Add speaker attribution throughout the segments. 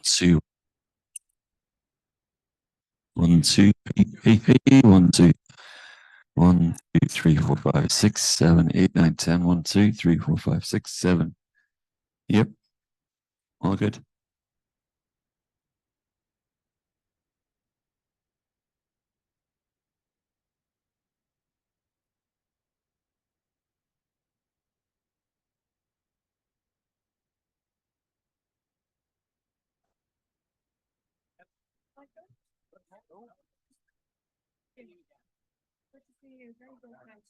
Speaker 1: Two, 1, 2, hey, 1, 2, 1, 2, 3, 4, 5, 6, 7, 8, 9, 10, 1, 2, 3, 4, 5, 6, 7. Yep, all good.
Speaker 2: Good to see you. Very good, thanks.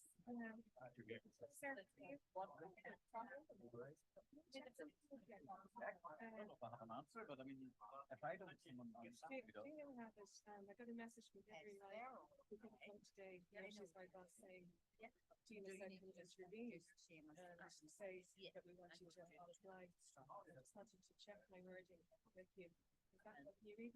Speaker 2: Sarah, do you? Do you know how this? I got a message from Debbie who couldn't come today. She's my boss saying, Tina said, can you just review? And she says that we want you to apply. I just wanted to check my wording with you. Is that what you read?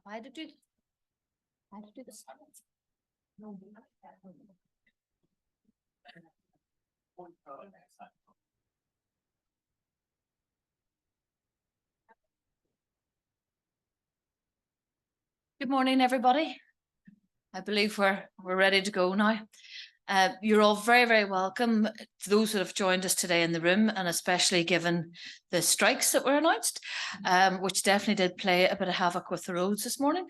Speaker 3: I had to do this. Good morning, everybody. I believe we're ready to go now. You're all very, very welcome to those that have joined us today in the room, and especially given the strikes that were announced, which definitely did play a bit of havoc with the roads this morning.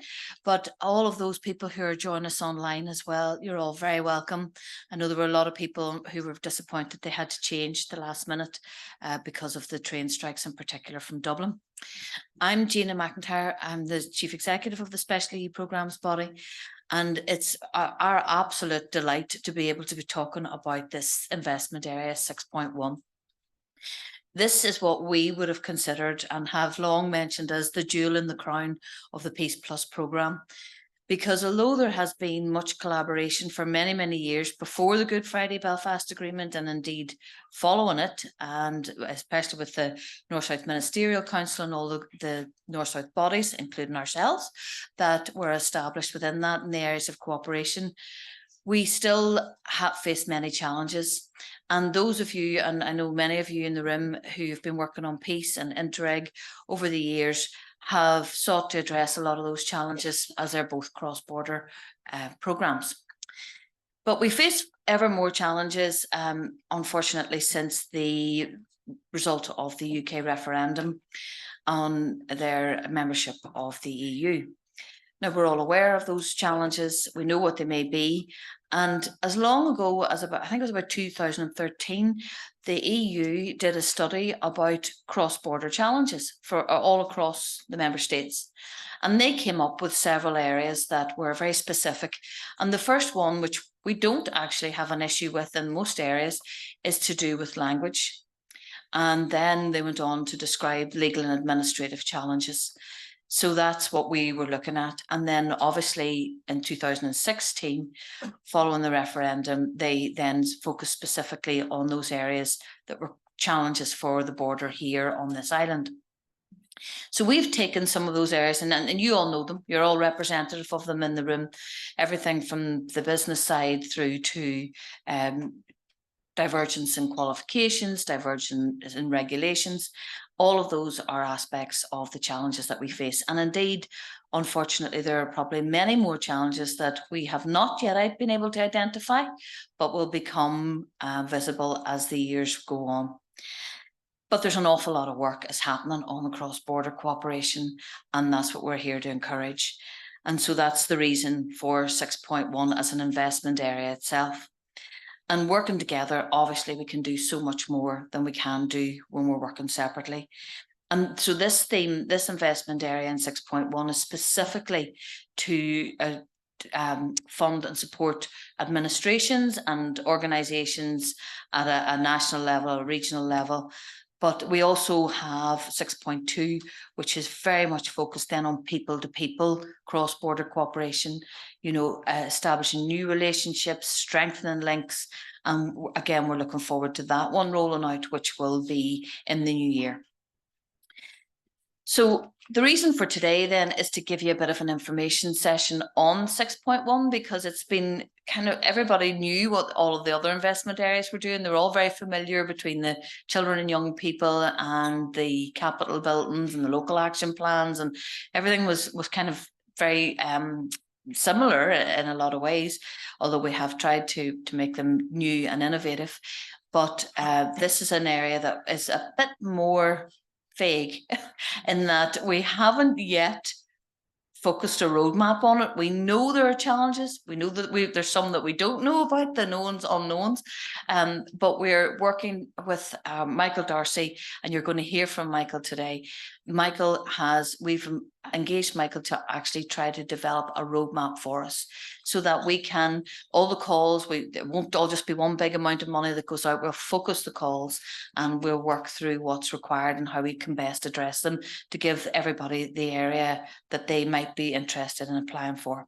Speaker 3: But all of those people who are joining us online as well, you're all very welcome. I know there were a lot of people who were disappointed they had to change the last minute because of the train strikes, in particular from Dublin. I'm Gina McIntyre. I'm the Chief Executive of the Special EU Programmes body, and it's our absolute delight to be able to be talking about this investment area 6.1. This is what we would have considered and have long mentioned as the jewel in the crown of the PEACEPLUS programme. Because although there has been much collaboration for many, many years before the Good Friday Belfast Agreement, and indeed following it, and especially with the North-South Ministerial Council and all the North-South bodies, including ourselves, that were established within that in the areas of cooperation, we still have faced many challenges. And those of you, and I know many of you in the room who have been working on peace and Interreg over the years, have sought to address a lot of those challenges as they're both cross-border programmes. But we face ever more challenges, unfortunately, since the result of the UK referendum on their membership of the EU. Now, we're all aware of those challenges. We know what they may be. And as long ago as I think it was about 2013, the EU did a study about cross-border challenges for all across the member states. And they came up with several areas that were very specific. And the first one, which we don't actually have an issue with in most areas, is to do with language. And then they went on to describe legal and administrative challenges. So that's what we were looking at. And then obviously in 2016, following the referendum, they then focused specifically on those areas that were challenges for the border here on this island. So we've taken some of those areas, and you all know them, you're all representative of them in the room, everything from the business side through to divergence in qualifications, divergence in regulations. All of those are aspects of the challenges that we face. And indeed, unfortunately, there are probably many more challenges that we have not yet been able to identify, but will become visible as the years go on. But there's an awful lot of work is happening on the cross-border cooperation, and that's what we're here to encourage. And so that's the reason for 6.1 as an investment area itself. And working together, obviously, we can do so much more than we can do when we're working separately. And so this theme, this investment area in 6.1 is specifically to fund and support administrations and organisations at a national level, a regional level. But we also have 6.2, which is very much focused then on people-to-people cross-border cooperation, you know, establishing new relationships, strengthening links. And again, we're looking forward to that one rolling out, which will be in the new year. So the reason for today then is to give you a bit of an information session on 6.1, because it's been kind of, everybody knew what all of the other investment areas were doing. They're all very familiar between the children and young people and the capital buildings and the local action plans, and everything was kind of very similar in a lot of ways, although we have tried to make them new and innovative. But this is an area that is a bit more vague in that we haven't yet focused a roadmap on it. We know there are challenges. We know that there's some that we don't know about, the knowns, unknowns. But we're working with Michael Darcy, and you're going to hear from Michael today. We've engaged Michael to actually try to develop a roadmap for us so that we can, all the calls, it won't all just be one big amount of money that goes out. We'll focus the calls and we'll work through what's required and how we can best address them to give everybody the area that they might be interested in applying for.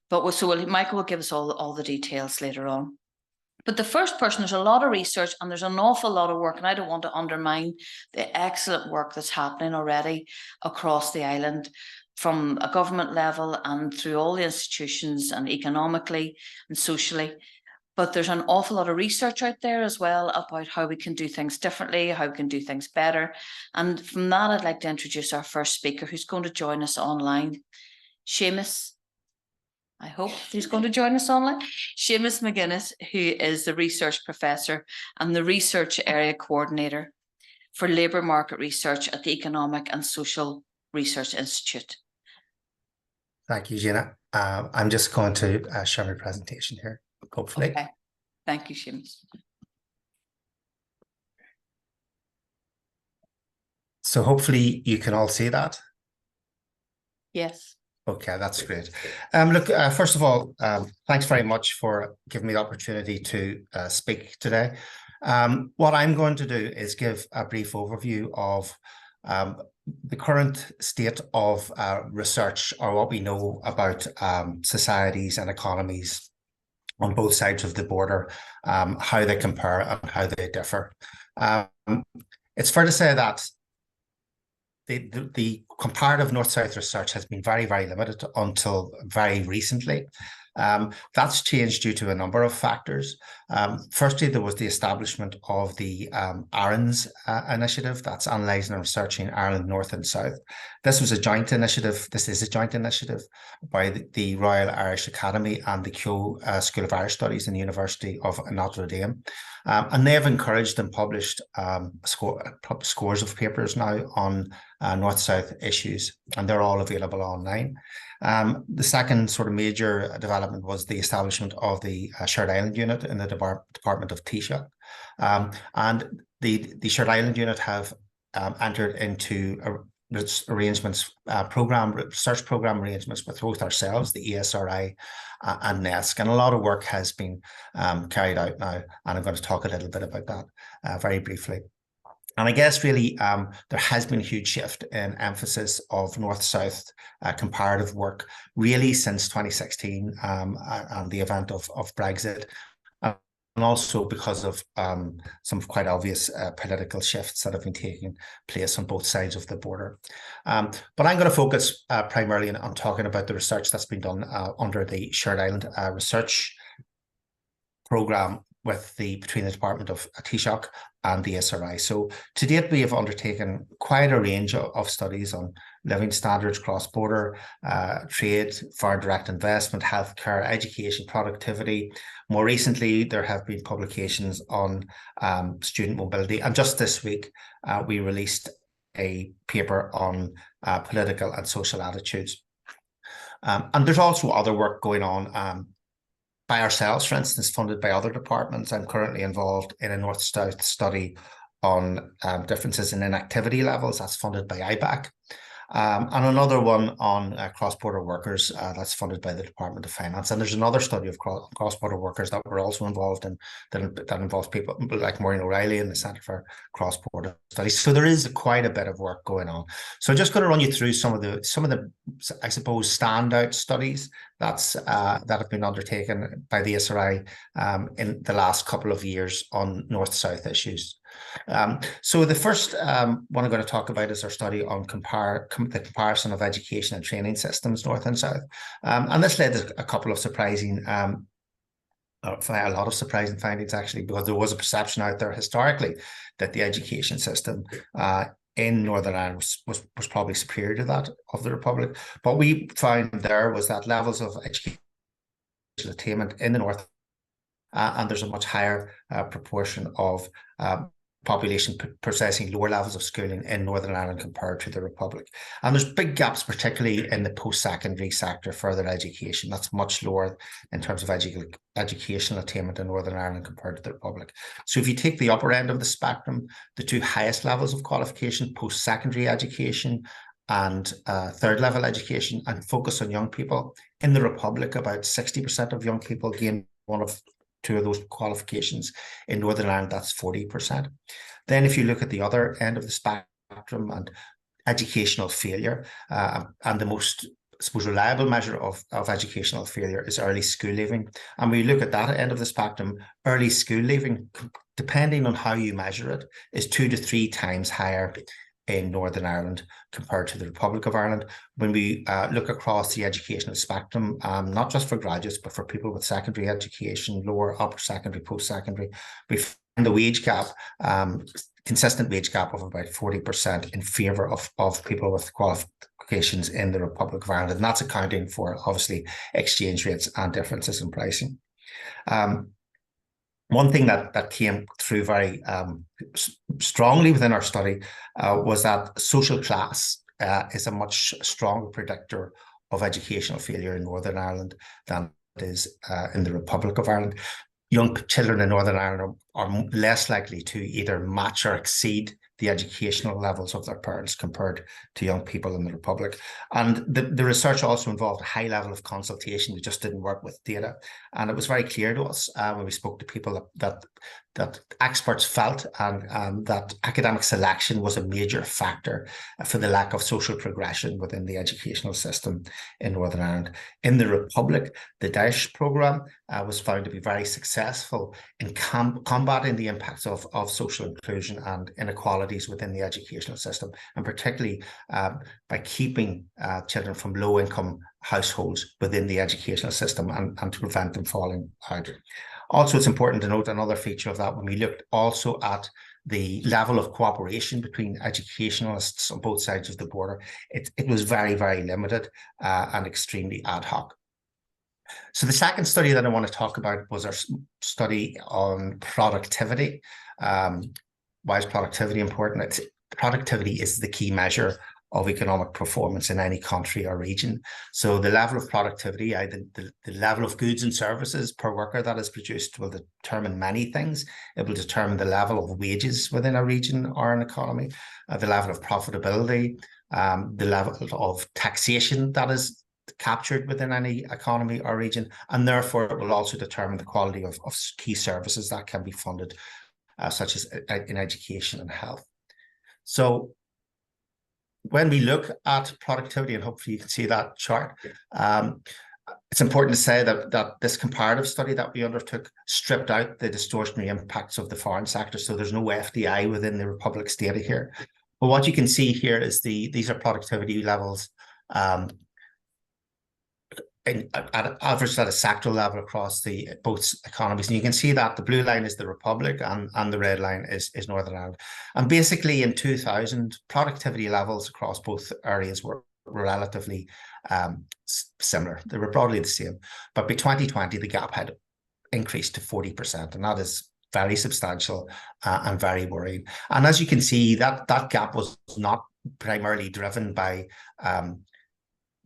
Speaker 3: But Michael will give us all the details later on. But the first person, there's a lot of research and there's an awful lot of work, and I don't want to undermine the excellent work that's happening already across the island from a government level and through all the institutions and economically and socially. But there's an awful lot of research out there as well about how we can do things differently, how we can do things better. And from that, I'd like to introduce our first speaker, who's going to join us online, Seamus. I hope he's going to join us online. Seamus McGuinness, who is the research professor and the research area coordinator for labour market research at the Economic and Social Research Institute.
Speaker 4: Thank you, Gina. I'm just going to share my presentation here, hopefully.
Speaker 3: Okay. Thank you, Seamus.
Speaker 4: So hopefully you can all see that.
Speaker 3: Yes.
Speaker 4: Okay, that's great. Look, first of all, thanks very much for giving me the opportunity to speak today. What I'm going to do is give a brief overview of the current state of research, or what we know about societies and economies on both sides of the border, how they compare and how they differ. It's fair to say that the comparative North-South research has been very, very limited until very recently. That's changed due to a number of factors. Firstly, there was the establishment of the ARENS initiative, that's Analysing and Researching Ireland North and South. This was a joint initiative. This is a joint initiative by the Royal Irish Academy and the Keough School of Irish Studies in the University of Notre Dame. And they have encouraged and published scores of papers now on North-South issues, and they're all available online. The second sort of major development was the establishment of the Shared Island Unit in the Department of Taoiseach. And the Shared Island Unit have entered into arrangements, research program arrangements with both ourselves, the ESRI and NESC, and a lot of work has been carried out now, and I'm going to talk a little bit about that very briefly. And I guess really there has been a huge shift in emphasis of North-South comparative work really since 2016 and the event of Brexit, and also because of some quite obvious political shifts that have been taking place on both sides of the border. But I'm going to focus primarily on talking about the research that's been done under the Shared Island Research Programme between the Department of Taoiseach and the SRI. So to date, we have undertaken quite a range of studies on living standards, cross-border trade, foreign direct investment, healthcare, education, productivity. More recently, there have been publications on student mobility. And just this week, we released a paper on political and social attitudes. And there's also other work going on by ourselves, for instance, funded by other departments. I'm currently involved in a North-South study on differences in inactivity levels. That's funded by IBAC. And another one on cross-border workers that's funded by the Department of Finance. And there's another study of cross-border workers that we're also involved in that involves people like Maureen O'Reilly in the Centre for Cross-Border Studies. So there is quite a bit of work going on. So I'm just going to run you through some of the I suppose standout studies that have been undertaken by the SRI in the last couple of years on North-South issues. So the first one I'm going to talk about is our study on the comparison of education and training systems North and South. And this led to a couple of surprising, a lot of surprising findings actually, because there was a perception out there historically that the education system in Northern Ireland was probably superior to that of the Republic. What we found there was that levels of education attainment in the North, and there's a much higher proportion of population possessing lower levels of schooling in Northern Ireland compared to the Republic. And there's big gaps, particularly in the post-secondary sector, further education. That's much lower in terms of educational attainment in Northern Ireland compared to the Republic. So if you take the upper end of the spectrum, the two highest levels of qualification, post-secondary education and third level education, and focus on young people, in the Republic, about 60% of young people gain one of two of those qualifications. In Northern Ireland, that's 40%. Then if you look at the other end of the spectrum and educational failure, and the most, I suppose, reliable measure of educational failure is early school leaving. And when you look at that end of the spectrum, early school leaving, depending on how you measure it, is 2 to 3 times higher in Northern Ireland compared to the Republic of Ireland. When we look across the educational spectrum, not just for graduates, but for people with secondary education, lower, upper secondary, post-secondary, we find the wage gap, consistent wage gap of about 40% in favour of people with qualifications in the Republic of Ireland. And that's accounting for, obviously, exchange rates and differences in pricing. One thing that came through very strongly within our study was that social class is a much stronger predictor of educational failure in Northern Ireland than it is in the Republic of Ireland. Young children in Northern Ireland are less likely to either match or exceed the educational levels of their parents compared to young people in the Republic. And the research also involved a high level of consultation. We just didn't work with data. And it was very clear to us when we spoke to people that experts felt and that academic selection was a major factor for the lack of social progression within the educational system in Northern Ireland. In the Republic, the DAESH programme was found to be very successful in combating the impacts of social inclusion and inequalities within the educational system, and particularly by keeping children from low-income households within the educational system and to prevent them falling out. Also, it's important to note another feature of that when we looked also at the level of cooperation between educationalists on both sides of the border. It was very, very limited and extremely ad hoc. So the second study that I want to talk about was our study on productivity. Why is productivity important? Productivity is the key measure of economic performance in any country or region. So the level of productivity, the level of goods and services per worker that is produced will determine many things. It will determine the level of wages within a region or an economy, the level of profitability, the level of taxation that is captured within any economy or region, and therefore it will also determine the quality of key services that can be funded, such as in education and health. So when we look at productivity, and hopefully you can see that chart, it's important to say that this comparative study that we undertook stripped out the distortionary impacts of the foreign sector. So there's no FDI within the Republic's data here. But what you can see here is these are productivity levels averaged at a sectoral level across both economies. And you can see that the blue line is the Republic and the red line is Northern Ireland. And basically in 2000, productivity levels across both areas were relatively similar. They were broadly the same. But by 2020, the gap had increased to 40%. And that is very substantial and very worrying. And as you can see, that gap was not primarily driven by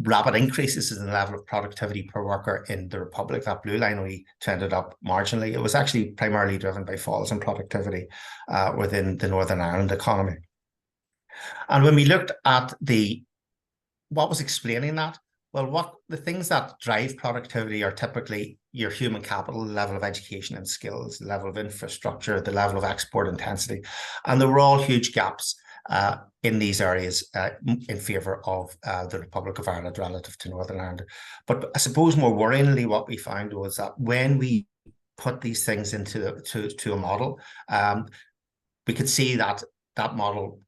Speaker 4: rapid increases in the level of productivity per worker in the Republic. That blue line only trended up marginally. It was actually primarily driven by falls in productivity within the Northern Ireland economy. And when we looked at what was explaining that, well, the things that drive productivity are typically your human capital, the level of education and skills, the level of infrastructure, the level of export intensity, and there were all huge gaps in these areas in favour of the Republic of Ireland relative to Northern Ireland. But I suppose more worryingly, what we found was that when we put these things into a model, we could see that model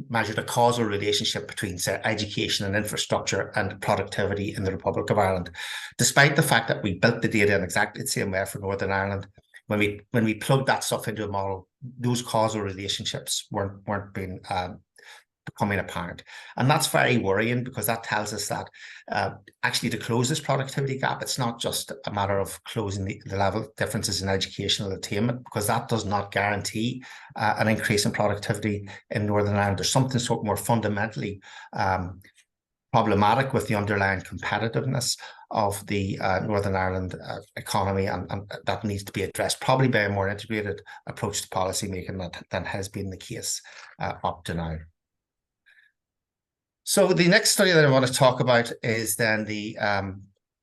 Speaker 4: measured a causal relationship between, say, education and infrastructure and productivity in the Republic of Ireland. Despite the fact that we built the data in exactly the same way for Northern Ireland, when we plugged that stuff into a model, those causal relationships weren't becoming apparent. And that's very worrying, because that tells us that actually to close this productivity gap, it's not just a matter of closing the level differences in educational attainment, because that does not guarantee an increase in productivity in Northern Ireland. There's something sort of more fundamentally problematic with the underlying competitiveness of the Northern Ireland economy, and that needs to be addressed probably by a more integrated approach to policy making than has been the case up to now. So the next study that I want to talk about is then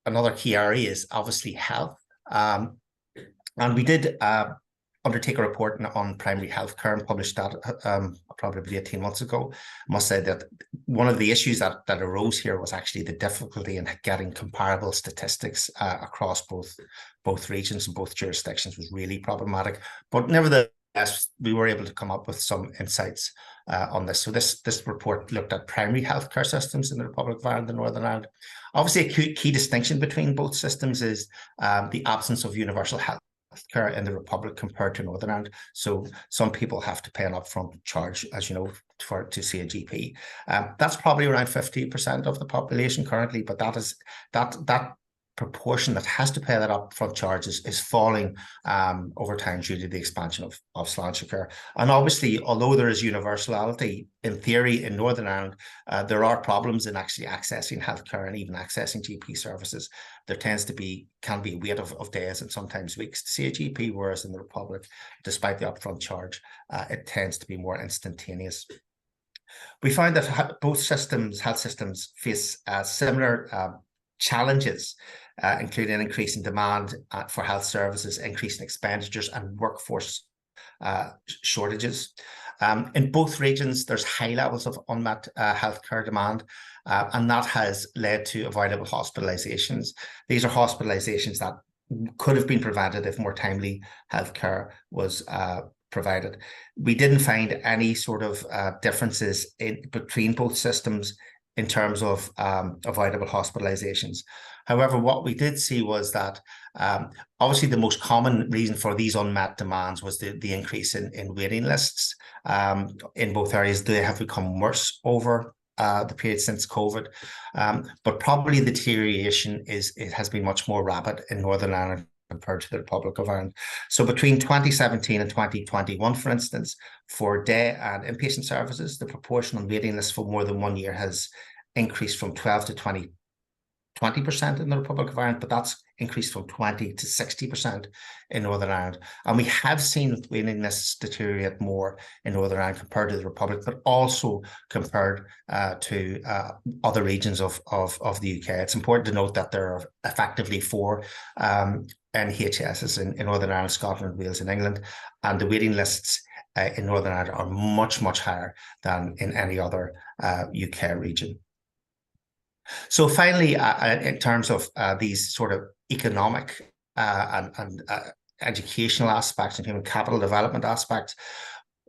Speaker 4: another key area is obviously health. And we did undertake a report on primary health care and published that probably 18 months ago. I must say that one of the issues that arose here was actually the difficulty in getting comparable statistics across both regions and both jurisdictions was really problematic. But nevertheless, we were able to come up with some insights on this. So this report looked at primary healthcare systems in the Republic of Ireland and Northern Ireland. Obviously, a key distinction between both systems is the absence of universal healthcare in the Republic compared to Northern Ireland. So some people have to pay an upfront charge, as you know, to see a GP. That's probably around 50% of the population currently, but that proportion that has to pay that upfront charge is falling over time due to the expansion of sláinte care. And obviously, although there is universality in theory in Northern Ireland, there are problems in actually accessing healthcare and even accessing GP services. There can be a wait of days and sometimes weeks to see a GP, whereas in the Republic, despite the upfront charge, it tends to be more instantaneous. We find that both health systems face similar challenges, including increasing demand for health services, increasing expenditures, and workforce shortages. In both regions, there's high levels of unmet healthcare demand, and that has led to avoidable hospitalizations. These are hospitalizations that could have been prevented if more timely healthcare was provided. We didn't find any sort of differences between both systems in terms of avoidable hospitalizations. However, what we did see was that obviously the most common reason for these unmet demands was the increase in waiting lists in both areas. They have become worse over the period since COVID, but probably the deterioration has been much more rapid in Northern Ireland compared to the Republic of Ireland. So between 2017 and 2021, for instance, for day and inpatient services, the proportion on waiting lists for more than 1 year has increased from 12 to 20% in the Republic of Ireland, but that's increased from 20 to 60% in Northern Ireland. And we have seen waiting lists deteriorate more in Northern Ireland compared to the Republic, but also compared to other regions of the UK. It's important to note that there are effectively 4 NHSs in Northern Ireland, Scotland, Wales, and England, and the waiting lists in Northern Ireland are much, much higher than in any other UK region. So finally, in terms of these sort of economic and educational aspects and human capital development aspects,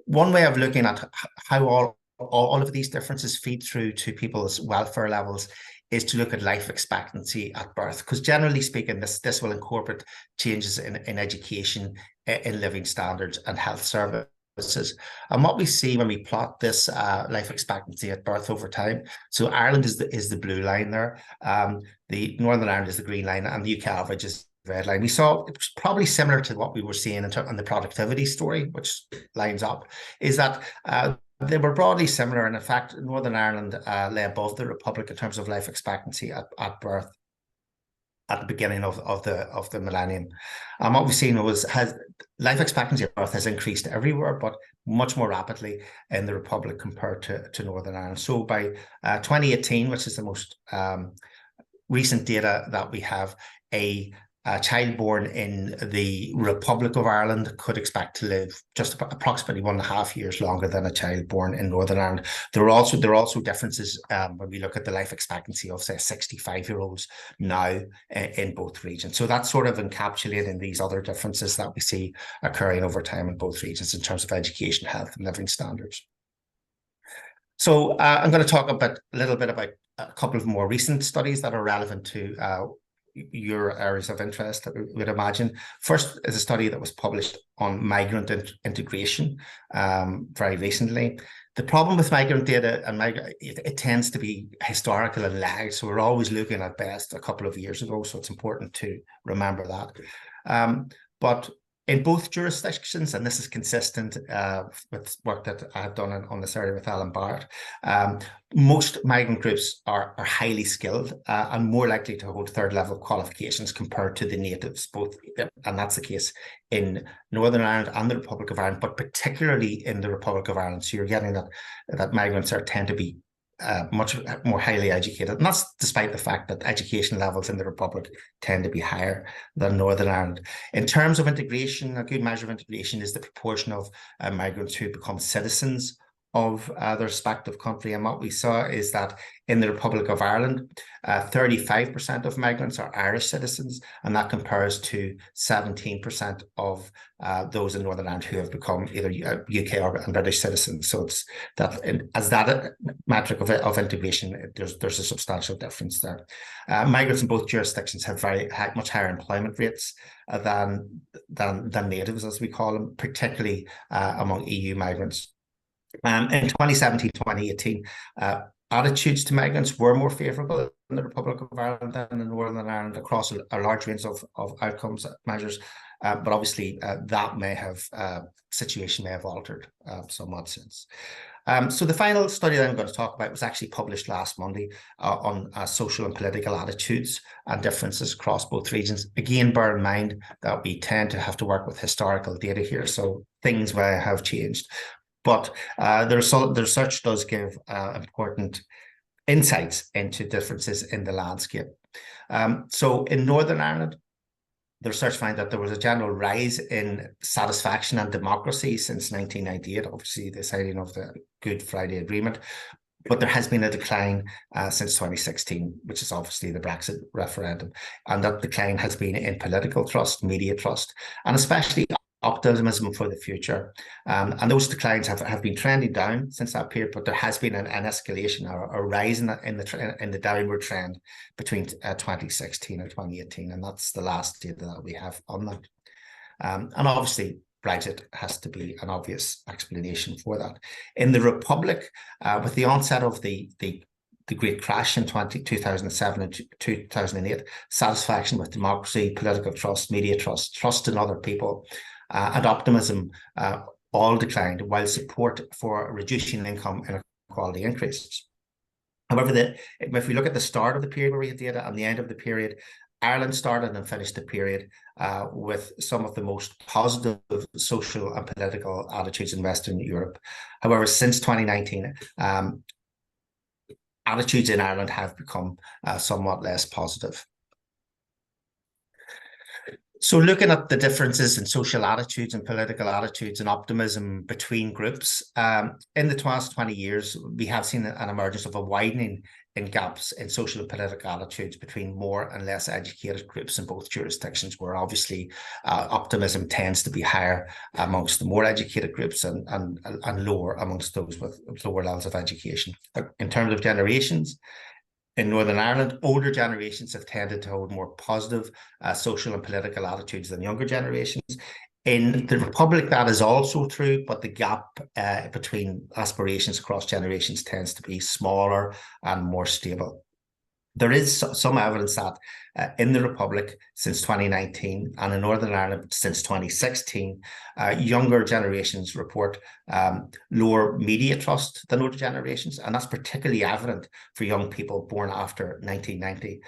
Speaker 4: one way of looking at how all of these differences feed through to people's welfare levels is to look at life expectancy at birth, because generally speaking, this will incorporate changes in education, in living standards, and health services. And what we see when we plot this life expectancy at birth over time, so Ireland is the blue line there, the Northern Ireland is the green line, and the UK average is the red line. We saw it was probably similar to what we were seeing in the productivity story, which lines up, is that they were broadly similar, and in fact, Northern Ireland lay above the Republic in terms of life expectancy at birth at the beginning of the millennium. What we've seen has life expectancy at birth has increased everywhere, but much more rapidly in the Republic compared to Northern Ireland. So by 2018, which is the most recent data that we have, a child born in the Republic of Ireland could expect to live just approximately 1.5 years longer than a child born in Northern Ireland. There are also differences when we look at the life expectancy of, say, 65-year-olds now in both regions. So that's sort of encapsulating these other differences that we see occurring over time in both regions in terms of education, health, and living standards. So I'm going to talk a little bit about a couple of more recent studies that are relevant to your areas of interest, I would imagine. First is a study that was published on migrant integration very recently. The problem with migrant data, and it tends to be historical and lagged, so we're always looking at best a couple of years ago, so it's important to remember that. But in both jurisdictions, and this is consistent with work that I've done on this area with Alan Barrett, most migrant groups are highly skilled and more likely to hold third-level qualifications compared to the natives, and that's the case in Northern Ireland and the Republic of Ireland, but particularly in the Republic of Ireland. So you're getting that migrants tend to be much more highly educated, and that's despite the fact that education levels in the Republic tend to be higher than Northern Ireland. In terms of integration, a good measure of integration is the proportion of migrants who become citizens of the respective country. And what we saw is that in the Republic of Ireland, 35% of migrants are Irish citizens, and that compares to 17% of those in Northern Ireland who have become either UK or British citizens. So it's that, as that metric of integration, there's a substantial difference there. Migrants in both jurisdictions have much higher employment rates than natives, as we call them, particularly among EU migrants. In 2017-2018, attitudes to migrants were more favourable in the Republic of Ireland than in Northern Ireland across a large range of outcomes measures. But obviously, that situation may have altered somewhat since. So the final study that I'm going to talk about was actually published last Monday on social and political attitudes and differences across both regions. Again, bear in mind that we tend to have to work with historical data here, so things may have changed. But the research does give important insights into differences in the landscape. So in Northern Ireland, the research found that there was a general rise in satisfaction and democracy since 1998, obviously the signing of the Good Friday Agreement. But there has been a decline since 2016, which is obviously the Brexit referendum. And that decline has been in political trust, media trust, and especially optimism for the future. And those declines have been trending down since that period, but there has been an escalation or a rise in the downward trend between 2016 and 2018. And that's the last data that we have on that. And obviously, Brexit has to be an obvious explanation for that. In the Republic, with the onset of the Great Crash in 2007 and 2008, satisfaction with democracy, political trust, media trust, trust in other people, and optimism all declined, while support for reducing income inequality increases. However, if we look at the start of the period where we had data and the end of the period, Ireland started and finished the period with some of the most positive social and political attitudes in Western Europe. However, since 2019, attitudes in Ireland have become somewhat less positive. So looking at the differences in social attitudes and political attitudes and optimism between groups, in the past 20 years, we have seen an emergence of a widening in gaps in social and political attitudes between more and less educated groups in both jurisdictions, where obviously optimism tends to be higher amongst the more educated groups and lower amongst those with lower levels of education. In terms of generations, in Northern Ireland, older generations have tended to hold more positive social and political attitudes than younger generations. In the Republic, that is also true, but the gap between aspirations across generations tends to be smaller and more stable. There is some evidence that in the Republic since 2019 and in Northern Ireland since 2016, younger generations report lower media trust than older generations. And that's particularly evident for young people born after 1990,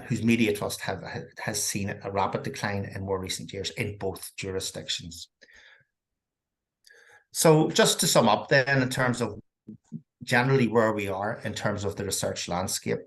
Speaker 4: whose media trust has seen a rapid decline in more recent years in both jurisdictions. So just to sum up then, in terms of generally where we are in terms of the research landscape,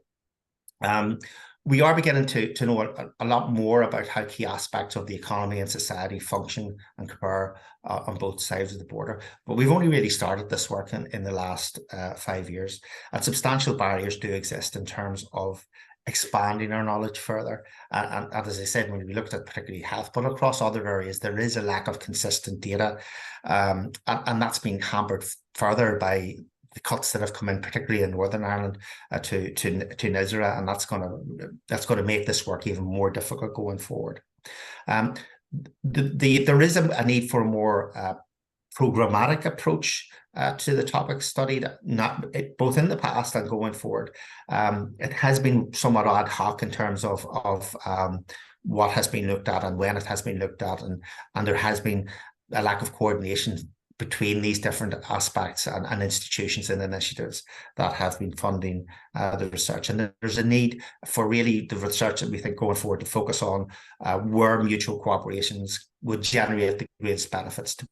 Speaker 4: we are beginning to know a lot more about how key aspects of the economy and society function and occur on both sides of the border. But we've only really started this work in the last 5 years, and substantial barriers do exist in terms of expanding our knowledge further. And as I said, when we looked at particularly health, but across other areas, there is a lack of consistent data, and that's being hampered further by the cuts that have come in, particularly in Northern Ireland, to NISRA, and that's going to make this work even more difficult going forward. There is a need for a more programmatic approach to the topic studied, both in the past and going forward. It has been somewhat ad hoc in terms of what has been looked at and when it has been looked at, and there has been a lack of coordination between these different aspects and institutions and initiatives that have been funding the research. And there's a need for really the research that we think going forward to focus on where mutual cooperations would generate the greatest benefits to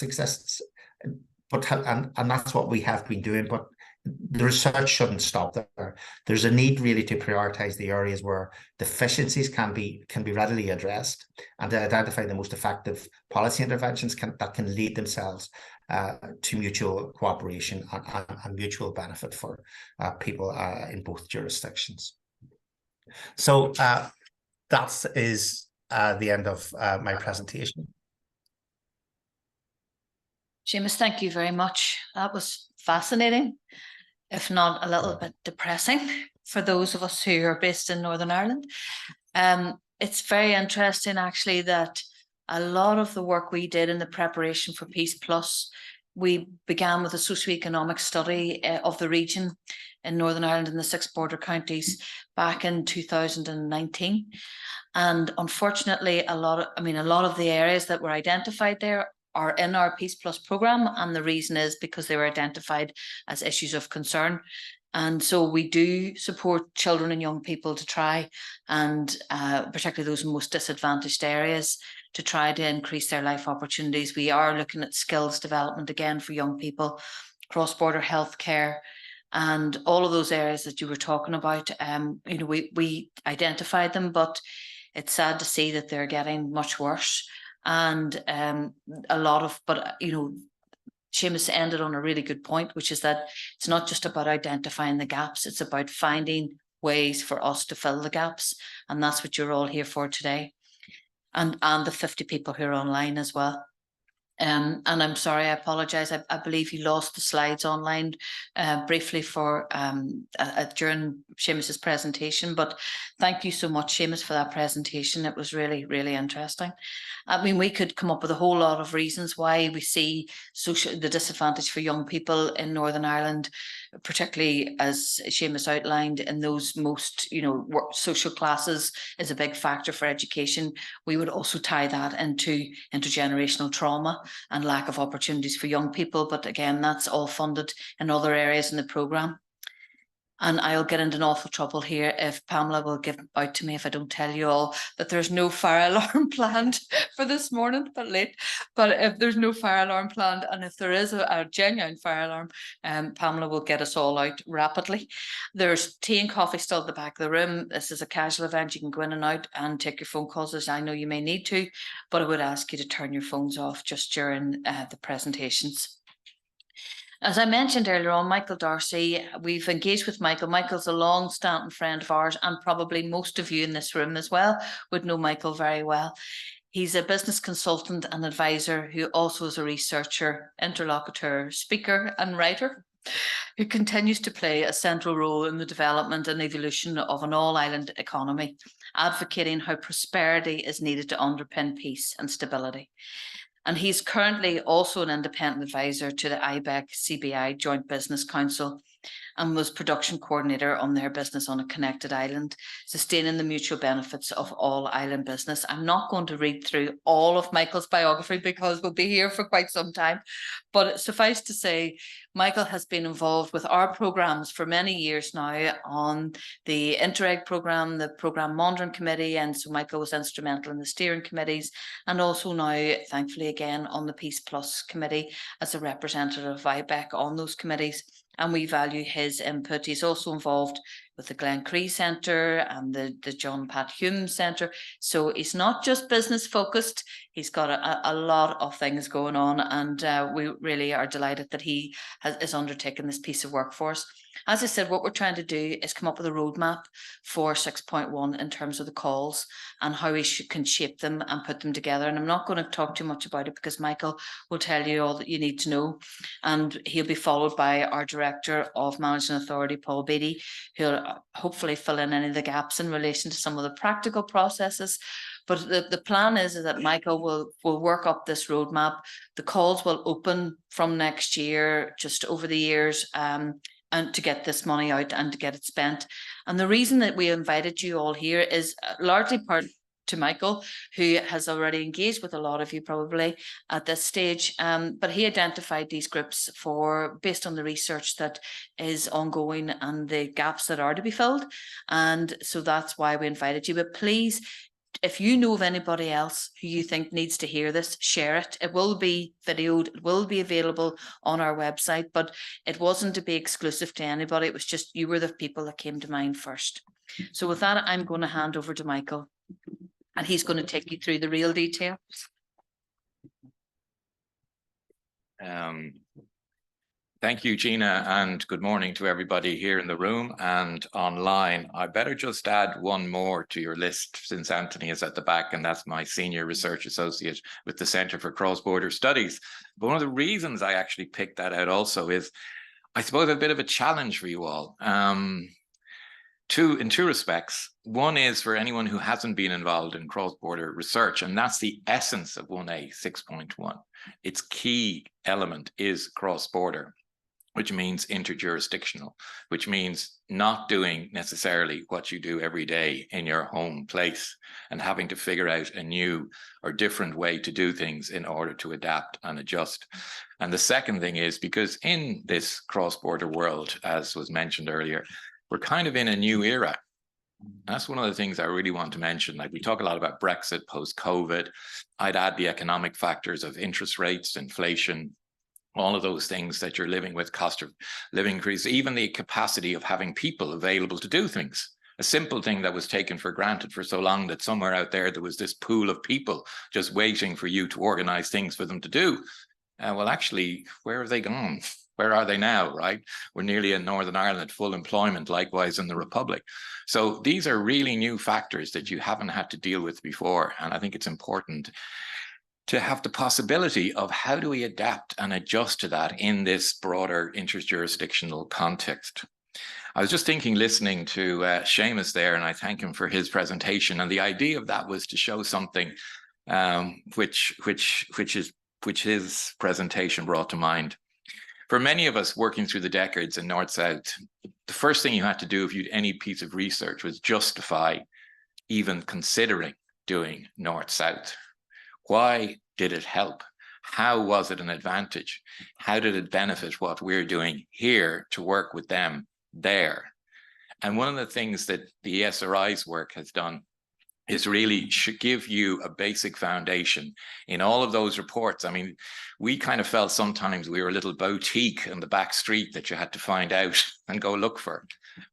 Speaker 4: exists. And that's what we have been doing. But the research shouldn't stop there. There's a need really to prioritize the areas where deficiencies can be readily addressed, and to identify the most effective policy interventions that can lead themselves to mutual cooperation and mutual benefit for people in both jurisdictions. So that is the end of my presentation.
Speaker 3: Seamus, thank you very much. That was fascinating, if not a little bit depressing for those of us who are based in Northern Ireland. It's very interesting actually that a lot of the work we did in the preparation for PEACEPLUS, we began with a socioeconomic study of the region in Northern Ireland and the 6 border counties back in 2019. And unfortunately, a lot of the areas that were identified there are in our PEACEPLUS programme, and the reason is because they were identified as issues of concern. And so we do support children and young people to try, and particularly those in most disadvantaged areas, to try to increase their life opportunities. We are looking at skills development again for young people, cross-border healthcare, and all of those areas that you were talking about. We identified them, but it's sad to see that they're getting much worse. And Seamus ended on a really good point, which is that it's not just about identifying the gaps, it's about finding ways for us to fill the gaps. And that's what you're all here for today. And the 50 people who are online as well. And I'm sorry, I apologize. I believe you lost the slides online briefly for during Seamus's presentation, but thank you so much, Seamus, for that presentation. It was really, really interesting. I mean, we could come up with a whole lot of reasons why we see the disadvantage for young people in Northern Ireland, particularly as Seamus outlined in those most, social classes is a big factor for education. We would also tie that into intergenerational trauma and lack of opportunities for young people. But again, that's all funded in other areas in the programme. And I'll get into an awful trouble here if Pamela will give out to me if I don't tell you all that there's no fire alarm planned for this morning, but late. But if there's no fire alarm planned, and if there is a genuine fire alarm, Pamela will get us all out rapidly. There's tea and coffee still at the back of the room. This is a casual event. You can go in and out and take your phone calls, as I know you may need to, but I would ask you to turn your phones off just during the presentations. As I mentioned earlier on, Michael Darcy, we've engaged with Michael. Michael's a long-standing friend of ours, and probably most of you in this room as well would know Michael very well. He's a business consultant and advisor who also is a researcher, interlocutor, speaker and writer, who continues to play a central role in the development and evolution of an all-island economy, advocating how prosperity is needed to underpin peace and stability. And he's currently also an independent advisor to the IBEC-CBI Joint Business Council, and was production coordinator on their business on a connected island, sustaining the mutual benefits of all island business. I'm not going to read through all of Michael's biography because we'll be here for quite some time, but suffice to say, Michael has been involved with our programmes for many years now on the Interreg programme, the programme monitoring committee, and so Michael was instrumental in the steering committees, and also now, thankfully again, on the PEACEPLUS committee as a representative of IBEC on those committees. And we value his input. He's also involved with the Glen Cree Centre and the John Pat Hume Centre. So he's not just business focused, he's got a lot of things going on, and we really are delighted that he is undertaking this piece of work for us. As I said, what we're trying to do is come up with a roadmap for 6.1 in terms of the calls and how we can shape them and put them together. And I'm not going to talk too much about it because Michael will tell you all that you need to know. And he'll be followed by our Director of Managing Authority, Paul Beattie, who'll hopefully fill in any of the gaps in relation to some of the practical processes. But the plan is that Michael will work up this roadmap. The calls will open from next year, just over the years, and to get this money out and to get it spent. And the reason that we invited you all here is largely part to Michael, who has already engaged with a lot of you probably at this stage, but he identified these groups based on the research that is ongoing and the gaps that are to be filled. And so that's why we invited you. But please if you know of anybody else who you think needs to hear this, share it. It will be videoed, it will be available on our website, but it wasn't to be exclusive to anybody. It was just, you were the people that came to mind first. So with that, I'm going to hand over to Michael, and he's going to take you through the real detail.
Speaker 5: Thank you, Gina, and good morning to everybody here in the room and online. I better just add one more to your list, since Anthony is at the back, and that's my Senior Research Associate with the Centre for Cross-Border Studies. But one of the reasons I actually picked that out also is, I suppose, a bit of a challenge for you all. In two respects. One is for anyone who hasn't been involved in cross-border research, and that's the essence of 1A 6.1. Its key element is cross-border, which means interjurisdictional, which means not doing necessarily what you do every day in your home place and having to figure out a new or different way to do things in order to adapt and adjust. And the second thing is, because in this cross-border world, as was mentioned earlier, we're kind of in a new era. That's one of the things I really want to mention. Like, we talk a lot about Brexit, post-COVID. I'd add the economic factors of interest rates, inflation, all of those things that you're living with, cost of living increase, even the capacity of having people available to do things. A simple thing that was taken for granted for so long, that somewhere out there was this pool of people just waiting for you to organize things for them to do. Well, actually, where have they gone? Where are they now, right? We're nearly in Northern Ireland, full employment, likewise in the Republic. So these are really new factors that you haven't had to deal with before. And I think it's important to have the possibility of how do we adapt and adjust to that in this broader interjurisdictional context. I was just thinking, listening to Seamus there, and I thank him for his presentation. And the idea of that was to show something which his presentation brought to mind. For many of us working through the decades in North-South, the first thing you had to do if you did any piece of research was justify even considering doing North-South. Why did it help? How was it an advantage? How did it benefit what we're doing here to work with them there? And one of the things that the ESRI's work has done is really should give you a basic foundation in all of those reports. I mean, we kind of felt sometimes we were a little boutique in the back street that you had to find out and go look for.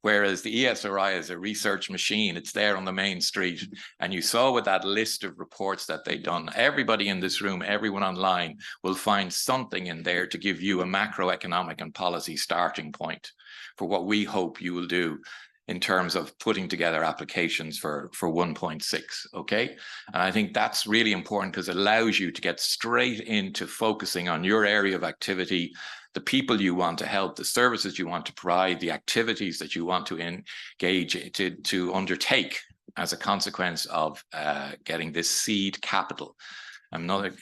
Speaker 5: Whereas the ESRI is a research machine, it's there on the main street. And you saw with that list of reports that they've done, everybody in this room, everyone online will find something in there to give you a macroeconomic and policy starting point for what we hope you will do in terms of putting together applications for 1.6, okay? And I think that's really important because it allows you to get straight into focusing on your area of activity, the people you want to help, the services you want to provide, the activities that you want to engage, to undertake as a consequence of getting this seed capital. Another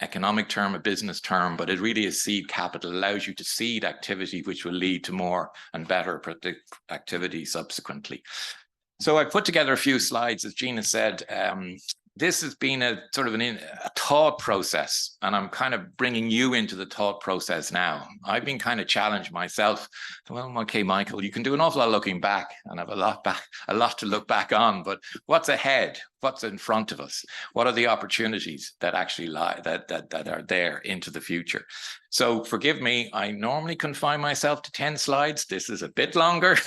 Speaker 5: economic term, a business term, but it really is seed capital. It allows you to seed activity, which will lead to more and better activity subsequently. So I put together a few slides, as Gina said. This has been a sort of a thought process, and I'm kind of bringing you into the thought process now. I've been kind of challenged myself. Well, okay, Michael, you can do an awful lot looking back and have a lot to look back on, but what's ahead? What's in front of us? What are the opportunities that actually lie, that are there into the future? So forgive me, I normally confine myself to 10 slides. This is a bit longer.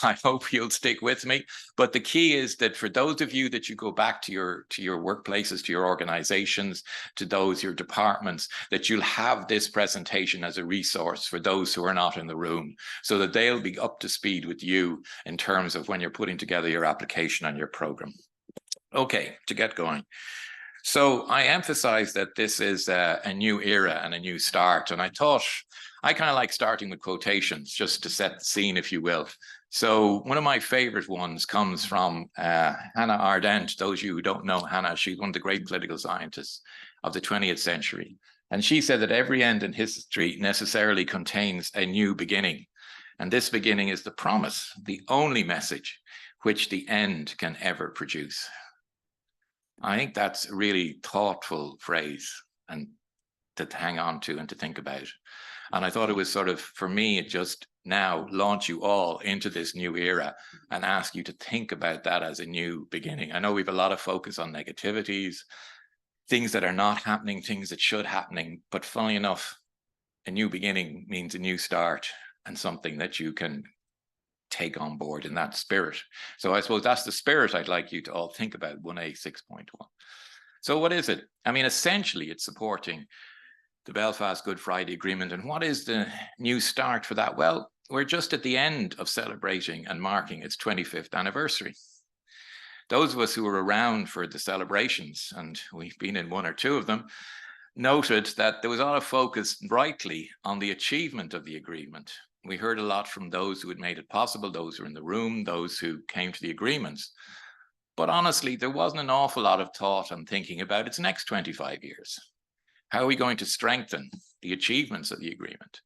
Speaker 5: I hope you'll stick with me. But the key is that for those of you that you go back to your workplaces, to your organizations, to your departments, that you'll have this presentation as a resource for those who are not in the room, so that they'll be up to speed with you in terms of when you're putting together your application and your program. Okay, to get going. So I emphasize that this is a new era and a new start. And I thought I kind of like starting with quotations just to set the scene, if you will. So one of my favorite ones comes from Hannah Arendt. Those of you who don't know Hannah, she's one of the great political scientists of the 20th century. And she said that every end in history necessarily contains a new beginning. And this beginning is the promise, the only message which the end can ever produce. I think that's a really thoughtful phrase and to hang on to and to think about. And I thought it was sort of, for me, it just now launch you all into this new era and ask you to think about that as a new beginning. I know we have a lot of focus on negativities, things that are not happening, things that should happening, but funnily enough, a new beginning means a new start and something that you can take on board in that spirit. So I suppose that's the spirit I'd like you to all think about 1A 6.1. So what is it? I mean, essentially it's supporting the Belfast Good Friday Agreement. And what is the new start for that? Well, we're just at the end of celebrating and marking its 25th anniversary. Those of us who were around for the celebrations, and we've been in one or two of them, noted that there was a lot of focus rightly on the achievement of the agreement. We heard a lot from those who had made it possible, those who were in the room, those who came to the agreements. But honestly, there wasn't an awful lot of thought and thinking about its next 25 years. How are we going to strengthen the achievements of the agreement?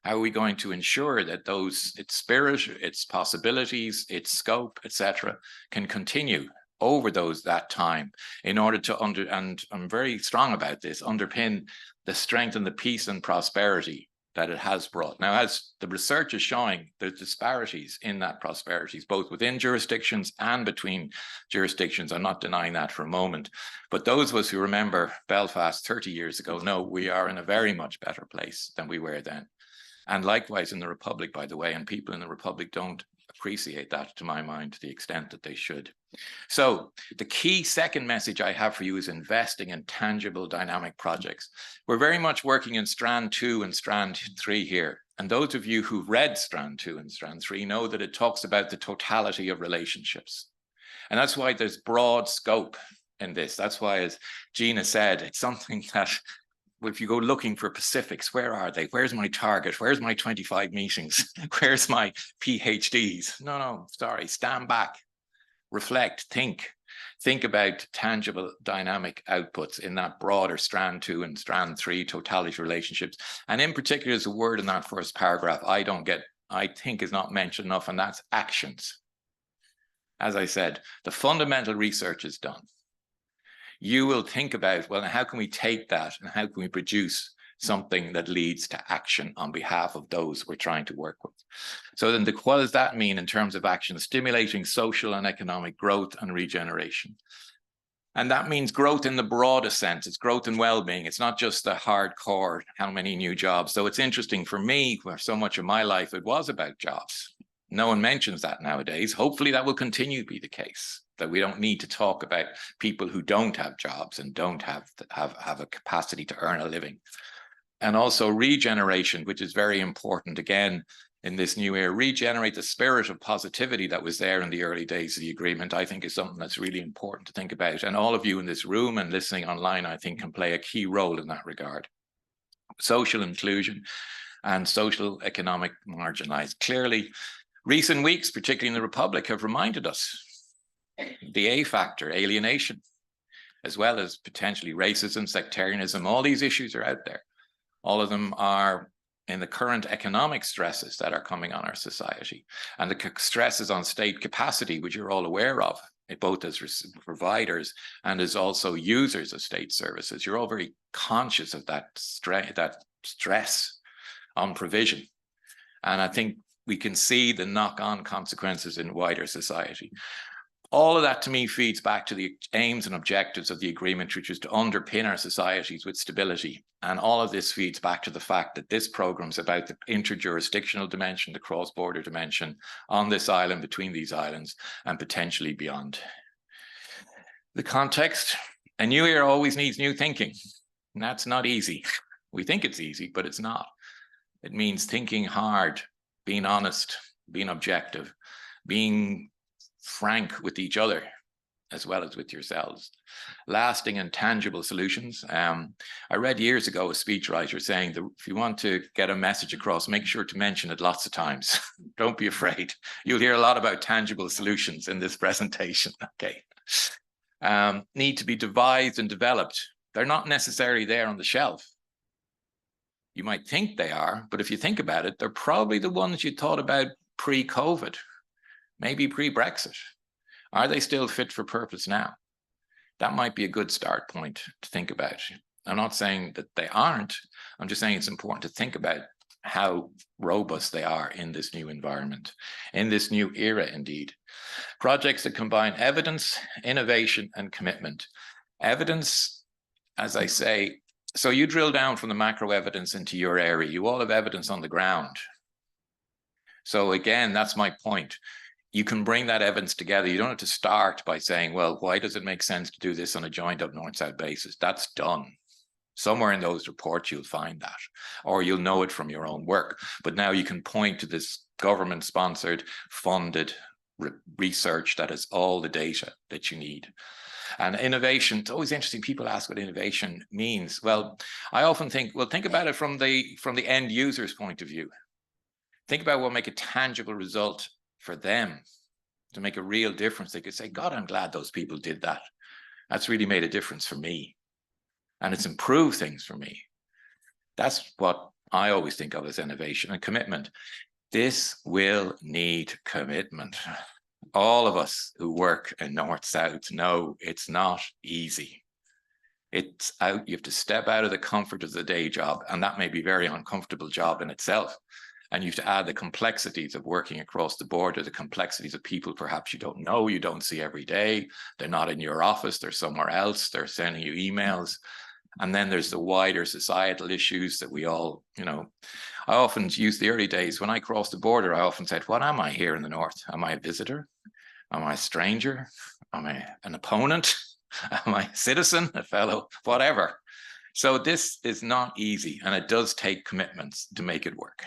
Speaker 5: How are we going to ensure that its spirit, its possibilities, its scope, etc., can continue over that time in order to and I'm very strong about this, underpin the strength and the peace and prosperity that it has brought. Now, as the research is showing, there's disparities in that prosperities, both within jurisdictions and between jurisdictions. I'm not denying that for a moment. But those of us who remember Belfast 30 years ago know we are in a very much better place than we were then. And likewise in the Republic, by the way, and people in the Republic don't appreciate that, to my mind, to the extent that they should. So the key second message I have for you is investing in tangible dynamic projects. We're very much working in strand 2 and strand 3 here. And those of you who've read strand 2 and strand 3 know that it talks about the totality of relationships. And that's why there's broad scope in this. That's why, as Gina said, it's something that if you go looking for specifics, where are they? Where's my target? Where's my 25 meetings? Where's my PhDs? No, sorry, stand back, reflect, think about tangible dynamic outputs in that broader strand 2 and strand 3 totality relationships. And in particular, there's a word in that first paragraph I think is not mentioned enough, and that's actions. As I said, the fundamental research is done. You will think about, well, how can we take that and how can we produce something that leads to action on behalf of those we're trying to work with? So then what does that mean in terms of action? Stimulating social and economic growth and regeneration. And that means growth in the broadest sense. It's growth and well-being. It's not just the hardcore, how many new jobs. So it's interesting for me, where so much of my life, it was about jobs. No one mentions that nowadays. Hopefully that will continue to be the case, that we don't need to talk about people who don't have jobs and don't have a capacity to earn a living. And also regeneration, which is very important again in this new era. Regenerate the spirit of positivity that was there in the early days of the agreement, I think is something that's really important to think about. And all of you in this room and listening online, I think, can play a key role in that regard. Social inclusion and social economic marginalized. Clearly, recent weeks, particularly in the Republic, have reminded us the A factor, alienation, as well as potentially racism, sectarianism. All these issues are out there. All of them are in the current economic stresses that are coming on our society, and the stresses on state capacity, which you're all aware of, both as providers and as also users of state services. You're all very conscious of that stress on provision. And I think we can see the knock-on consequences in wider society. All of that to me feeds back to the aims and objectives of the agreement, which is to underpin our societies with stability. And all of this feeds back to the fact that this program is about the interjurisdictional dimension, the cross-border dimension on this island, between these islands, and potentially beyond. The context, a new era always needs new thinking. And that's not easy. We think it's easy, but it's not. It means thinking hard, being honest, being objective, being frank with each other, as well as with yourselves. Lasting and tangible solutions. I read years ago a speechwriter saying that if you want to get a message across, make sure to mention it lots of times. Don't be afraid. You'll hear a lot about tangible solutions in this presentation. Okay. Need to be devised and developed. They're not necessarily there on the shelf. You might think they are, but if you think about it, they're probably the ones you thought about pre-COVID, maybe pre-Brexit. Are they still fit for purpose now? That might be a good start point to think about. I'm not saying that they aren't. I'm just saying it's important to think about how robust they are in this new environment, in this new era indeed. Projects that combine evidence, innovation, and commitment. Evidence, as I say, so you drill down from the macro evidence into your area. You all have evidence on the ground. So again, that's my point. You can bring that evidence together. You don't have to start by saying, well, why does it make sense to do this on a joined up north-south basis? That's done. Somewhere in those reports, you'll find that, or you'll know it from your own work. But now you can point to this government-sponsored, funded research that has all the data that you need. And innovation, it's always interesting. People ask what innovation means. Well, I often think, well, think about it from the end user's point of view. Think about what make a tangible result for them to make a real difference. They could say, God, I'm glad those people did that. That's really made a difference for me. And it's improved things for me. That's what I always think of as innovation and commitment. This will need commitment. All of us who work in North-South know it's not easy. It's out, you have to step out of the comfort of the day job, and that may be a very uncomfortable job in itself. And you have to add the complexities of working across the border, the complexities of people perhaps you don't know, you don't see every day. They're not in your office, they're somewhere else, they're sending you emails. And then there's the wider societal issues that we all, you know, I often use the early days when I crossed the border, I often said, what am I here in the North? Am I a visitor? Am I a stranger? Am I an opponent? Am I a citizen, a fellow, whatever? So this is not easy, and it does take commitments to make it work.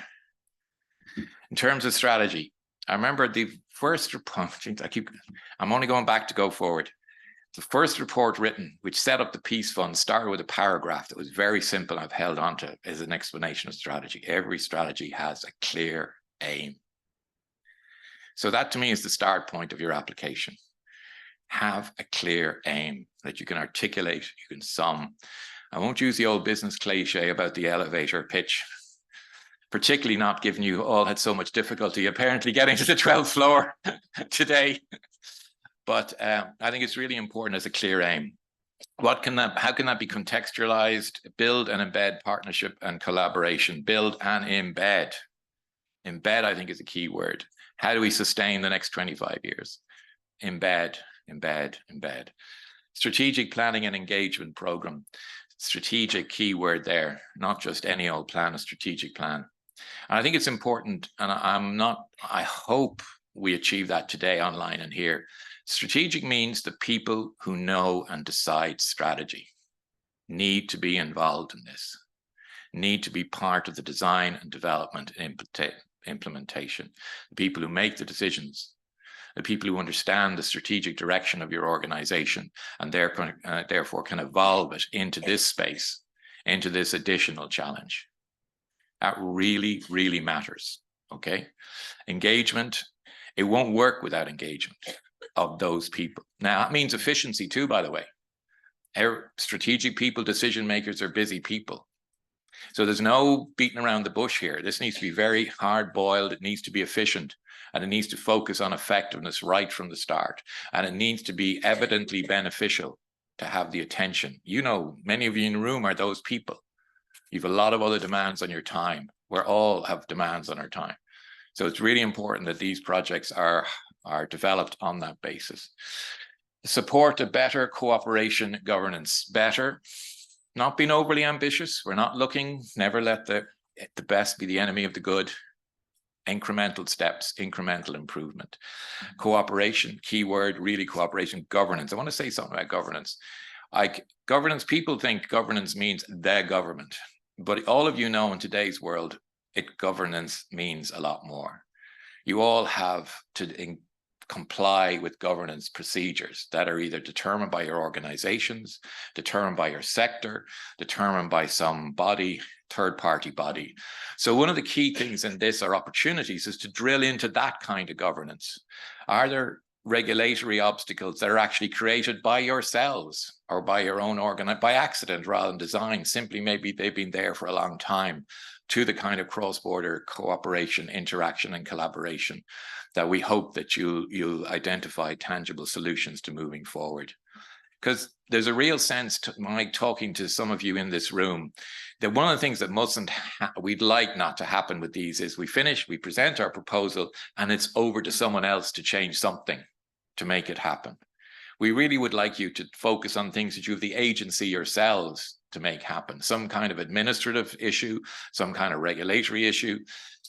Speaker 5: In terms of strategy, I remember the first report, I'm only going back to go forward. The first report written, which set up the Peace Fund, started with a paragraph that was very simple. I've held on to as an explanation of strategy. Every strategy has a clear aim. So that to me is the start point of your application. Have a clear aim that you can articulate, you can sum. I won't use the old business cliche about the elevator pitch, particularly not given you all had so much difficulty apparently getting to the 12th floor today. But I think it's really important as a clear aim. How can that be contextualized? Build and embed partnership and collaboration. Build and embed. Embed, I think, is a key word. How do we sustain the next 25 years? Embed, embed, embed. Strategic planning and engagement program. Strategic key word there, not just any old plan, a strategic plan. And I think it's important, and I hope we achieve that today online and here. Strategic means the people who know and decide strategy need to be involved in this, need to be part of the design and development and implementation. The people who make the decisions, the people who understand the strategic direction of your organization and therefore can evolve it into this space, into this additional challenge. That really, really matters, okay? Engagement, it won't work without engagement of those people. Now, that means efficiency too, by the way. Our strategic people, decision makers are busy people. So there's no beating around the bush here. This needs to be very hard-boiled. It needs to be efficient, and it needs to focus on effectiveness right from the start. And it needs to be evidently beneficial to have the attention. You know, many of you in the room are those people. You have a lot of other demands on your time. We all have demands on our time. So it's really important that these projects are developed on that basis. Support a better cooperation governance. Better, not being overly ambitious. We're not looking, never let the best be the enemy of the good. Incremental steps, incremental improvement. Cooperation, keyword, really cooperation. Governance. I want to say something about governance. Governance, people think governance means the government. But all of you know in today's world, governance means a lot more. You all have to comply with governance procedures that are either determined by your organizations, determined by your sector, determined by some body, third-party body. So one of the key things in this, or opportunities, is to drill into that kind of governance. Are there regulatory obstacles that are actually created by yourselves or by your own by accident rather than design? Simply maybe they've been there for a long time, to the kind of cross-border cooperation, interaction, and collaboration that we hope that you'll identify tangible solutions to moving forward. Because there's a real sense to my talking to some of you in this room that one of the things that we'd like not to happen with these is we finish, we present our proposal, and it's over to someone else to change something to make it happen. We really would like you to focus on things that you have the agency yourselves to make happen. Some kind of administrative issue, some kind of regulatory issue.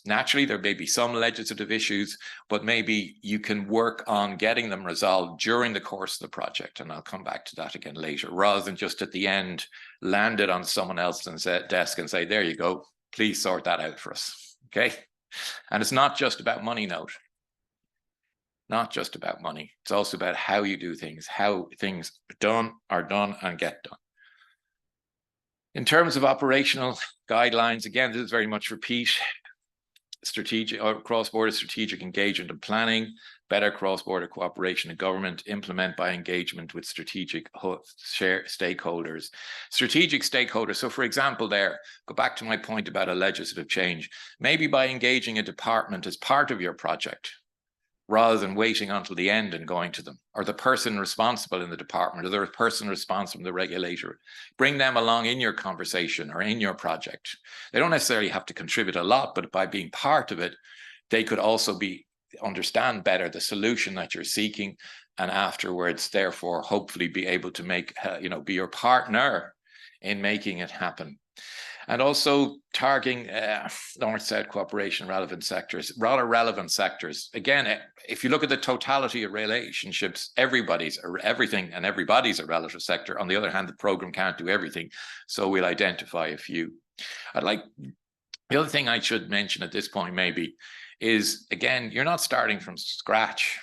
Speaker 5: Naturally, there may be some legislative issues, but maybe you can work on getting them resolved during the course of the project. And I'll come back to that again later, rather than just at the end, land it on someone else's desk and say, there you go, please sort that out for us, okay? And it's not just about money, note. Not just about money. It's also about how you do things, how things are done and get done. In terms of operational guidelines, again, this is very much repeat. Strategic or cross-border strategic engagement and planning, better cross-border cooperation in government, implement by engagement with strategic stakeholders. Strategic stakeholders, so for example there, go back to my point about a legislative change, maybe by engaging a department as part of your project, rather than waiting until the end and going to them, or the person responsible in the department, or the person responsible, the regulator. Bring them along in your conversation or in your project. They don't necessarily have to contribute a lot, but by being part of it, they could also understand better the solution that you're seeking, and afterwards, therefore, hopefully be able to make, be your partner in making it happen. And also targeting North-South cooperation relevant sectors, rather relevant sectors. Again, if you look at the totality of relationships, everything and everybody's a relative sector. On the other hand, the program can't do everything. So we'll identify a few. The other thing I should mention at this point maybe is, again, you're not starting from scratch,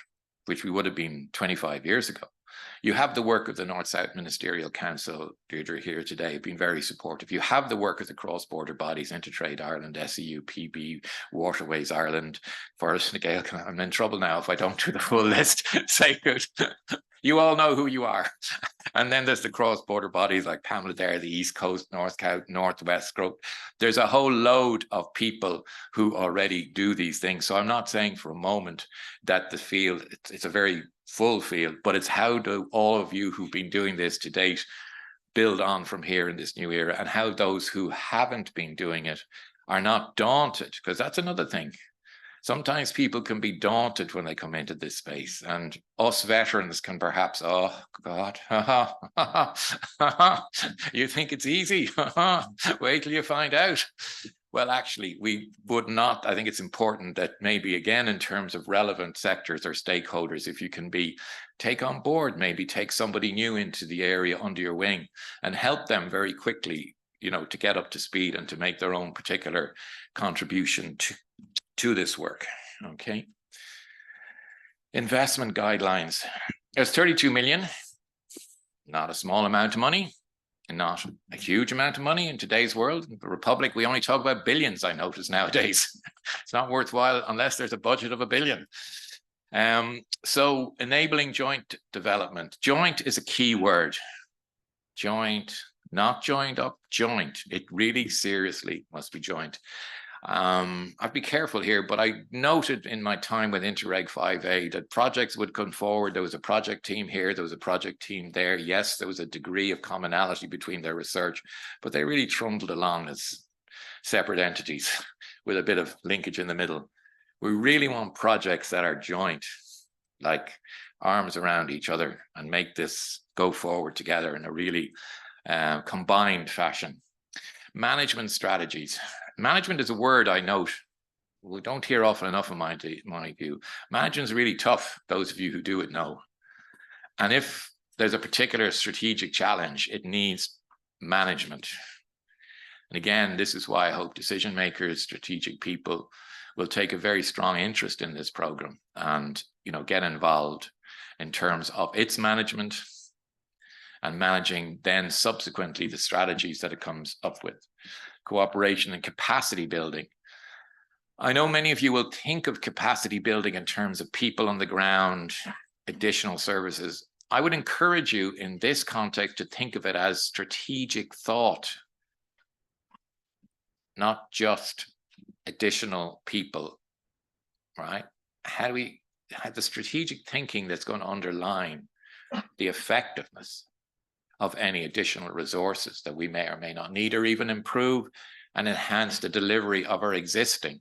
Speaker 5: which we would have been 25 years ago. You have the work of the North-South Ministerial Council, Deirdre, here today, been very supportive. You have the work of the cross-border bodies, Intertrade Ireland, SEUPB, Waterways Ireland, Forest Gael. I'm in trouble now if I don't do the full list. Say good. You all know who you are. And then there's the cross-border bodies like Pamela there, the East Coast, Northwest Group. There's a whole load of people who already do these things. So I'm not saying for a moment that the field, it's a very full field, but it's how do all of you who've been doing this to date build on from here in this new era, and how those who haven't been doing it are not daunted, because that's another thing. Sometimes people can be daunted when they come into this space, and us veterans can perhaps, oh God, you think it's easy? Wait till you find out. Well, actually, we would not. I think it's important that maybe, again, in terms of relevant sectors or stakeholders, if you can take on board, maybe take somebody new into the area under your wing and help them very quickly, to get up to speed and to make their own particular contribution to this work. Okay. Investment guidelines. There's 32 million, not a small amount of money. And not a huge amount of money in today's world. In the Republic, we only talk about billions, I notice nowadays. It's not worthwhile unless there's a budget of $1 billion. So enabling joint development. Joint is a key word. Joint, not joined up, joint. It really seriously must be joint. I'd be careful here, but I noted in my time with Interreg 5A that projects would come forward. There was a project team here, there was a project team there. Yes, there was a degree of commonality between their research, but they really trundled along as separate entities with a bit of linkage in the middle. We really want projects that are joint, like arms around each other, and make this go forward together in a really combined fashion. Management strategies. Management is a word I note we don't hear often enough in my view. Management is really tough. Those of you who do it know. And if there's a particular strategic challenge, it needs management. And again, this is why I hope decision makers, strategic people will take a very strong interest in this program and, get involved in terms of its management and managing then subsequently the strategies that it comes up with. Cooperation and capacity building. I know many of you will think of capacity building in terms of people on the ground, additional services. I would encourage you in this context to think of it as strategic thought, not just additional people, right? How do we have the strategic thinking that's going to underline the effectiveness of any additional resources that we may or may not need, or even improve and enhance the delivery of our existing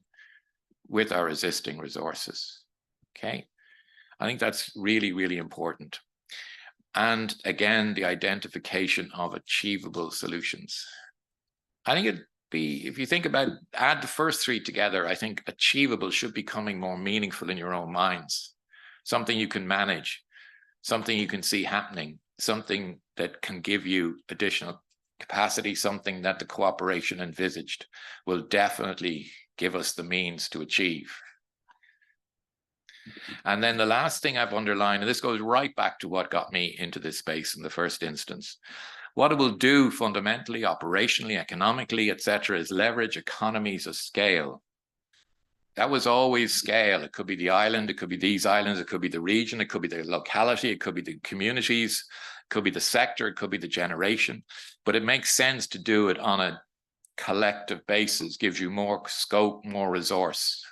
Speaker 5: resources. Okay, I think that's really, really important. And again, the identification of achievable solutions. I think it'd be, if you think about, add the first three together, I think achievable should be becoming more meaningful in your own minds. Something you can manage, something you can see happening, something that can give you additional capacity, something that the cooperation envisaged will definitely give us the means to achieve. And then the last thing I've underlined, and this goes right back to what got me into this space in the first instance, what it will do fundamentally, operationally, economically, etc., is leverage economies of scale. That was always scale. It could be the island, it could be these islands, it could be the region, it could be the locality, it could be the communities, it could be the sector, it could be the generation. But it makes sense to do it on a collective basis, gives you more scope, more resource,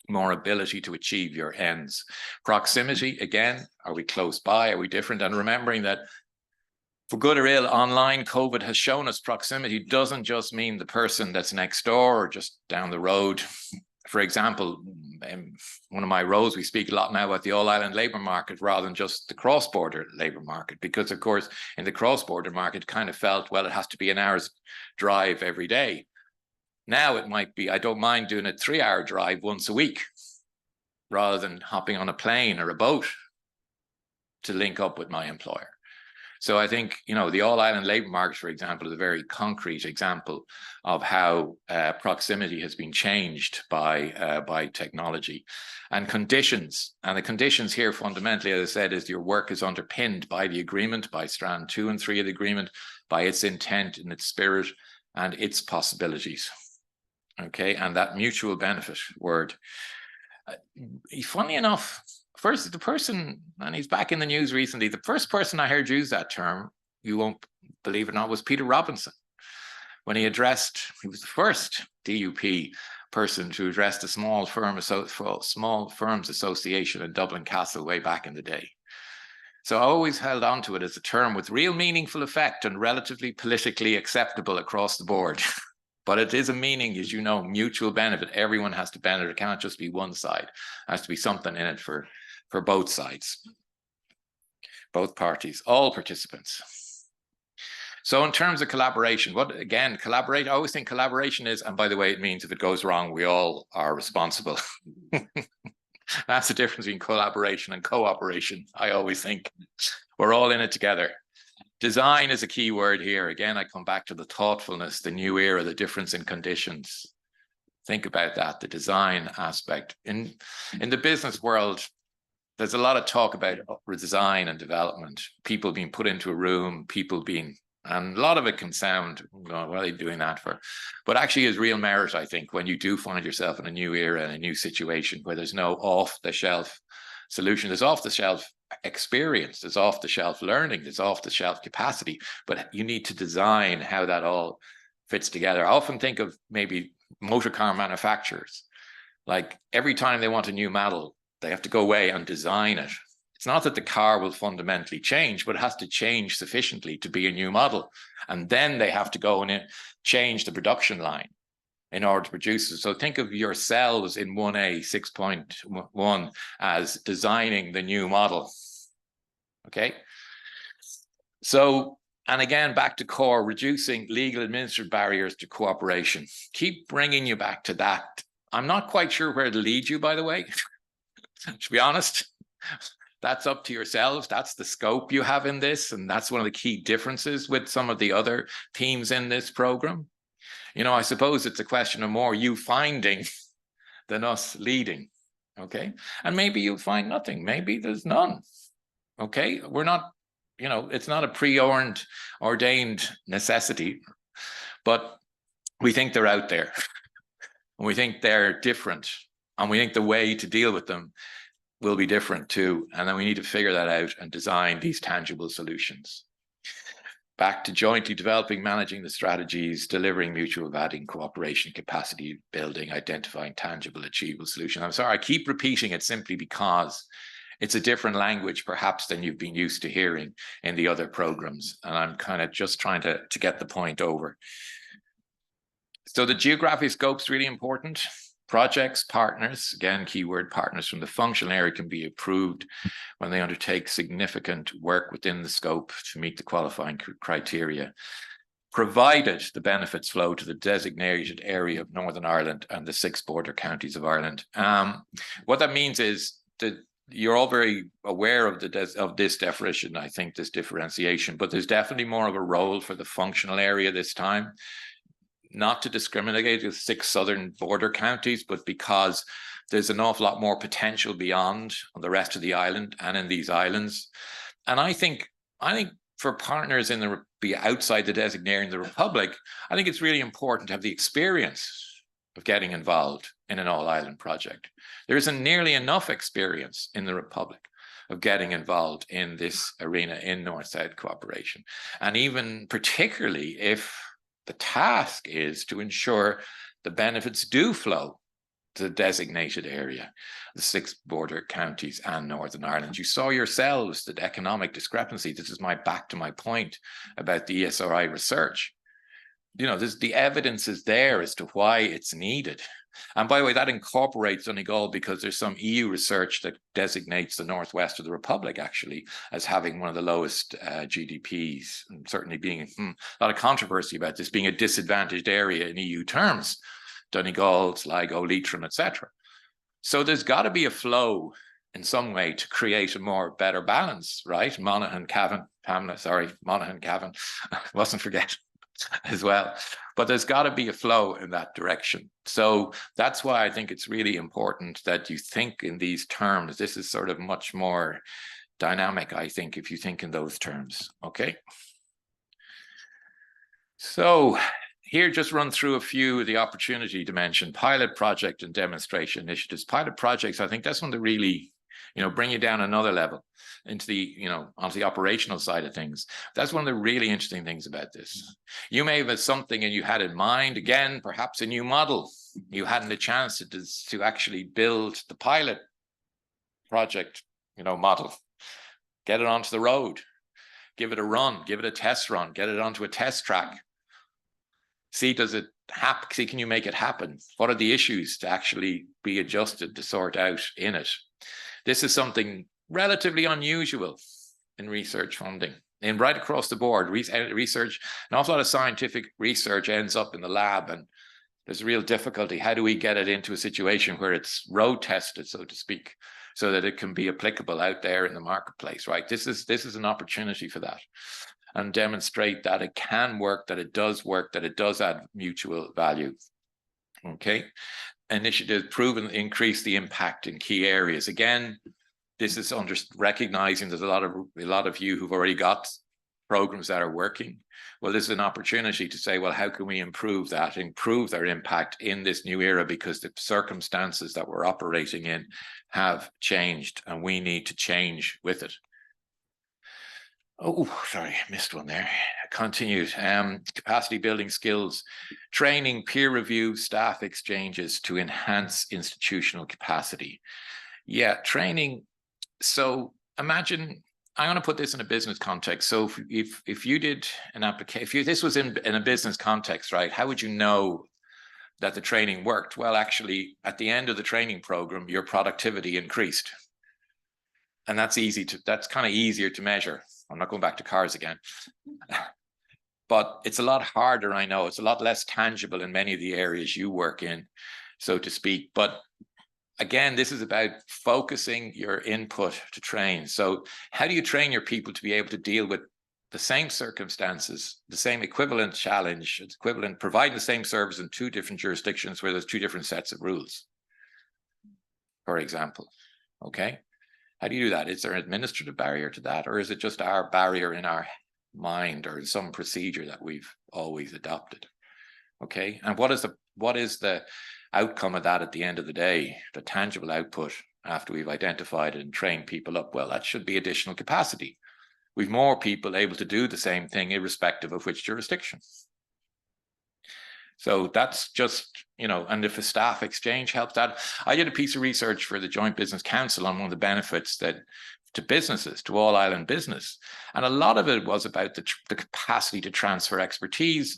Speaker 5: more ability to achieve your ends. Proximity, again, are we close by? Are we different? And remembering that for good or ill, online COVID has shown us proximity doesn't just mean the person that's next door or just down the road. For example, in one of my roles, we speak a lot now about the all-island labour market rather than just the cross-border labour market, because of course, in the cross-border market, kind of felt, well, it has to be an hour's drive every day. Now it might be, I don't mind doing a 3-hour drive once a week, rather than hopping on a plane or a boat to link up with my employer. So I think, you know, the all-island labour market, for example, is a very concrete example of how proximity has been changed by technology and conditions. And the conditions here fundamentally, as I said, is your work is underpinned by the agreement, by strand 2 and 3 of the agreement, by its intent and its spirit and its possibilities. Okay, and that mutual benefit word. Funny enough, first, the person, and he's back in the news recently, the first person I heard use that term, you won't believe it or not, was Peter Robinson. When he was the first DUP person to address the Small Firms Association in Dublin Castle way back in the day. So I always held on to it as a term with real meaningful effect and relatively politically acceptable across the board. But it is a meaning, as you know, mutual benefit. Everyone has to benefit. It can't just be one side. There has to be something in it for both sides, both parties, all participants. So in terms of collaboration, collaborate, I always think collaboration is, and by the way, it means if it goes wrong, we all are responsible. That's the difference between collaboration and cooperation. I always think we're all in it together. Design is a key word here. Again, I come back to the thoughtfulness, the new era, the difference in conditions. Think about that, the design aspect. In the business world, there's a lot of talk about design and development, people being put into a room, and a lot of it can sound, oh, what are they doing that for? But actually is real merit, I think, when you do find yourself in a new era, in a new situation where there's no off-the-shelf solution, there's off-the-shelf experience, there's off-the-shelf learning, there's off-the-shelf capacity, but you need to design how that all fits together. I often think of maybe motor car manufacturers, like every time they want a new model, they have to go away and design it. It's not that the car will fundamentally change, but it has to change sufficiently to be a new model. And then they have to go and change the production line in order to produce it. So think of yourselves in 1A 6.1 as designing the new model. Okay. So, and again, back to core, reducing legal administrative barriers to cooperation. Keep bringing you back to that. I'm not quite sure where to lead you, by the way, to be honest. That's up to yourselves. That's the scope you have in this. And that's one of the key differences with some of the other themes in this program. You know, I suppose it's a question of more you finding than us leading. Okay. And maybe you'll find nothing. Maybe there's none. Okay. We're not, you know, it's not a preordained necessity, but we think they're out there. And we think they're different. And we think the way to deal with them will be different too. And then we need to figure that out and design these tangible solutions. Back to jointly developing, managing the strategies, delivering mutual adding cooperation, capacity building, identifying tangible, achievable solutions. I'm sorry, I keep repeating it simply because It's a different language perhaps than you've been used to hearing in the other programs. And I'm kind of just trying to get the point over. So the geographic scope is really important. Projects, partners, again, keyword partners from the functional area can be approved when they undertake significant work within the scope to meet the qualifying criteria, provided the benefits flow to the designated area of Northern Ireland and the 6 border counties of Ireland. What that means is that you're all very aware of this definition, I think, this differentiation, but there's definitely more of a role for the functional area this time. Not to discriminate against 6 southern border counties, but because there's an awful lot more potential beyond the rest of the island and in these islands. And I think for partners be outside the designating the Republic, I think it's really important to have the experience of getting involved in an all-island project. There isn't nearly enough experience in the Republic of getting involved in this arena in North-South cooperation. And even particularly if the task is to ensure the benefits do flow to the designated area, the 6 border counties and Northern Ireland. You saw yourselves that economic discrepancy. This is back to my point about the ESRI research. You know, the evidence is there as to why it's needed. And by the way, that incorporates Donegal because there's some EU research that designates the northwest of the Republic actually as having one of the lowest GDPs, and certainly being a lot of controversy about this being a disadvantaged area in EU terms. Donegal, Sligo, Leitrim, etc. So there's got to be a flow in some way to create a better balance, right? Monaghan, Cavan, mustn't forget as well. But there's got to be a flow in that direction. So that's why I think it's really important that you think in these terms. This is sort of much more dynamic, I think, if you think in those terms, okay? So here, just run through a few of the opportunity dimension, pilot project and demonstration initiatives. Pilot projects, I think that's one that really, bring you down another level into the, onto the operational side of things. That's one of the really interesting things about this. You may have had something and you had in mind, again, perhaps a new model. You hadn't a chance to actually build the pilot project, model, get it onto the road, give it a run, give it a test run, get it onto a test track. See, does it happen? See, can you make it happen? What are the issues to actually be adjusted to sort out in it? This is something relatively unusual in research funding. And right across the board, research, an awful lot of scientific research ends up in the lab, and there's a real difficulty. How do we get it into a situation where it's road tested, so to speak, so that it can be applicable out there in the marketplace, right? This is an opportunity for that, and demonstrate that it can work, that it does add mutual value. Okay, initiative proven to increase the impact in key areas. Again, this is recognizing there's a lot of you who've already got programs that are working. Well, this is an opportunity to say, well, how can we improve their impact in this new era, because the circumstances that we're operating in have changed and we need to change with it. Oh, sorry, I missed one there. Continued. Capacity building skills, training, peer review, staff exchanges to enhance institutional capacity. Yeah, training. So imagine, I'm going to put this in a business context. So if you did an application, if this was in a business context, right, how would you know that the training worked? Well, actually, at the end of the training program, your productivity increased. And that's kind of easier to measure. I'm not going back to cars again. But it's a lot harder, I know. It's a lot less tangible in many of the areas you work in, so to speak. But again, this is about focusing your input to train. So how do you train your people to be able to deal with the same circumstances, the same equivalent challenge, providing the same service in 2 different jurisdictions where there's 2 different sets of rules, for example, okay? How do you do that? Is there an administrative barrier to that, or is it just our barrier in our mind or in some procedure that we've always adopted? Okay, and what is the outcome of that at the end of the day, the tangible output after we've identified and trained people up? Well, that should be additional capacity. We've more people able to do the same thing irrespective of which jurisdiction. So that's just, you know, and if a staff exchange helps that. I did a piece of research for the Joint Business Council on one of the benefits that to businesses, to all island business. And a lot of it was about the capacity to transfer expertise.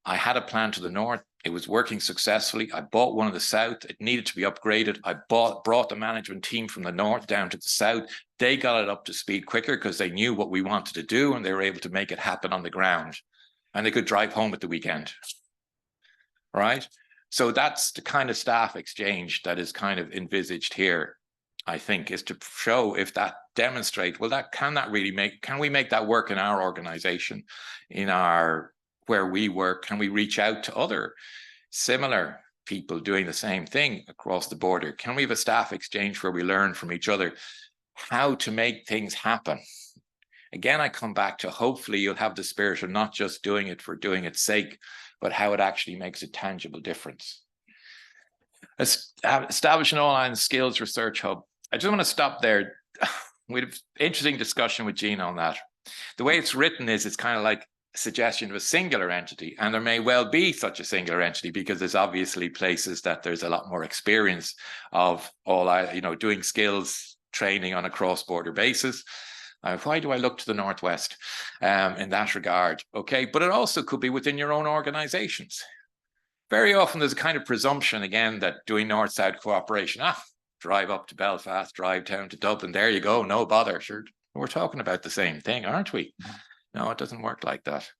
Speaker 5: I had a plan to the north. It was working successfully. I bought one in the south. It needed to be upgraded. I brought the management team from the north down to the south. They got it up to speed quicker because they knew what we wanted to do and they were able to make it happen on the ground. And they could drive home at the weekend. Right? So that's the kind of staff exchange that is kind of envisaged here, I think, is to show if that demonstrate, well, can we make that work in our organization, where we work? Can we reach out to other similar people doing the same thing across the border? Can we have a staff exchange where we learn from each other how to make things happen? Again, I come back to hopefully you'll have the spirit of not just doing it for doing its sake, but how it actually makes a tangible difference. Establish an all-island skills research hub. I just want to stop there. We had an interesting discussion with Gina on that. The way it's written is it's kind of like a suggestion of a singular entity, and there may well be such a singular entity because there's obviously places that there's a lot more experience of doing skills training on a cross-border basis. Why do I look to the Northwest in that regard? Okay, but it also could be within your own organizations. Very often there's a kind of presumption, again, that doing North-South cooperation, drive up to Belfast, drive down to Dublin, there you go, no bother. Sure, we're talking about the same thing, aren't we? No, it doesn't work like that.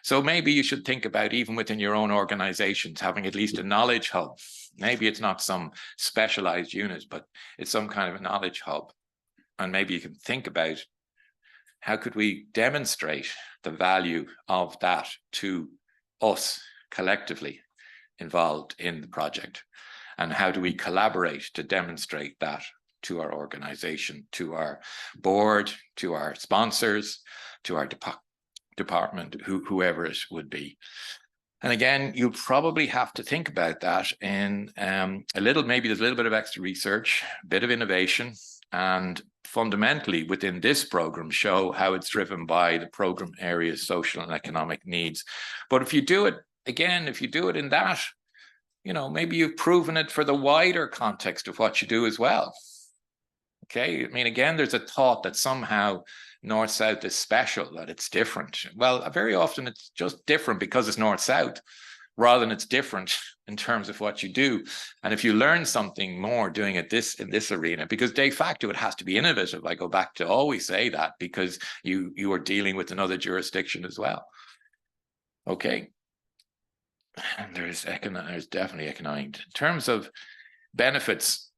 Speaker 5: So maybe you should think about, even within your own organizations, having at least a knowledge hub. Maybe it's not some specialized unit, but it's some kind of a knowledge hub. And maybe you can think about, how could we demonstrate the value of that to us collectively involved in the project? And how do we collaborate to demonstrate that to our organization, to our board, to our sponsors, to our department, whoever it would be? And again, you probably have to think about that in maybe there's a little bit of extra research, a bit of innovation, and fundamentally within this program show how it's driven by the program area's social and economic needs. But if you do it, again, if you do it in that, maybe you've proven it for the wider context of what you do as well. Okay, I mean, again, there's a thought that somehow North-South is special, that it's different. Well, very often it's just different because it's North-South, rather than it's different in terms of what you do. And if you learn something more doing it in this arena, because de facto it has to be innovative. I go back to always say that, because you are dealing with another jurisdiction as well. Okay. And there's definitely economic. In terms of benefits,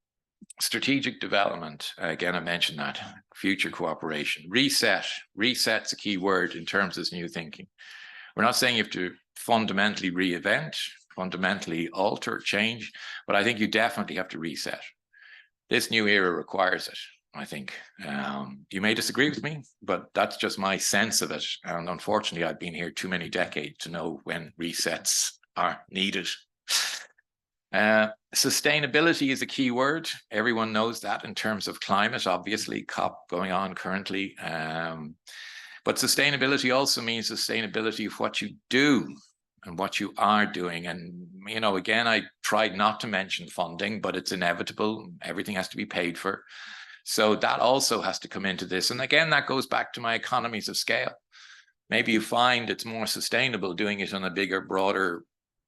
Speaker 5: strategic development, again, I mentioned that, future cooperation, reset's a key word in terms of this new thinking. We're not saying you have to fundamentally reinvent, fundamentally alter, change, but I think you definitely have to reset. This new era requires it, I think. You may disagree with me, but that's just my sense of it. And unfortunately, I've been here too many decades to know when resets are needed. Sustainability is a key word. Everyone knows that in terms of climate, obviously, COP going on currently. But sustainability also means sustainability of what you do and what you are doing. And, again, I tried not to mention funding, but it's inevitable. Everything has to be paid for. So that also has to come into this. And again, that goes back to my economies of scale. Maybe you find it's more sustainable doing it on a bigger, broader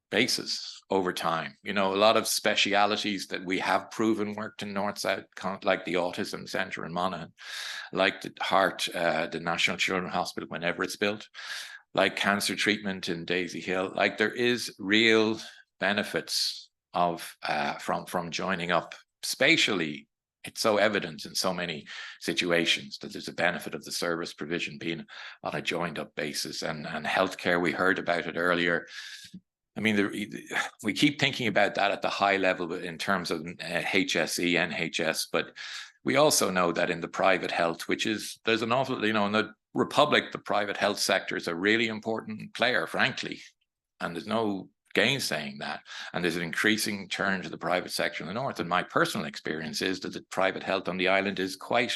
Speaker 5: basis over time. A lot of specialities that we have proven worked in North-South, like the Autism Centre in Monaghan, like the heart, the National Children's Hospital whenever it's built, like cancer treatment in Daisy Hill. Like, there is real benefits of from joining up spatially. It's so evident in so many situations that there's a benefit of the service provision being on a joined up basis. And healthcare, we heard about it earlier. I mean, we keep thinking about that at the high level in terms of HSE, NHS, but we also know that in the private health, there's an awful, in the Republic, the private health sector is a really important player, frankly, and there's no gainsaying that. And there's an increasing turn to the private sector in the north. And my personal experience is that the private health on the island is quite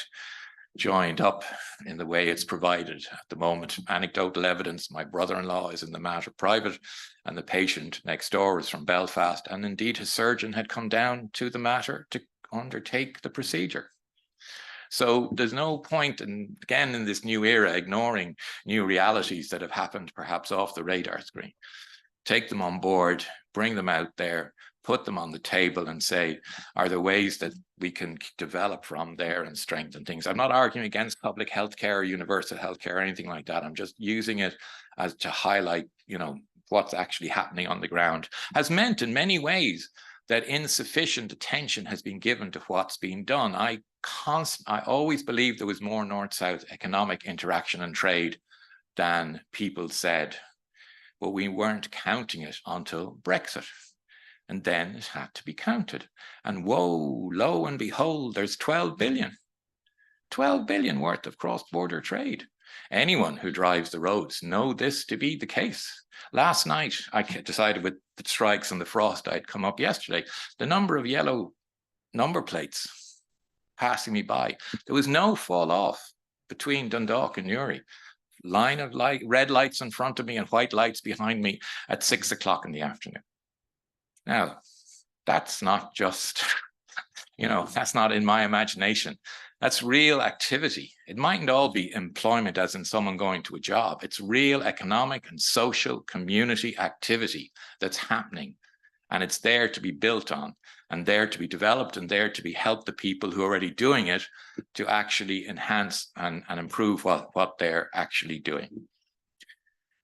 Speaker 5: joined up in the way it's provided at the moment. Anecdotal evidence, my brother-in-law is in the matter private, and the patient next door was from Belfast, and indeed his surgeon had come down to the matter to undertake the procedure. So there's no point, in, again, in this new era, ignoring new realities that have happened perhaps off the radar screen. Take them on board, bring them out there, put them on the table and say, are there ways that we can develop from there and strengthen things? I'm not arguing against public healthcare or universal healthcare or anything like that. I'm just using it as to highlight, you know, what's actually happening on the ground. Has meant in many ways that insufficient attention has been given to what's being done. I always believed there was more North-South economic interaction and trade than people said, but we weren't counting it until Brexit. And then it had to be counted. And whoa, lo and behold, there's 12 billion worth of cross-border trade. Anyone who drives the roads know this to be the case. Last night, I decided with the strikes and the frost, I'd come up yesterday, the number of yellow number plates passing me by. There was no fall off between Dundalk and Newry. Line of light, red lights in front of me and white lights behind me at 6 o'clock in the afternoon. Now, that's not just, you know, that's not in my imagination. That's real activity. It mightn't all be employment as in someone going to a job. It's real economic and social community activity that's happening. And it's there to be built on and there to be developed and there to be helped the people who are already doing it to actually enhance and improve what they're actually doing.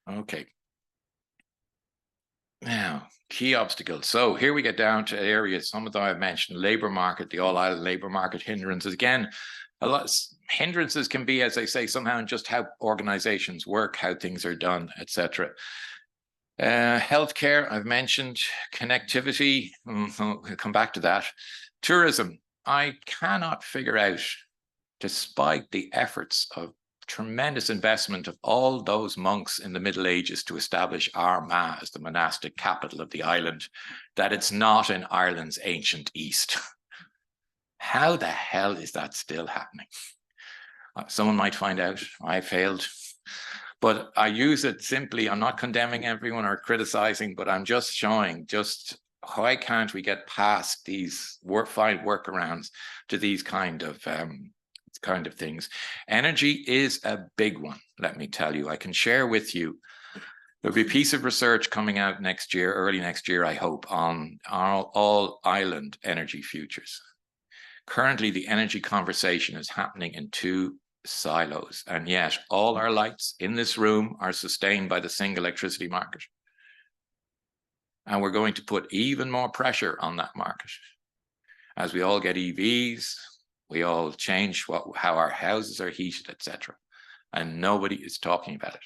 Speaker 5: Okay. Now, key obstacles. So here we get down to areas, some of them I've mentioned, labor market, the all-island labor market hindrances. Again, a lot hindrances can be, as I say, somehow in just how organizations work, how things are done, etc. Healthcare, I've mentioned. Connectivity, I'll come back to that. Tourism, I cannot figure out, despite the efforts of tremendous investment of all those monks in the Middle Ages to establish Armagh as the monastic capital of the island, that it's not in Ireland's ancient East. How the hell is that still happening? Someone might find out. I failed. But I use it simply, I'm not condemning everyone or criticizing, but I'm just showing just why can't we get past these find workarounds to these kind of things. Energy is a big one, let me tell you. I can share with you, there'll be a piece of research coming out next year, early next year, I hope, on all island energy futures. Currently, the energy conversation is happening in two silos, and yet all our lights in this room are sustained by the single electricity market. And we're going to put even more pressure on that market. As we all get EVs, we all change how our houses are heated, etc. And nobody is talking about it.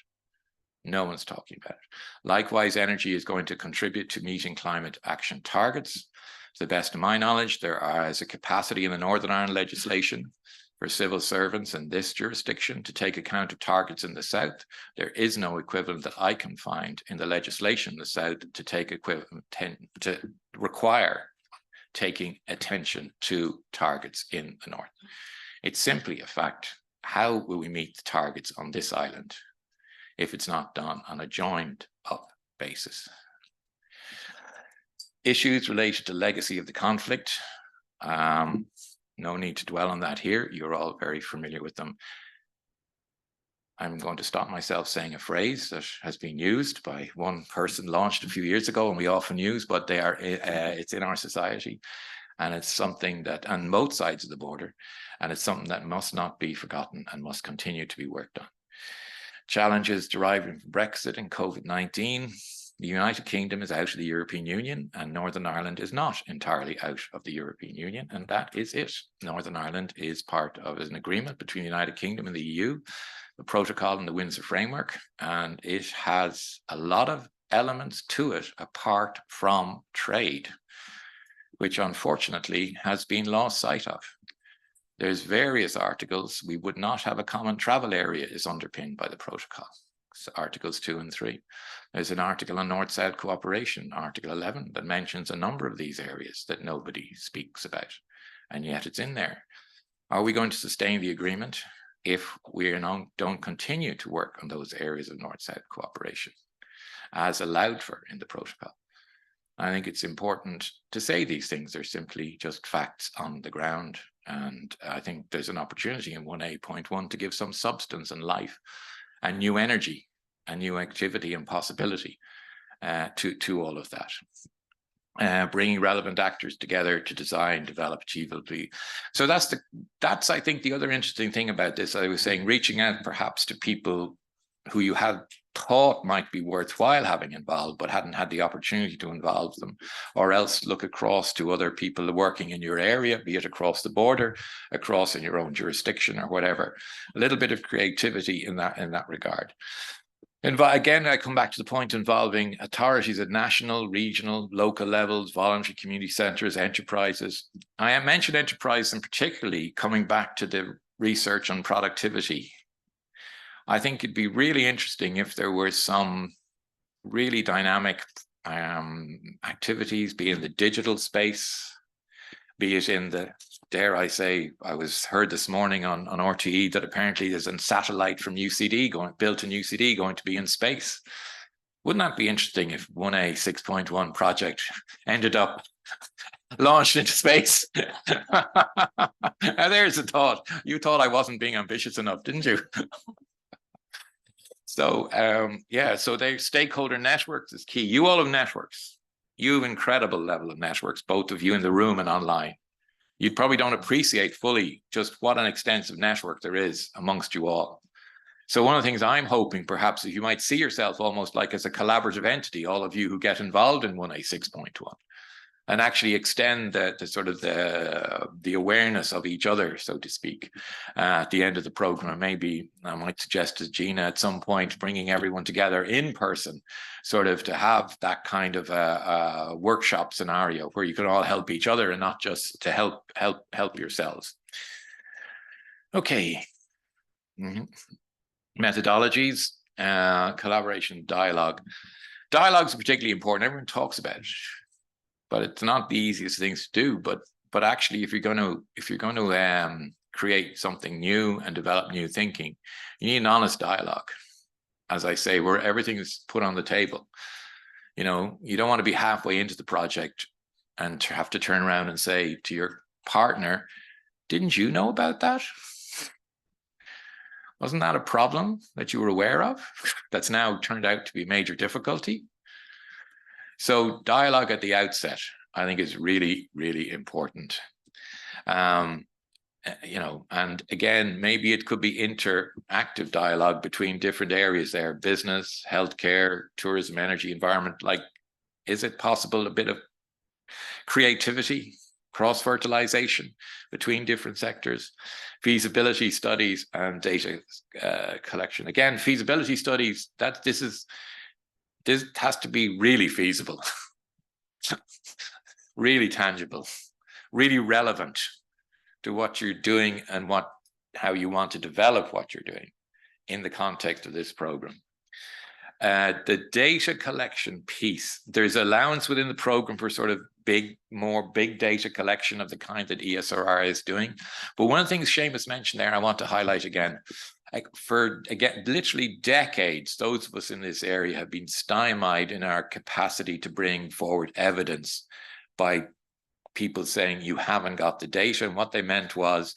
Speaker 5: No one's talking about it. Likewise, energy is going to contribute to meeting climate action targets. To the best of my knowledge, there is a capacity in the Northern Ireland legislation for civil servants in this jurisdiction to take account of targets in the South. There is no equivalent that I can find in the legislation in the South to take equivalent, to require taking attention to targets in the North. It's simply a fact. How will we meet the targets on this island if it's not done on a joined up basis? Issues related to legacy of the conflict. No need to dwell on that here. You're all very familiar with them. I'm going to stop myself saying a phrase that has been used by one person, launched a few years ago, and we often use, but they are it's in our society, and it's something that on both sides of the border, and it's something that must not be forgotten and must continue to be worked on. Challenges deriving from Brexit and COVID-19. The United Kingdom is out of the European Union, and Northern Ireland is not entirely out of the European Union, and that is it. Northern Ireland is part of an agreement between the United Kingdom and the EU, the protocol and the Windsor Framework, and it has a lot of elements to it apart from trade, which unfortunately has been lost sight of. There's various articles. We would not have a common travel area is underpinned by the protocol. So Articles 2 and 3. There's an article on North-South cooperation, Article 11, that mentions a number of these areas that nobody speaks about, and yet it's in there. Are we going to sustain the agreement if we don't continue to work on those areas of North-South cooperation? as allowed for in the protocol. I think it's important to say these things. They're simply just facts on the ground. And I think there's an opportunity in 1A.1 to give some substance and life and new energy and new activity and possibility to all of that. Bringing relevant actors together to design, develop achievably. So that's I think the other interesting thing about this. I was saying, reaching out perhaps to people who you had thought might be worthwhile having involved, but hadn't had the opportunity to involve them, or else look across to other people working in your area, be it across the border, across in your own jurisdiction or whatever. A little bit of creativity in that regard. And again, I come back to the point involving authorities at national, regional, local levels, voluntary community centres, enterprises. I mentioned enterprise, and particularly coming back to the research on productivity. I think it'd be really interesting if there were some really dynamic activities, be it in the digital space, be it in the, dare I say, I heard this morning on RTE that apparently there's a satellite from UCD built in UCD going to be in space. Wouldn't that be interesting if 1A 6.1 project ended up launched into space? There's a thought. You thought I wasn't being ambitious enough, didn't you? So yeah, so their stakeholder networks is key. You all have networks. You have incredible level of networks, both of you in the room and online. You probably don't appreciate fully just what an extensive network there is amongst you all. So one of the things I'm hoping perhaps is you might see yourself almost like as a collaborative entity, all of you who get involved in 1A 6.1, and actually extend the sort of the awareness of each other, so to speak, at the end of the program. Maybe I might suggest to Gina at some point bringing everyone together in person, sort of to have that kind of a workshop scenario where you can all help each other and not just to help yourselves. Okay. Methodologies, collaboration, dialogue. Dialogues are particularly important. Everyone talks about it, but it's not the easiest things to do. But actually, if you're going to create something new and develop new thinking, you need an honest dialogue. As I say, where everything is put on the table. You know, you don't want to be halfway into the project and have to turn around and say to your partner, "Didn't you know about that? Wasn't that a problem that you were aware of that's now turned out to be a major difficulty?" So dialogue at the outset, I think, is really, really important. You know, and again, maybe it could be interactive dialogue between different areas there: business, healthcare, tourism, energy, environment. Like, is it possible a bit of creativity, cross-fertilization between different sectors? Feasibility studies and data collection. Again, feasibility studies, this has to be really feasible, really tangible, really relevant to what you're doing and how you want to develop what you're doing in the context of this program. The data collection piece, there's allowance within the program for sort of more big data collection of the kind that ESRI is doing. But one of the things Seamus mentioned there, I want to highlight again, for literally decades, those of us in this area have been stymied in our capacity to bring forward evidence by people saying you haven't got the data. And what they meant was,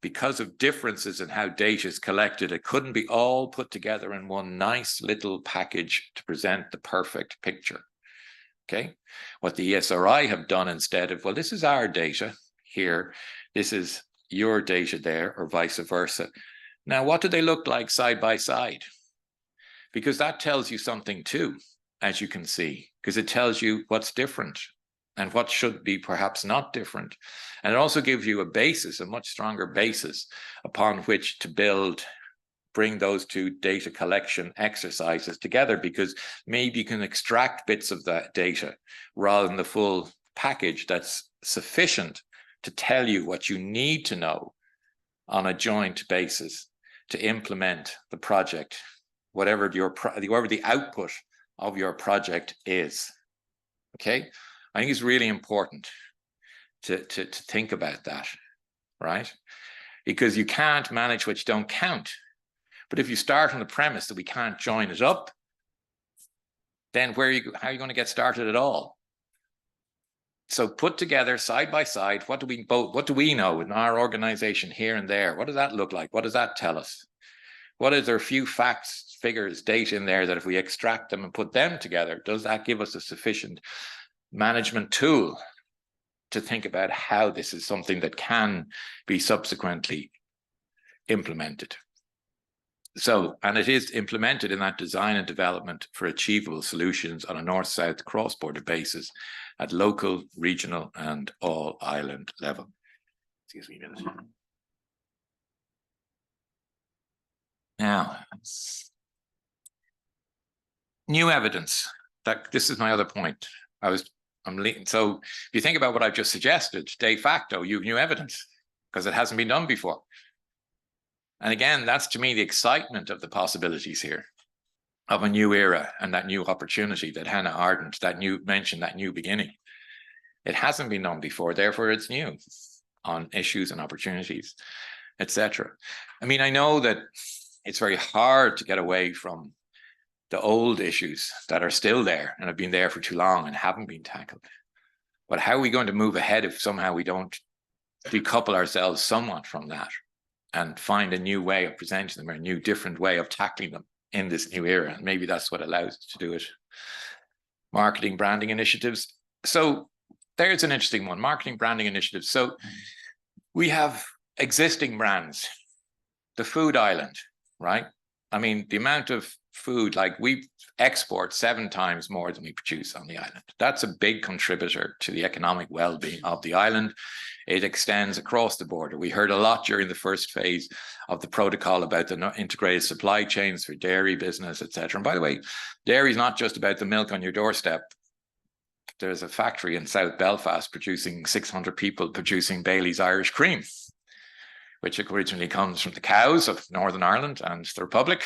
Speaker 5: because of differences in how data is collected, it couldn't be all put together in one nice little package to present the perfect picture. Okay, what the ESRI have done instead of, well, this is our data here, this is your data there, or vice versa. Now, what do they look like side by side? Because that tells you something too, as you can see, because it tells you what's different and what should be perhaps not different. And it also gives you a basis, a much stronger basis upon which to bring those two data collection exercises together, because maybe you can extract bits of that data rather than the full package that's sufficient to tell you what you need to know on a joint basis to implement the project, whatever the output of your project is. Okay, I think it's really important to think about that, right? Because you can't manage what you don't count. But if you start on the premise that we can't join it up, then how are you going to get started at all? So put together side by side, what do we know in our organization here and there? What does that look like? What does that tell us? What is there a few facts, figures, data in there that if we extract them and put them together, does that give us a sufficient management tool to think about how this is something that can be subsequently implemented? So, and it is implemented in that design and development for achievable solutions on a north-south cross-border basis at local, regional, and all-island level. Excuse me a minute. Now, new evidence. This is my other point. So if you think about what I've just suggested, de facto, you have new evidence because it hasn't been done before. And again, that's to me the excitement of the possibilities here of a new era and that new opportunity that Hannah Ardent, mentioned that new beginning. It hasn't been done before, therefore it's new on issues and opportunities, etc. I mean, I know that it's very hard to get away from the old issues that are still there and have been there for too long and haven't been tackled. But how are we going to move ahead if somehow we don't decouple ourselves somewhat from that and find a new way of presenting them or a new different way of tackling them in this new era? And maybe that's what allows us to do it. Marketing, branding initiatives. So there's an interesting one, marketing, branding initiatives. So we have existing brands, the food island, right? I mean, the amount of food, like we export 7 times more than we produce on the island. That's a big contributor to the economic well-being of the island. It extends across the border. We heard a lot during the first phase of the protocol about the integrated supply chains for dairy business, etc. And by the way, dairy is not just about the milk on your doorstep. There's a factory in South Belfast producing 600 people producing Bailey's Irish Cream, which originally comes from the cows of Northern Ireland and the Republic.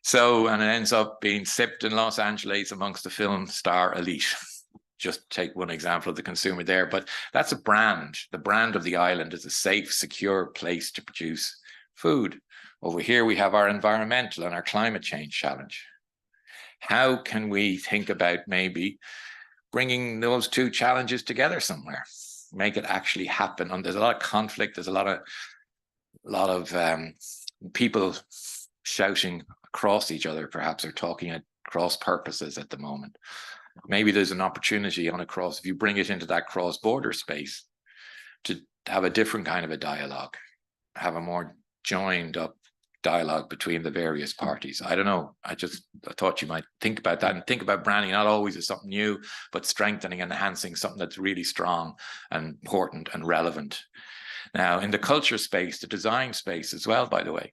Speaker 5: So, and it ends up being sipped in Los Angeles amongst the film star elite. Just take one example of the consumer there, but that's a brand. The brand of the island is a safe, secure place to produce food. Over here, we have our environmental and our climate change challenge. How can we think about maybe bringing those two challenges together somewhere, make it actually happen? And there's a lot of conflict. There's a lot of people shouting across each other, perhaps, or talking at cross purposes at the moment. Maybe there's an opportunity if you bring it into that cross-border space, to have a different kind of a dialogue, have a more joined up dialogue between the various parties. I don't know. I thought you might think about that and think about branding not always as something new, but strengthening and enhancing something that's really strong and important and relevant. Now, in the culture space, the design space as well, by the way,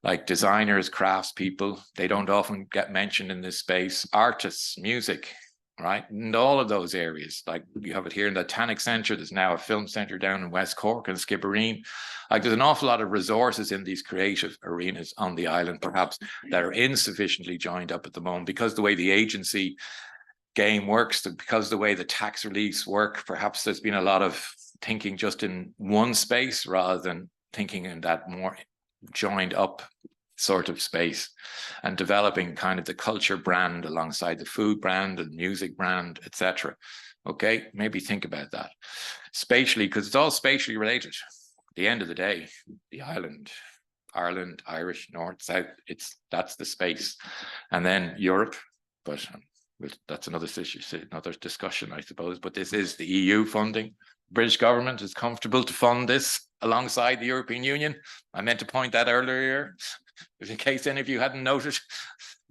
Speaker 5: like designers, craftspeople, they don't often get mentioned in this space. Artists, music, right? And all of those areas, like you have it here in the Tannic Centre. There's now a film centre down in West Cork and Skibbereen. Like there's an awful lot of resources in these creative arenas on the island, perhaps, that are insufficiently joined up at the moment because the way the agency game works, because the way the tax reliefs work, perhaps there's been a lot of thinking just in one space rather than thinking in that more joined up sort of space, and developing kind of the culture brand alongside the food brand and music brand, etc. Okay, maybe think about that spatially, because it's all spatially related. At the end of the day, the island, Ireland, Irish, North, South, that's the space. And then Europe, but that's another issue, another discussion, I suppose. But this is the EU funding. British government is comfortable to fund this alongside the European Union. I meant to point that earlier, in case any of you hadn't noted.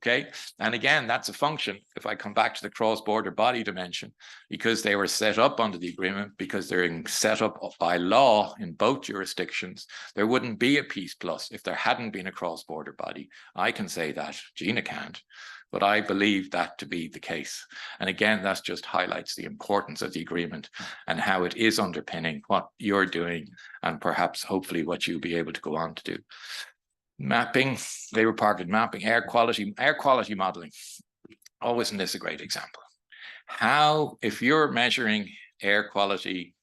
Speaker 5: Okay, and again, that's a function, if I come back to the cross-border body dimension, because they were set up under the agreement, because they're set up by law in both jurisdictions, there wouldn't be a PEACEPLUS if there hadn't been a cross-border body. I can say that, Gina can't, but I believe that to be the case. And again, that just highlights the importance of the agreement and how it is underpinning what you're doing and perhaps, hopefully, what you'll be able to go on to do. Mapping, labour market mapping, air quality modelling. Oh, isn't this a great example? How, if you're measuring air quality,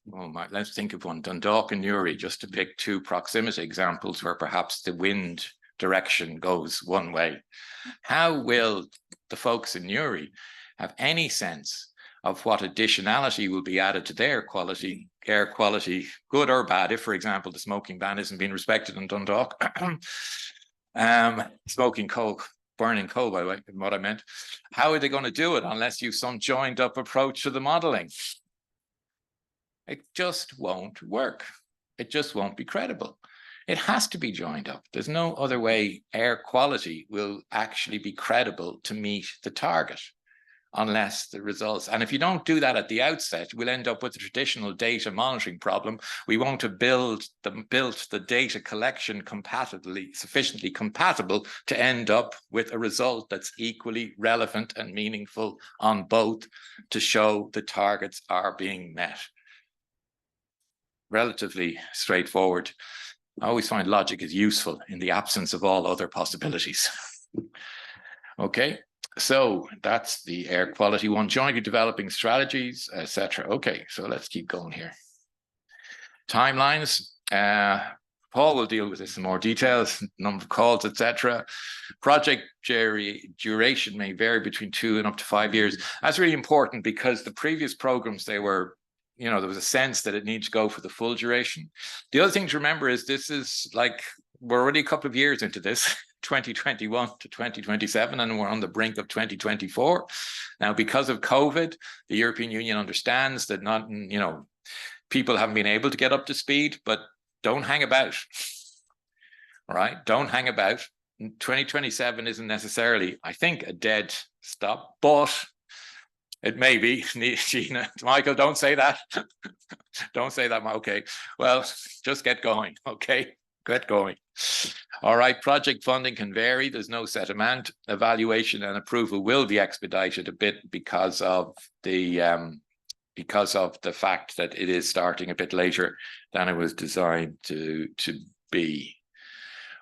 Speaker 5: let's think of one, Dundalk and Newry, just to pick two proximity examples where perhaps the wind direction goes one way. How will the folks in Newry have any sense of what additionality will be added to their quality, air quality, good or bad, if, for example, the smoking ban isn't being respected in Dundalk. Smoking coal, burning coal, by the way, what I meant. How are they going to do it unless you've some joined up approach to the modelling? It just won't work. It just won't be credible. It has to be joined up. There's no other way air quality will actually be credible to meet the target unless the results. And if you don't do that at the outset, we'll end up with the traditional data monitoring problem. We won't have built the data collection sufficiently compatible to end up with a result that's equally relevant and meaningful on both to show the targets are being met. Relatively straightforward. I always find logic is useful in the absence of all other possibilities. Okay, so that's the air quality one, jointly developing strategies, etc. Okay, so let's keep going here. Timelines. Paul will deal with this in more details, number of calls, etc. Project duration may vary between 2 and up to 5 years. That's really important because the previous programs, they were, you know, there was a sense that it needs to go for the full duration. The other thing to remember is this is like, we're already a couple of years into this, 2021 to 2027, and we're on the brink of 2024. Now, because of COVID, the European Union understands that not, you know, people haven't been able to get up to speed, but don't hang about. All right, don't hang about. 2027 isn't necessarily, I think, a dead stop, but it may be. Gina, Michael, don't say that. Don't say that. Okay. Well, just get going. Okay. Get going. All right. Project funding can vary. There's no set amount. Evaluation and approval will be expedited a bit because of the fact that it is starting a bit later than it was designed to be.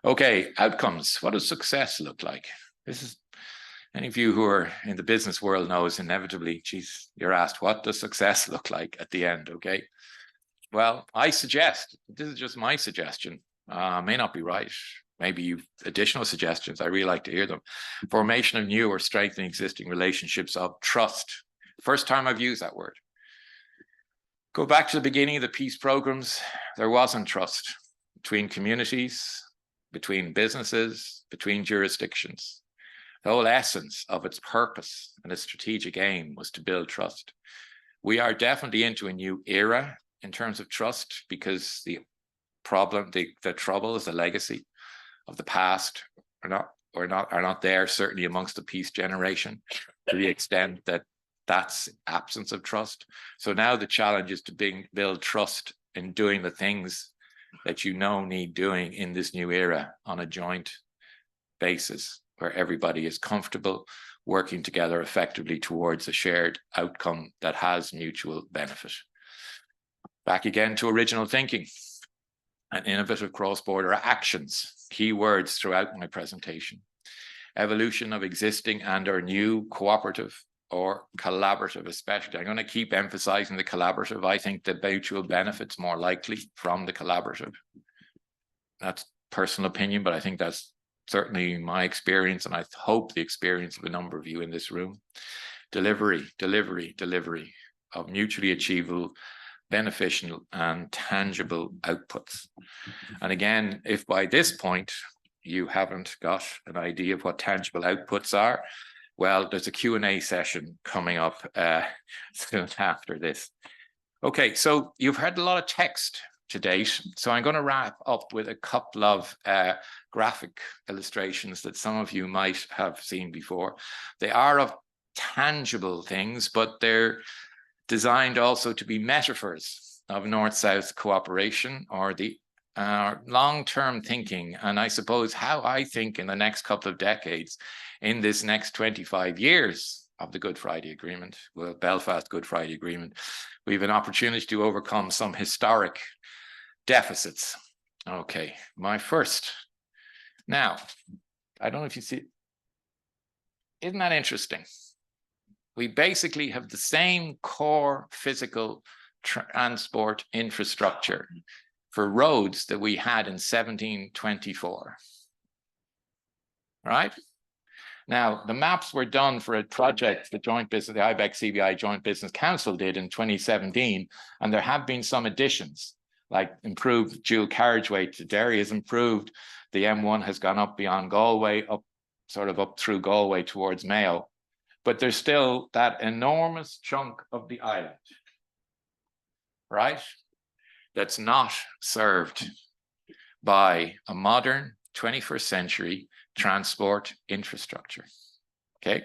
Speaker 5: Okay. Outcomes. What does success look like? This is, any of you who are in the business world knows inevitably, geez, you're asked, what does success look like at the end? Okay. Well, I suggest, this is just my suggestion, may not be right. Maybe you've additional suggestions. I really like to hear them. Formation of new or strengthening existing relationships of trust. First time I've used that word. Go back to the beginning of the peace programs. There wasn't trust between communities, between businesses, between jurisdictions. The whole essence of its purpose and its strategic aim was to build trust. We are definitely into a new era in terms of trust because the problem, the troubles, the legacy of the past are not there, certainly amongst the peace generation, to the extent that that's absence of trust. So now the challenge is to build trust in doing the things that you know need doing in this new era on a joint basis, where everybody is comfortable working together effectively towards a shared outcome that has mutual benefit. Back again to original thinking and innovative cross-border actions, key words throughout my presentation. Evolution of existing and or new cooperative or collaborative, especially. I'm going to keep emphasizing the collaborative. I think the mutual benefits more likely from the collaborative. That's personal opinion, but I think that's certainly my experience, and I hope the experience of a number of you in this room. Delivery of mutually achievable, beneficial and tangible outputs. And again, if by this point you haven't got an idea of what tangible outputs are, well, there's a Q&A session coming up soon after this. Okay, so you've heard a lot of text to date, so I'm going to wrap up with a couple of graphic illustrations that some of you might have seen before. They are of tangible things, but they're designed also to be metaphors of North-South cooperation or the long-term thinking, and I suppose how I think in the next couple of decades, in this next 25 years of the Good Friday Agreement, well, Belfast Good Friday Agreement, we have an opportunity to overcome some historic deficits. Okay, my first. Now, I don't know if you see, isn't that interesting? We basically have the same core physical transport infrastructure for roads that we had in 1724, right? Now, the maps were done for a project the IBEC CBI Joint Business Council did in 2017, and there have been some additions, like improved dual carriageway to Derry is improved. The M1 has gone up beyond Galway, up through Galway towards Mayo. But there's still that enormous chunk of the island, right? That's not served by a modern 21st century transport infrastructure. Okay,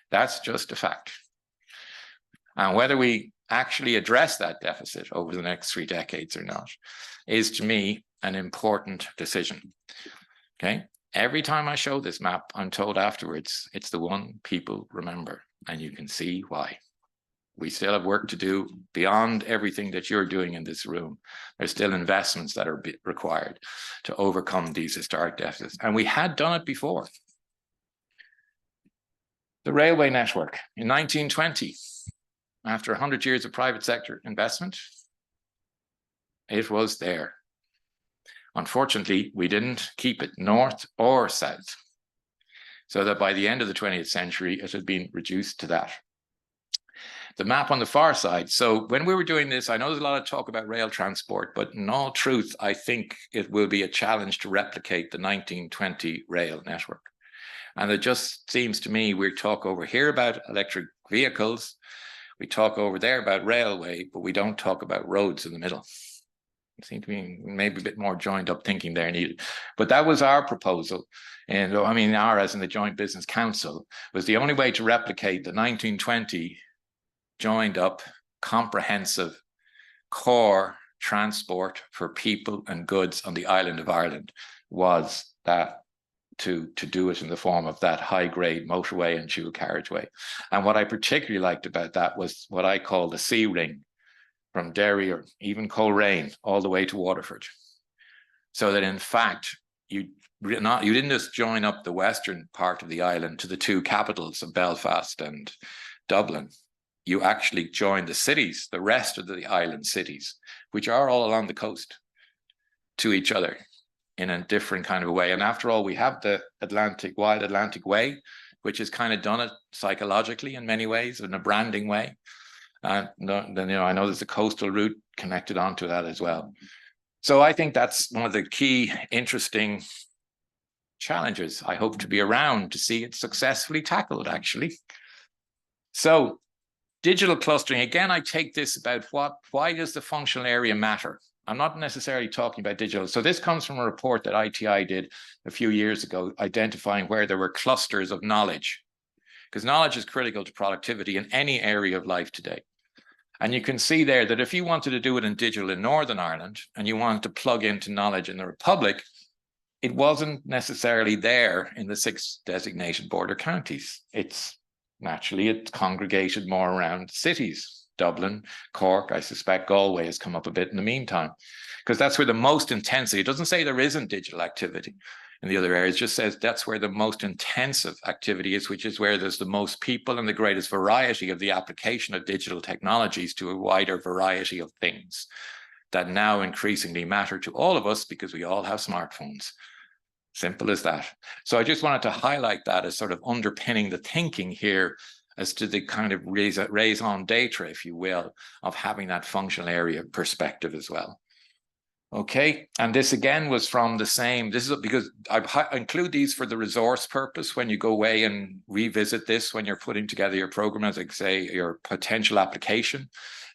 Speaker 5: that's just a fact. And whether we actually address that deficit over the next 3 decades or not is, to me, an important decision. Okay, every time I show this map, I'm told afterwards it's the one people remember, and you can see why. We still have work to do beyond everything that you're doing in this room. There's still investments that are required to overcome these historic deficits. And we had done it before. The railway network in 1920, after 100 years of private sector investment, it was there. Unfortunately, we didn't keep it north or south, so that by the end of the 20th century, it had been reduced to that. The map on the far side. So when we were doing this, I know there's a lot of talk about rail transport, but in all truth, I think it will be a challenge to replicate the 1920 rail network. And it just seems to me we talk over here about electric vehicles, we talk over there about railway, but we don't talk about roads in the middle. It seems to me maybe a bit more joined up thinking there needed. But that was our proposal. And I mean, as in the Joint Business Council, was the only way to replicate the 1920 joined up, comprehensive core transport for people and goods on the island of Ireland was that to do it in the form of that high grade motorway and dual carriageway. And what I particularly liked about that was what I call the sea ring from Derry or even Coleraine all the way to Waterford. So that in fact, you didn't just join up the western part of the island to the 2 capitals of Belfast and Dublin. You actually join the cities, the rest of the island cities, which are all along the coast, to each other in a different kind of a way. And after all, we have the Wild Atlantic Way, which has kind of done it psychologically in many ways, in a branding way. And then, I know there's a coastal route connected onto that as well. So I think that's one of the key, interesting challenges I hope to be around to see it successfully tackled, actually. So digital clustering, again, I take this about why does the functional area matter? I'm not necessarily talking about digital. So this comes from a report that ITI did a few years ago, identifying where there were clusters of knowledge, because knowledge is critical to productivity in any area of life today. And you can see there that if you wanted to do it in digital in Northern Ireland and you wanted to plug into knowledge in the Republic, it wasn't necessarily there in the 6 designated border counties. It's congregated more around cities. Dublin, Cork, I suspect Galway has come up a bit in the meantime, because that's where the most intensity, it doesn't say there isn't digital activity in the other areas, it just says that's where the most intensive activity is, which is where there's the most people and the greatest variety of the application of digital technologies to a wider variety of things that now increasingly matter to all of us because we all have smartphones. Simple as that. So I just wanted to highlight that as sort of underpinning the thinking here as to the kind of raison d'etre, if you will, of having that functional area perspective as well. Okay, and this again was from the same, this is because I include these for the resource purpose when you go away and revisit this, when you're putting together your program, as I say, your potential application.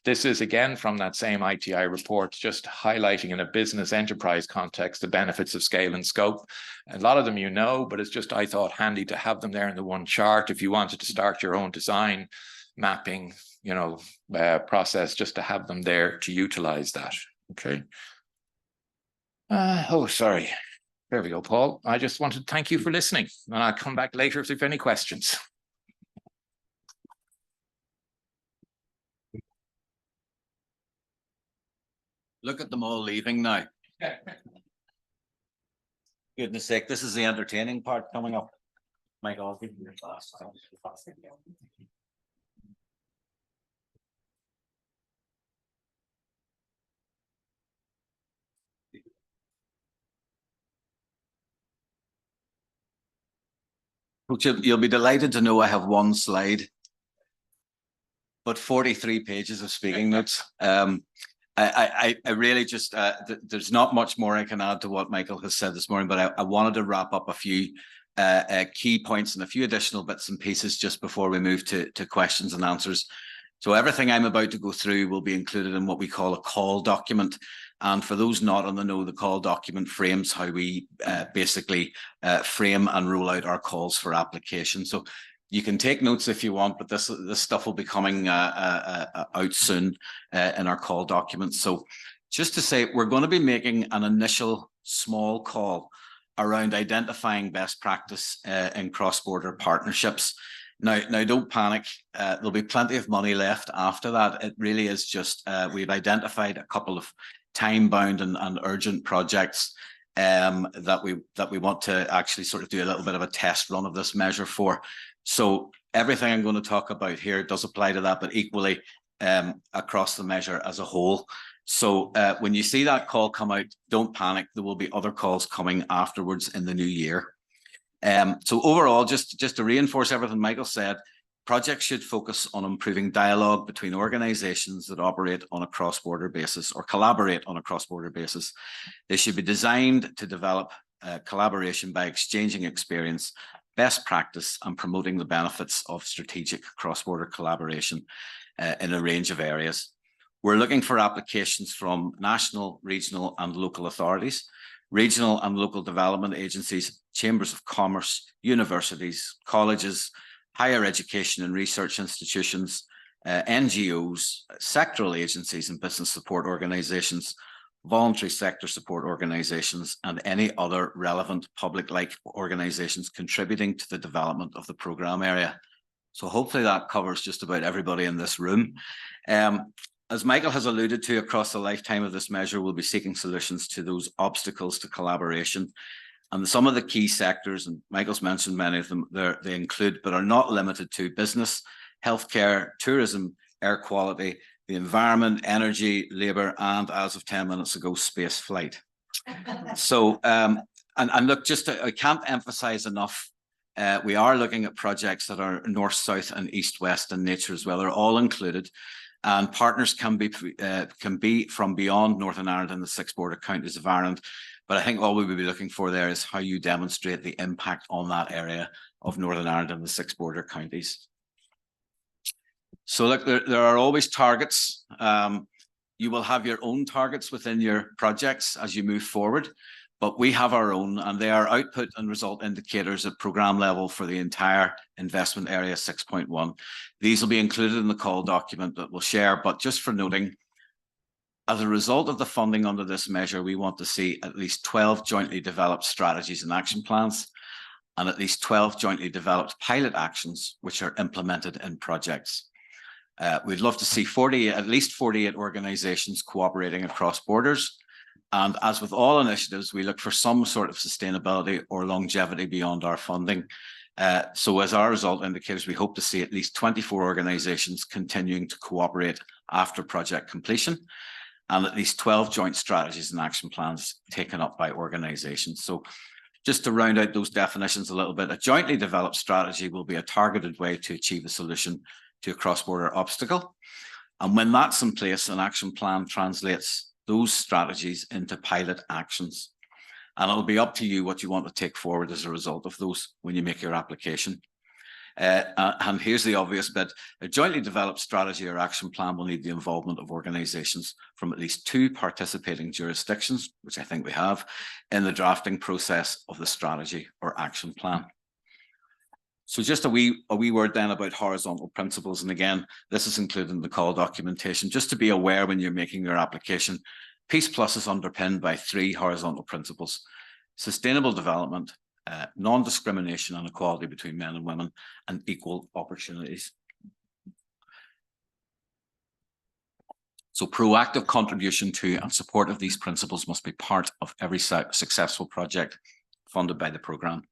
Speaker 5: This is again from that same ITI report, just highlighting in a business enterprise context the benefits of scale and scope. A lot of them you know, but it's just, I thought, handy to have them there in the one chart if you wanted to start your own design mapping, process, just to have them there to utilize that. Okay. Sorry. There we go, Paul. I just wanted to thank you for listening, and I'll come back later if you have any questions.
Speaker 6: Look at them all leaving now. Goodness sake, this is the entertaining part coming up. Mike, I'll give you your class. Folks, you'll be delighted to know I have one slide, but 43 pages of speaking notes. I really just, there's not much more I can add to what Michael has said this morning, but I wanted to wrap up a few key points and a few additional bits and pieces just before we move to questions and answers. So everything I'm about to go through will be included in what we call a call document. And for those not on the know, the call document frames how we basically frame and roll out our calls for application. So you can take notes if you want, but this stuff will be coming out soon in our call documents. So just to say, we're going to be making an initial small call around identifying best practice in cross-border partnerships. Now, don't panic. There'll be plenty of money left after that. It really is just we've identified a couple of time-bound and urgent projects that we want to actually sort of do a little bit of a test run of this measure for. So everything I'm going to talk about here does apply to that, but equally across the measure as a whole. So when you see that call come out, don't panic. There will be other calls coming afterwards in the new year. So overall, just to reinforce everything Michael said, projects should focus on improving dialogue between organizations that operate on a cross-border basis or collaborate on a cross-border basis. They should be designed to develop collaboration by exchanging experience, best practice, and promoting the benefits of strategic cross-border collaboration in a range of areas. We're looking for applications from national, regional, and local authorities, regional and local development agencies, chambers of commerce, universities, colleges, higher education and research institutions, NGOs, sectoral agencies and business support organizations, voluntary sector support organizations, and any other relevant public-like organizations contributing to the development of the programme area. So hopefully that covers just about everybody in this room. As Michael has alluded to, across the lifetime of this measure, we'll be seeking solutions to those obstacles to collaboration. And some of the key sectors, and Michael's mentioned many of them, they include, but are not limited to, business, healthcare, tourism, air quality, the environment, energy, labour, and as of 10 minutes ago, space flight. So, and look, I can't emphasize enough, we are looking at projects that are north, south, and east, west in nature as well. They're all included. And partners can be from beyond Northern Ireland and the 6 border counties of Ireland. But I think all we will be looking for there is how you demonstrate the impact on that area of Northern Ireland and the 6 border counties. So look, there are always targets. You will have your own targets within your projects as you move forward, but we have our own, and they are output and result indicators at programme level for the entire investment area 6.1. These will be included in the call document that we'll share, but just for noting, as a result of the funding under this measure, we want to see at least 12 jointly developed strategies and action plans, and at least 12 jointly developed pilot actions, which are implemented in projects. We'd love to see at least 48 organisations cooperating across borders. And as with all initiatives, we look for some sort of sustainability or longevity beyond our funding. So as our result indicators, we hope to see at least 24 organisations continuing to cooperate after project completion, and at least 12 joint strategies and action plans taken up by organisations. So just to round out those definitions a little bit, a jointly developed strategy will be a targeted way to achieve a solution to a cross-border obstacle. And when that's in place, an action plan translates those strategies into pilot actions. And it'll be up to you what you want to take forward as a result of those when you make your application. And here's the obvious bit. A jointly developed strategy or action plan will need the involvement of organisations from at least 2 participating jurisdictions, which I think we have, in the drafting process of the strategy or action plan. So just a wee word then about horizontal principles. And again, this is included in the call documentation. Just to be aware when you're making your application, PEACEPLUS is underpinned by 3 horizontal principles: sustainable development, non-discrimination and equality between men and women, and equal opportunities. So proactive contribution to and support of these principles must be part of every successful project funded by the programme.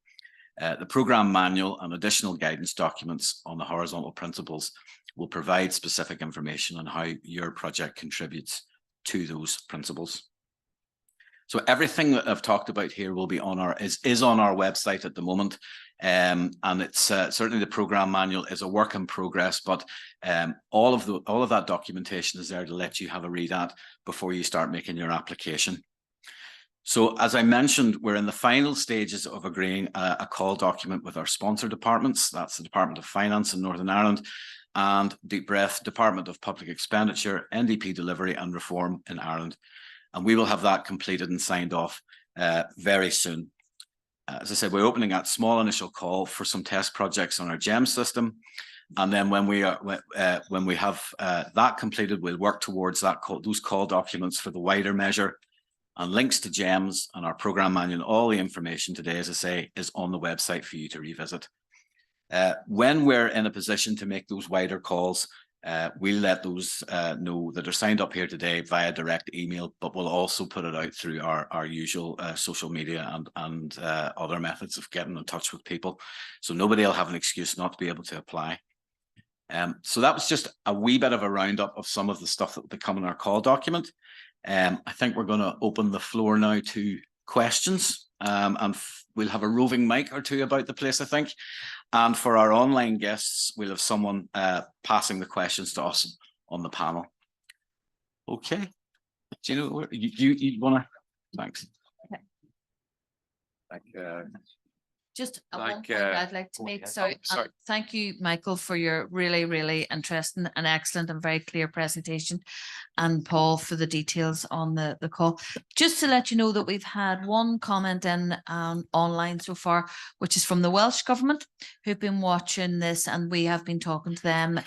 Speaker 6: The programme manual and additional guidance documents on the horizontal principles will provide specific information on how your project contributes to those principles. So everything that I've talked about here will be on our is on our website at the moment. And it's certainly the program manual is a work in progress, but all of that documentation is there to let you have a read at before you start making your application. So as I mentioned, we're in the final stages of agreeing a call document with our sponsor departments. That's the Department of Finance in Northern Ireland and Deep Breath, Department of Public Expenditure, NDP Delivery and Reform in Ireland. And we will have that completed and signed off very soon. As I said, we're opening that small initial call for some test projects on our GEM system. And then when we have that completed, we'll work towards those call documents for the wider measure, and links to GEMS and our program manual. All the information today, as I say, is on the website for you to revisit. When we're in a position to make those wider calls, we'll let those know that are signed up here today via direct email, but we'll also put it out through our usual social media and other methods of getting in touch with people. So nobody will have an excuse not to be able to apply. So that was just a wee bit of a roundup of some of the stuff that will become in our call document. I think we're going to open the floor now to questions, and we'll have a roving mic or two about the place, I think. And for our online guests, we'll have someone passing the questions to us on the panel. Okay. Do you know you want to? Thanks.
Speaker 3: Okay.
Speaker 5: Like,
Speaker 3: Just one
Speaker 5: like,
Speaker 3: point I'd like to make. Sorry.
Speaker 5: sorry.
Speaker 3: Thank you, Michael, for your really, really interesting and excellent and very clear presentation. And Paul for the details on the call. Just to let you know that we've had one comment in online so far, which is from the Welsh Government, who've been watching this, and we have been talking to them.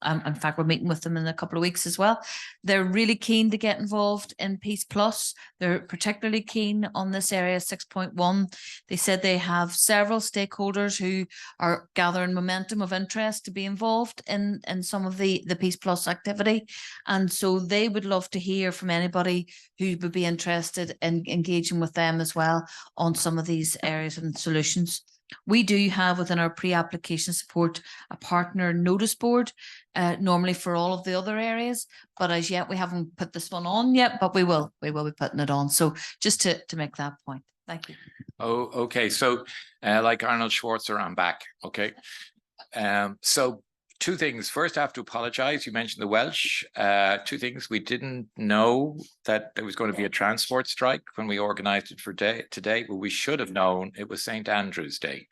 Speaker 3: In fact, we're meeting with them in a couple of weeks as well. They're really keen to get involved in PEACEPLUS. They're particularly keen on this area 6.1. They said they have several stakeholders who are gathering momentum of interest to be involved in some of the PEACEPLUS activity. And so they would love to hear from anybody who would be interested in engaging with them as well on some of these areas and solutions. We do have within our pre-application support a partner notice board, normally for all of the other areas, but as yet we haven't put this one on yet, but we will be putting it on. So just to make that point. Thank you.
Speaker 5: Oh, okay. So like Arnold Schwarzer, I'm back. Okay. So two things. First, I have to apologize. You mentioned the Welsh. Two things. We didn't know that there was going to be a transport strike when we organized it for today, but we should have known it was St. Andrew's Day.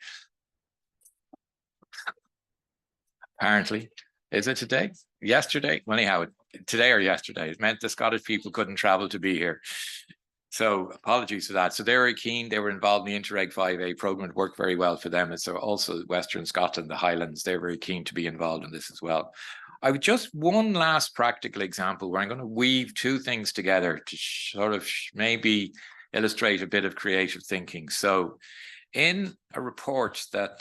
Speaker 5: Apparently. Is it today? Yesterday? Well, anyhow, today or yesterday. It meant the Scottish people couldn't travel to be here. So apologies for that. So they were keen. They were involved in the Interreg 5A program. It worked very well for them. And so also Western Scotland, the Highlands, they're very keen to be involved in this as well. I would just one last practical example where I'm going to weave two things together to sort of maybe illustrate a bit of creative thinking. So in a report that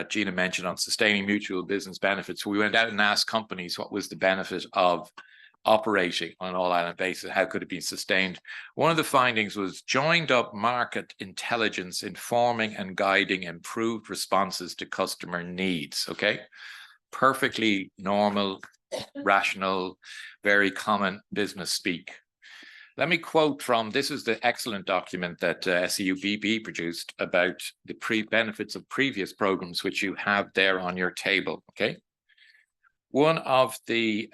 Speaker 5: Gina mentioned on sustaining mutual business benefits, we went out and asked companies what was the benefit of operating on an all-island basis, how could it be sustained? One of the findings was joined up market intelligence informing and guiding improved responses to customer needs. Okay, perfectly normal, rational, very common business speak. Let me quote from, this is the excellent document that SEUPB produced about the benefits of previous programs, which you have there on your table. Okay. One of the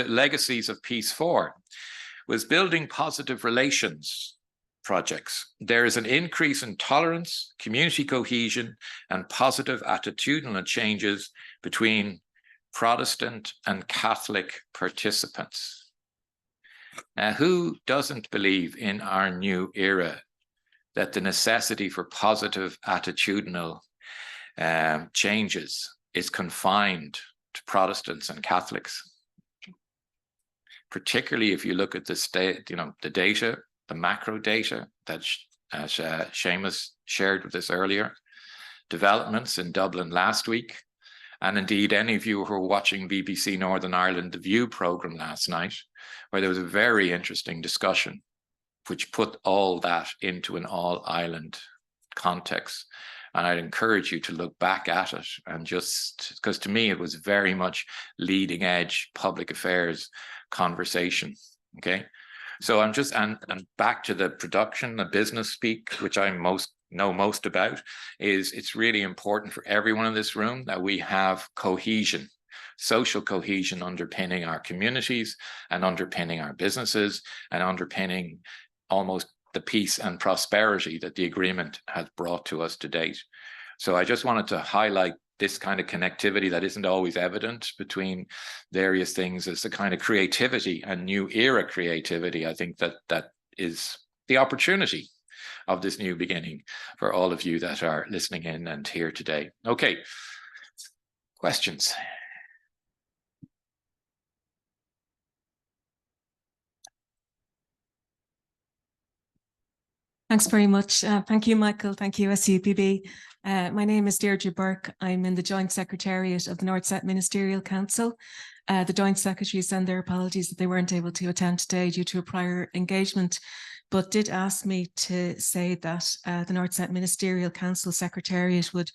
Speaker 5: legacies of Peace 4 was building positive relations projects. There is an increase in tolerance, community cohesion, and positive attitudinal changes between Protestant and Catholic participants. Now, who doesn't believe in our new era that the necessity for positive attitudinal changes is confined to Protestants and Catholics? Particularly if you look at the state, the data, the macro data that Seamus shared with us earlier, developments in Dublin last week, and indeed any of you who were watching BBC Northern Ireland, The View programme last night, where there was a very interesting discussion which put all that into an all-island context. And I'd encourage you to look back at it and just, because to me, it was very much leading edge public affairs conversation. Okay. So I'm just, and back to the production, the business speak, which I know most about, is it's really important for everyone in this room that we have cohesion, social cohesion underpinning our communities and underpinning our businesses and underpinning almost the peace and prosperity that the agreement has brought to us to date. So I just wanted to highlight this kind of connectivity that isn't always evident between various things as the kind of creativity and new era creativity. I think that is the opportunity of this new beginning for all of you that are listening in and here today. Okay, questions?
Speaker 2: Thanks very much. Thank you, Michael. Thank you, SEUPB. My name is Deirdre Burke. I'm in the Joint Secretariat of the North South Ministerial Council. The Joint Secretaries send their apologies that they weren't able to attend today due to a prior engagement, but did ask me to say that the North South Ministerial Council Secretariat would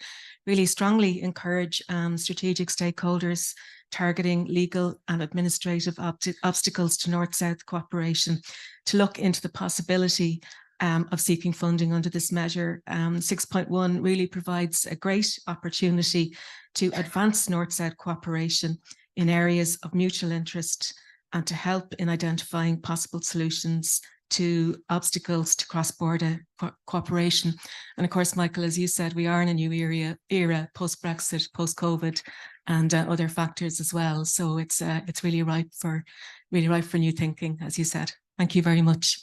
Speaker 2: really strongly encourage strategic stakeholders targeting legal and administrative obstacles to North-South cooperation to look into the possibility of seeking funding under this measure. 6.1 really provides a great opportunity to advance North-South cooperation in areas of mutual interest and to help in identifying possible solutions to obstacles to cross-border cooperation. And of course, Michael, as you said, we are in a new era post-Brexit, post-COVID, and other factors as well. So it's really ripe for new thinking, as you said. Thank you very much.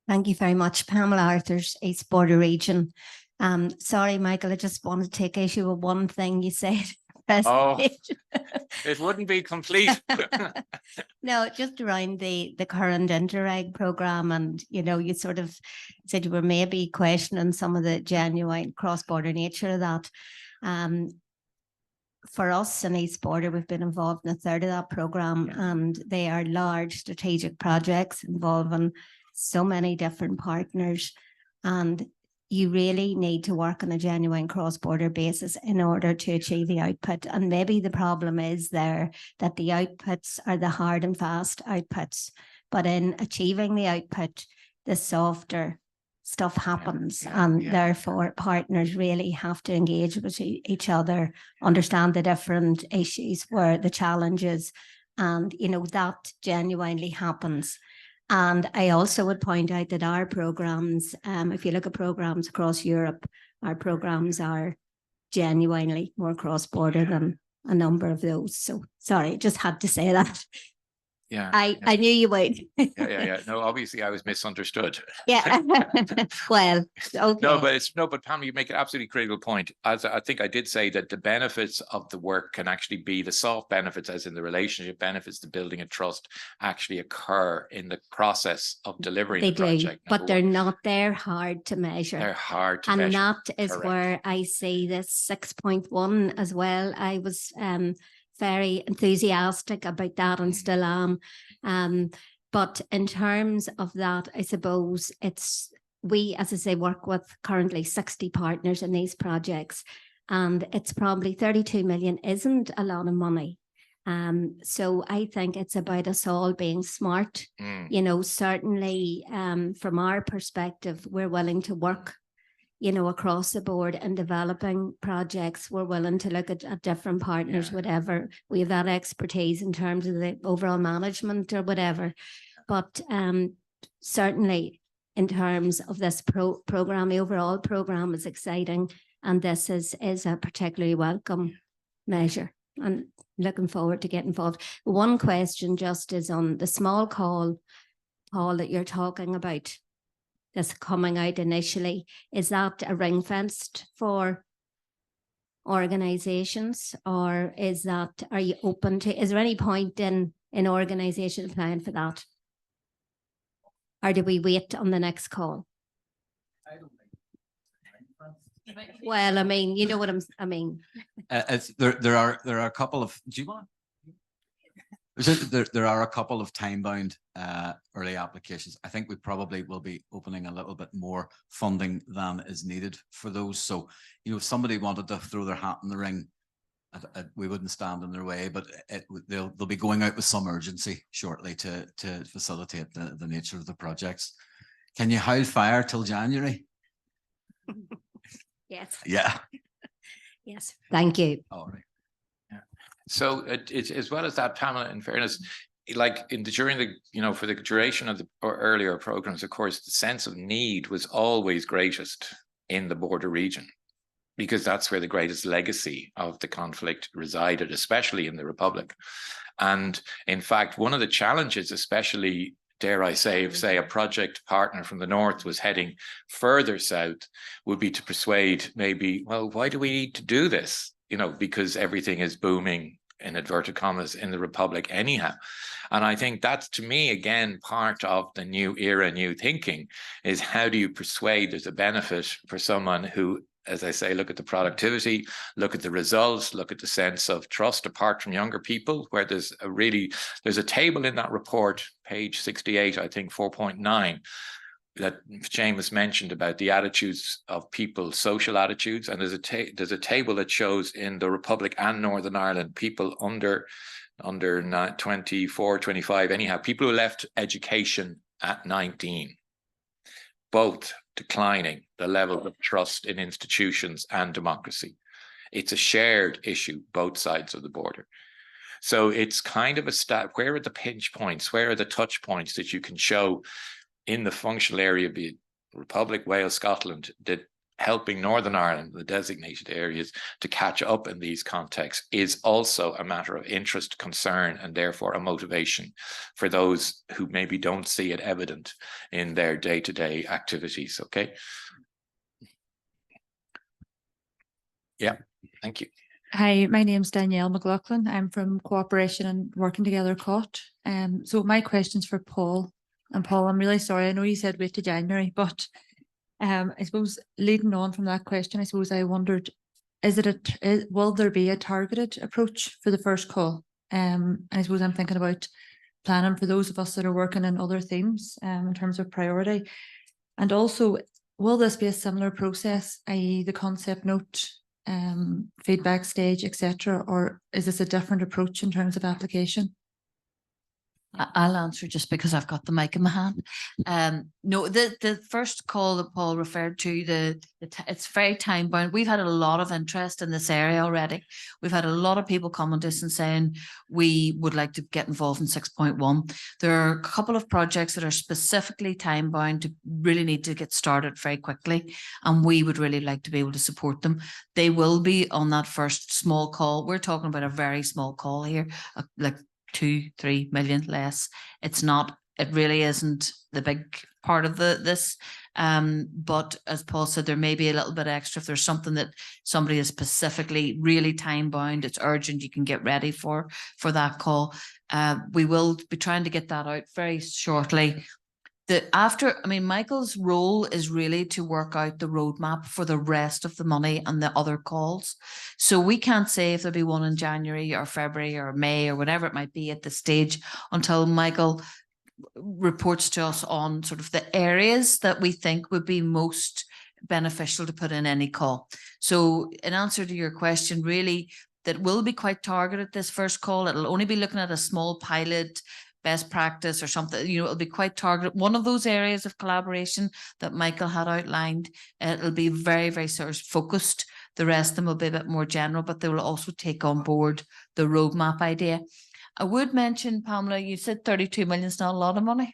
Speaker 7: Thank you very much, Pamela Arthurs, East Border Region. Sorry, Michael, I just want to take issue with one thing you said.
Speaker 5: Oh, it wouldn't be complete.
Speaker 7: No, just around the current Interreg programme, and you sort of said you were maybe questioning some of the genuine cross-border nature of that. For us in East Border, we've been involved in a third of that programme, and they are large strategic projects involving so many different partners, and you really need to work on a genuine cross-border basis in order to achieve the output. And maybe the problem is there that the outputs are the hard and fast outputs, but in achieving the output, the softer stuff happens, and therefore partners really have to engage with each other, understand the different issues where the challenges, and that genuinely happens. And I also would point out that our programmes, if you look at programmes across Europe, our programmes are genuinely more cross-border than a number of those. So sorry, just had to say that.
Speaker 5: Yeah,
Speaker 7: I knew you would.
Speaker 5: yeah. No, obviously I was misunderstood.
Speaker 7: Yeah. Well, okay.
Speaker 5: No, but Pam, you make an absolutely critical point. As I think I did say that the benefits of the work can actually be the soft benefits, as in the relationship benefits, the building of trust, actually occur in the process of delivering the project.
Speaker 7: But they're not. They're hard to measure.
Speaker 5: They're hard to measure.
Speaker 7: And that is
Speaker 5: Correct.
Speaker 7: where I see this 6.1 as well. I was very enthusiastic about that and still am. But in terms of that, I suppose we, as I say, work with currently 60 partners in these projects, and it's probably 32 million isn't a lot of money. So I think it's about us all being smart. Certainly from our perspective, we're willing to work across the board in developing projects. We're willing to look at different partners, whatever. We have that expertise in terms of the overall management or whatever. But certainly in terms of this programme, the overall programme is exciting, and this is a particularly welcome measure, and looking forward to getting involved. One question just is on the small call, Paul, that you're talking about. That's coming out initially, is that a ring fenced for organisations, or are you open to, is there any point in organisations applying for that? Or do we wait on the next call?
Speaker 6: I don't think.
Speaker 7: Well, I mean, you know what I mean.
Speaker 6: There are a couple of, do you want? There are a couple of time-bound early applications. I think we probably will be opening a little bit more funding than is needed for those. So, you know, if somebody wanted to throw their hat in the ring, we wouldn't stand in their way, but they'll be going out with some urgency shortly to facilitate the nature of the projects. Can you hold fire till January?
Speaker 7: Yes.
Speaker 6: Yeah.
Speaker 7: Yes. Thank you.
Speaker 6: All right.
Speaker 5: So it's as well as that, Pamela, in fairness, like during the, you know, for the duration of the earlier programs, of course, the sense of need was always greatest in the border region, because that's where the greatest legacy of the conflict resided, especially in the Republic. And in fact, one of the challenges, especially, dare I say, if say a project partner from the north was heading further south, would be to persuade maybe, well, why do we need to do this? You know, because everything is booming, in inverted commas, in the Republic anyhow. And I think that's, to me, again, part of the new era, new thinking, is how do you persuade there's a benefit for someone who, as I say, look at the productivity, look at the results, look at the sense of trust apart from younger people, where there's a table in that report, page 68, I think 4.9, that Seamus mentioned about the attitudes of people, social attitudes. And there's a table that shows in the Republic and Northern Ireland, people under 24, 25, anyhow, people who left education at 19, both declining the level of trust in institutions and democracy. It's a shared issue, both sides of the border. So it's kind of where are the pinch points? Where are the touch points that you can show in the functional area, be it Republic, Wales, Scotland, that helping Northern Ireland, the designated areas, to catch up in these contexts is also a matter of interest, concern, and therefore a motivation for those who maybe don't see it evident in their day-to-day activities. Okay. Yeah, thank you.
Speaker 8: Hi, my name's Danielle McLaughlin. I'm from Cooperation and Working Together COT. So my question's for Paul. And Paul, I'm really sorry. I know you said wait to January, but I suppose leading on from that question, I suppose I wondered, will there be a targeted approach for the first call? And I suppose I'm thinking about planning for those of us that are working in other themes in terms of priority. And also, will this be a similar process, i.e. the concept note, feedback stage, etc., or is this a different approach in terms of application?
Speaker 3: I'll answer just because I've got the mic in my hand. No, the first call that Paul referred to, it's very time bound. We've had a lot of interest in this area already. We've had a lot of people coming to us and saying we would like to get involved in 6.1. There are a couple of projects that are specifically time bound to really need to get started very quickly, and we would really like to be able to support them. They will be on that first small call. We're talking about a very small call here, like 2-3 million less. It really isn't the big part of this. But as Paul said, there may be a little bit extra if there's something that somebody is specifically really time bound, it's urgent, you can get ready for that call. We will be trying to get that out very shortly. Michael's role is really to work out the roadmap for the rest of the money and the other calls. So we can't say if there'll be one in January or February or May or whatever it might be at this stage until Michael reports to us on sort of the areas that we think would be most beneficial to put in any call. So in answer to your question, really, that will be quite targeted, this first call. It'll only be looking at a small pilot, best practice or something, it'll be quite targeted. One of those areas of collaboration that Michael had outlined, it'll be very, very sort of focused. The rest of them will be a bit more general, but they will also take on board the roadmap idea. I would mention, Pamela, you said 32 million is not a lot of money.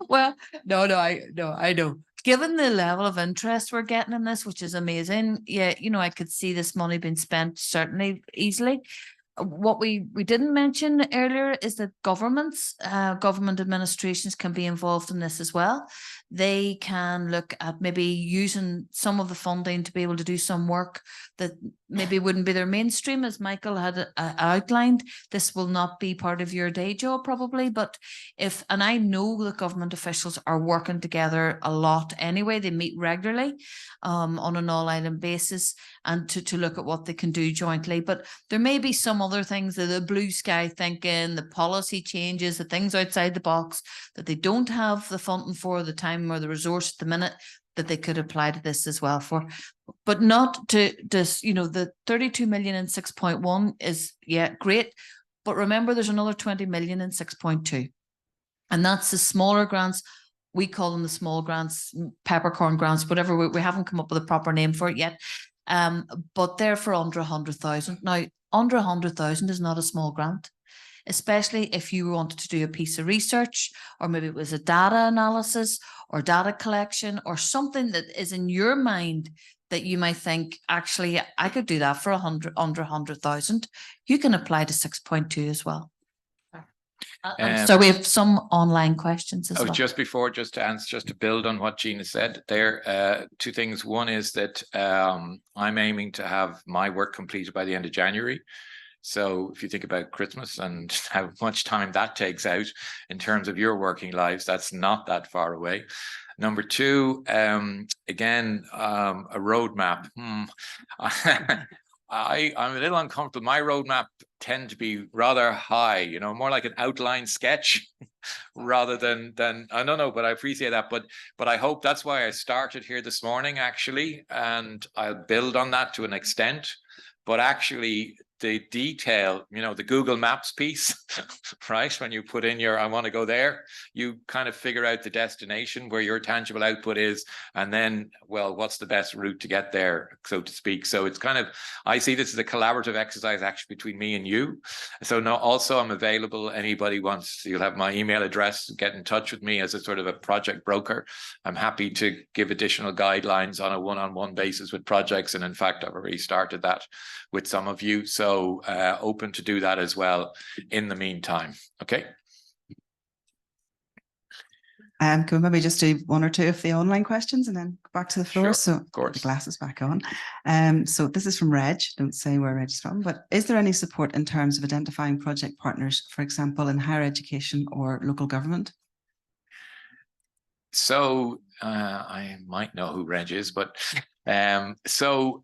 Speaker 3: Well, no, I know. Given the level of interest we're getting in this, which is amazing, yeah, I could see this money being spent certainly easily. What we didn't mention earlier is that government administrations can be involved in this as well. They can look at maybe using some of the funding to be able to do some work that maybe wouldn't be their mainstream, as Michael had outlined. This will not be part of your day job probably, but and I know that government officials are working together a lot anyway. They meet regularly on an all-island basis and to look at what they can do jointly. But there may be some other things, the blue sky thinking, the policy changes, the things outside the box that they don't have the funding for, the time or the resource at the minute, that they could apply to this as well for. But not to just, you know, the 32 million in 6.1 is, yeah, great. But remember, there's another 20 million in 6.2. And that's the smaller grants. We call them the small grants, peppercorn grants, whatever. We haven't come up with a proper name for it yet. But they're for under 100,000. Now, under 100,000 is not a small grant, especially if you wanted to do a piece of research, or maybe it was a data analysis or data collection or something that is in your mind that you might think, actually, I could do that for under 100,000. You can apply to 6.2 as well. So we have some online questions as well.
Speaker 5: Just to answer, just to build on what Gina said there, two things. One is that I'm aiming to have my work completed by the end of January. So if you think about Christmas and how much time that takes out in terms of your working lives, that's not that far away. Number two, again, a roadmap. I'm a little uncomfortable. My roadmap tend to be rather high, you know, more like an outline sketch rather than I don't know, but I appreciate that. But I hope that's why I started here this morning, actually, and I'll build on that to an extent. But actually, the detail, you know, the Google Maps piece, right? When you put in your, I want to go there, you kind of figure out the destination where your tangible output is. And then, well, what's the best route to get there, so to speak? So it's kind of, I see this as a collaborative exercise actually between me and you. So now also I'm available. Anybody wants, you'll have my email address, get in touch with me as a sort of a project broker. I'm happy to give additional guidelines on a one-on-one basis with projects. And in fact, I've already started that with some of you. So open to do that as well in the meantime. Okay.
Speaker 9: Can we maybe just do one or two of the online questions and then go back to the floor?
Speaker 5: Sure,
Speaker 9: so
Speaker 5: of course.
Speaker 9: The glasses back on. So this is from Reg. Don't say where Reg is from, but is there any support in terms of identifying project partners, for example, in higher education or local government?
Speaker 5: So I might know who Reg is, but so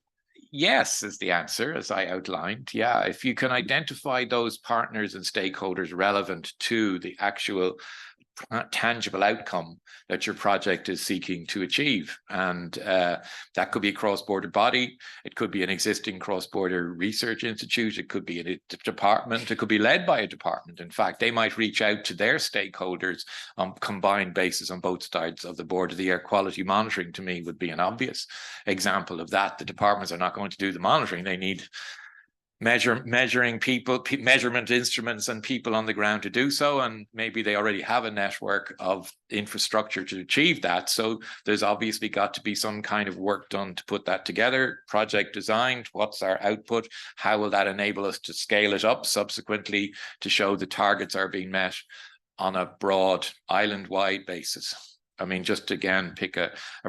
Speaker 5: yes is the answer, as I outlined. Yeah, if you can identify those partners and stakeholders relevant to the actual tangible outcome that your project is seeking to achieve. And that could be a cross-border body. It could be an existing cross-border research institute. It could be a department. It could be led by a department. In fact, they might reach out to their stakeholders on combined basis on both sides of the border. The air quality monitoring, to me, would be an obvious example of that. The departments are not going to do the monitoring. They need measuring people, measurement instruments and people on the ground to do so. And maybe they already have a network of infrastructure to achieve that. So there's obviously got to be some kind of work done to put that together. Project designed, what's our output? How will that enable us to scale it up subsequently to show the targets are being met on a broad island-wide basis? I mean, just again,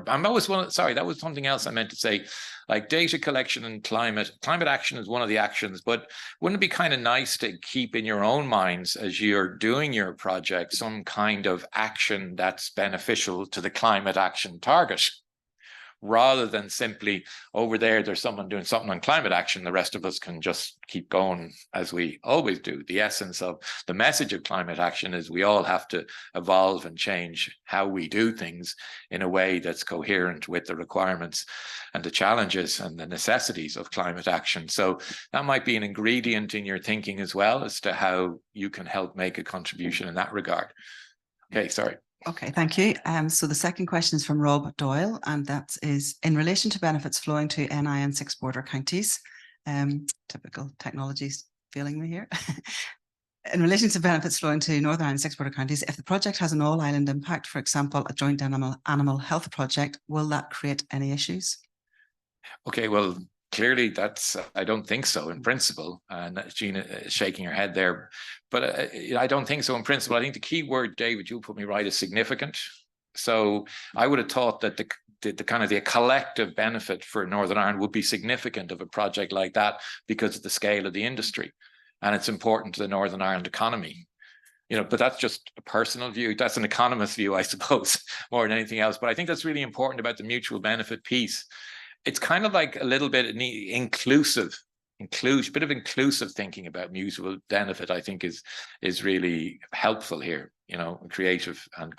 Speaker 5: I'm always sorry, that was something else I meant to say, like data collection and climate action is one of the actions, but wouldn't it be kind of nice to keep in your own minds as you're doing your project, some kind of action that's beneficial to the climate action target? Rather than simply over there's someone doing something on climate action, the rest of us can just keep going as we always do. The essence of the message of climate action is we all have to evolve and change how we do things in a way that's coherent with the requirements and the challenges and the necessities of climate action. So that might be an ingredient in your thinking as well as to how you can help make a contribution in that regard. Okay, sorry.
Speaker 9: Okay, thank you. So the second question is from Rob Doyle, and that is in relation to benefits flowing to NI and 6 border counties. Typical technologies failing me here. In relation to benefits flowing to Northern Ireland 6 border counties, if the project has an all-island impact, for example, a joint animal health project, will that create any issues? Okay,
Speaker 5: well, clearly I don't think so in principle. And Gina is shaking her head there, but I don't think so in principle. I think the key word, David, you'll put me right, is significant. So I would have thought that the kind of the collective benefit for Northern Ireland would be significant of a project like that because of the scale of the industry, and it's important to the Northern Ireland economy. You know, but that's just a personal view. That's an economist view, I suppose, more than anything else. But I think that's really important about the mutual benefit piece. It's kind of like a little bit inclusive thinking about mutual benefit, I think is really helpful here, you know, creative and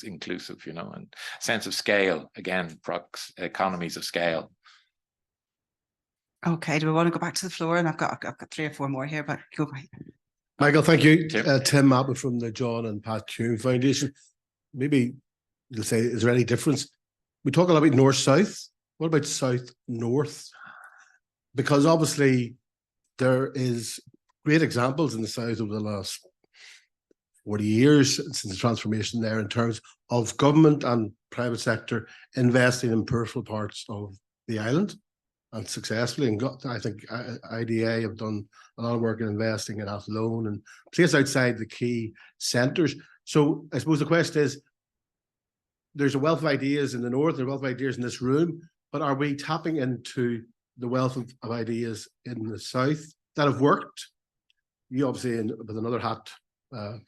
Speaker 5: inclusive, you know, and sense of scale, again, economies of scale.
Speaker 9: Okay, do we want to go back to the floor? And I've got 3 or 4 more here, but go ahead.
Speaker 10: Michael, thank you.
Speaker 5: Tim.
Speaker 10: Tim Mappin from the John and Pat Hume Foundation. Maybe you'll say, is there any difference? We talk a lot about north-south. What about south-north? Because obviously there is great examples in the south over the last 40 years since the transformation there in terms of government and private sector investing in peripheral parts of the island, and successfully. And I think IDA have done a lot of work in investing in Athlone and places outside the key centres. So I suppose the question is, there's a wealth of ideas in the north, there's a wealth of ideas in this room, but are we tapping into the wealth of ideas in the south that have worked? You obviously, with another hat,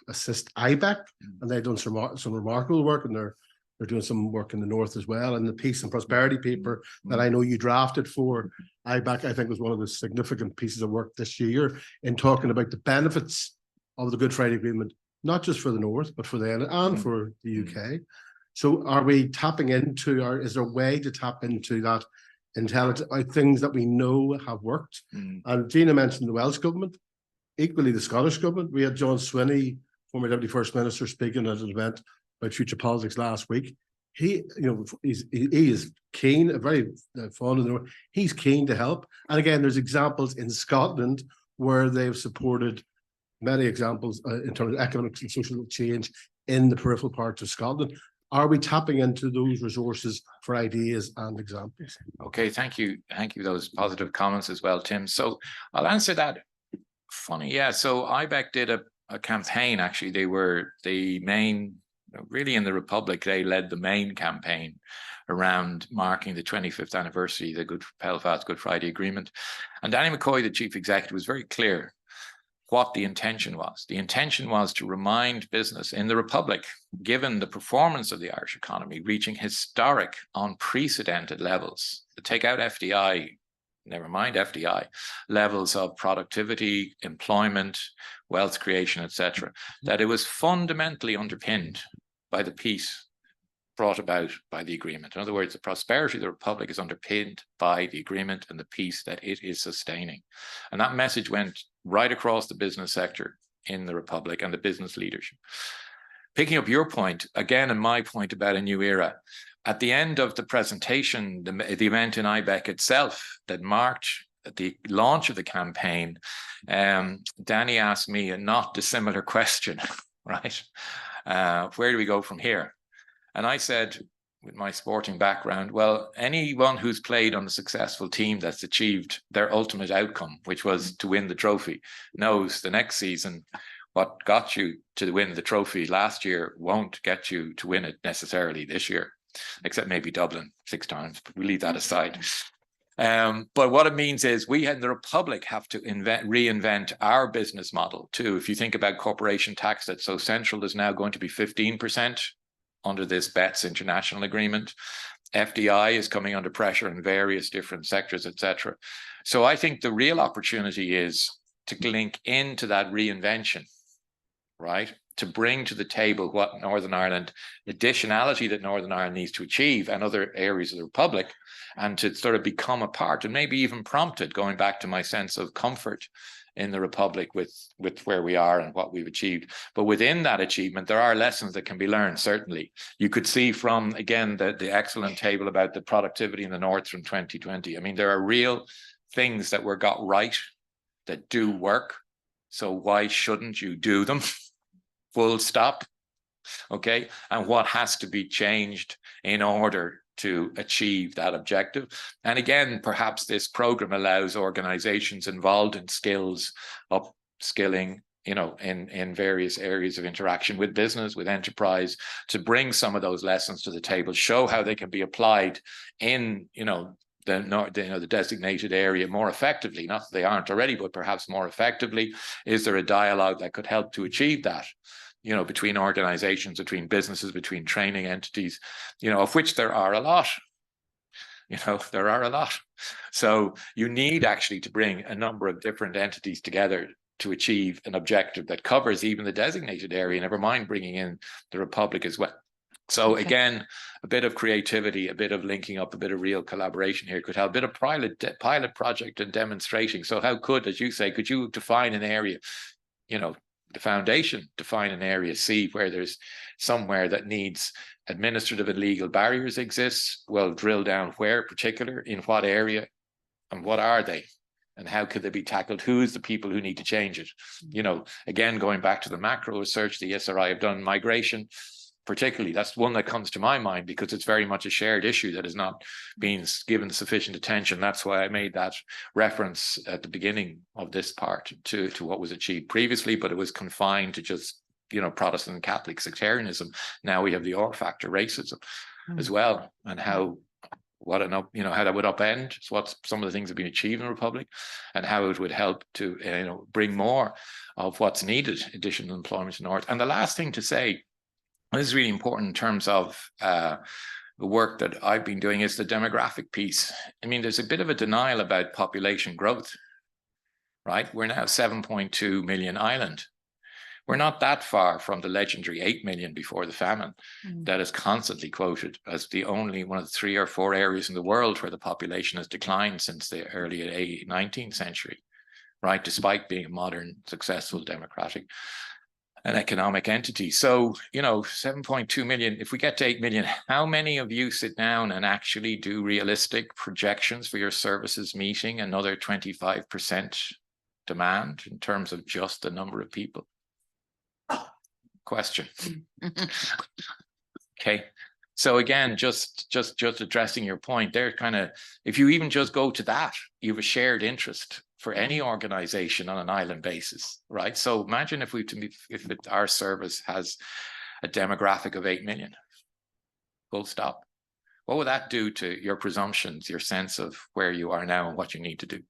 Speaker 10: assist IBEC, and they've done some remarkable work, and they're doing some work in the north as well. And the Peace and Prosperity paper that I know you drafted for IBEC, I think was one of the significant pieces of work this year in talking about the benefits of the Good Friday Agreement, not just for the north, but for the island and for the UK. So are we tapping into, or is there a way to tap into that intelligence, things that we know have worked? And Gina mentioned the Welsh government, equally the Scottish government. We had John Swinney, former Deputy First Minister, speaking at an event about future politics last week. He is keen, very fond of the north. He's keen to help. And again, there's examples in Scotland where they've supported many examples in terms of economic and social change in the peripheral parts of Scotland. Are we tapping into those resources for ideas and examples?
Speaker 5: Okay, thank you. Thank you for those positive comments as well, Tim. So I'll answer that. Funny, yeah. So IBEC did a campaign, actually. They were the main, really in the Republic, they led the main campaign around marking the 25th anniversary of the Belfast Good Friday Agreement. And Danny McCoy, the chief executive, was very clear what the intention was. The intention was to remind business in the Republic, given the performance of the Irish economy, reaching historic, unprecedented levels, to take out FDI, never mind FDI, levels of productivity, employment, wealth creation, etc., that it was fundamentally underpinned by the peace brought about by the agreement. In other words, the prosperity of the Republic is underpinned by the agreement and the peace that it is sustaining. And that message went right across the business sector in the Republic and the business leadership. Picking up your point, again, and my point about a new era, at the end of the presentation, the event in IBEC itself that marked the launch of the campaign, Danny asked me a not dissimilar question, right? Where do we go from here? And I said, with my sporting background, well, anyone who's played on a successful team that's achieved their ultimate outcome, which was to win the trophy, knows the next season what got you to win the trophy last year won't get you to win it necessarily this year, except maybe Dublin 6 times, but we leave that aside. But what it means is we in the Republic have to reinvent our business model too. If you think about corporation tax that's so central, is now going to be 15% under this BETS international agreement. FDI is coming under pressure in various different sectors, etc. So I think the real opportunity is to link into that reinvention, right? To bring to the table what Northern Ireland, additionality that Northern Ireland needs to achieve and other areas of the Republic, and to sort of become a part and maybe even prompted, going back to my sense of comfort in the Republic with where we are and what we've achieved. But within that achievement, there are lessons that can be learned, certainly. You could see from, again, the excellent table about the productivity in the North from 2020. I mean, there are real things that were got right that do work. So why shouldn't you do them? Full stop. Okay. And what has to be changed in order to achieve that objective? And again, perhaps this program allows organizations involved in skills, upskilling, you know, in various areas of interaction with business, with enterprise, to bring some of those lessons to the table, show how they can be applied in, you know, the designated area more effectively. Not that they aren't already, but perhaps more effectively. Is there a dialogue that could help to achieve that? You know, between organizations, between businesses, between training entities, you know, of which there are a lot. You know, there are a lot. So you need actually to bring a number of different entities together to achieve an objective that covers even the designated area, never mind bringing in the Republic as well. So
Speaker 3: Okay.
Speaker 5: again, a bit of creativity, a bit of linking up, a bit of real collaboration here could help, a bit of pilot project and demonstrating. So how could, as you say, could you define an area, you know, the foundation, define an area, see where there's somewhere that needs administrative and legal barriers exists, well, drill down where particular, in what area, and what are they? And how could they be tackled? Who is the people who need to change it? You know, again, going back to the macro research the SRI have done, migration, particularly, that's one that comes to my mind because it's very much a shared issue that is not being given sufficient attention. That's why I made that reference at the beginning of this part to what was achieved previously, but it was confined to just, you know, Protestant and Catholic sectarianism. Now we have the R factor, racism as well, and how what an up, you know, how that would upend what some of the things have been achieved in the Republic, and how it would help to, you know, bring more of what's needed, additional employment in the North. And the last thing to say, this is really important in terms of the work that I've been doing, is the demographic piece. I mean, there's a bit of a denial about population growth, right? We're now 7.2 million island. We're not that far from the legendary 8 million before the famine that is constantly quoted as the only one of the 3 or 4 areas in the world where the population has declined since the early 19th century, right? Despite being a modern, successful, democratic and economic entity. So, you know, 7.2 million, if we get to 8 million, how many of you sit down and actually do realistic projections for your services meeting another 25% demand in terms of just the number of people? Question. Okay. So again, just addressing your point there, kind of, if you even just go to that, you have a shared interest for any organization on an island basis, right? So imagine if our service has a demographic of 8 million, full stop. What would that do to your presumptions, your sense of where you are now and what you need to do?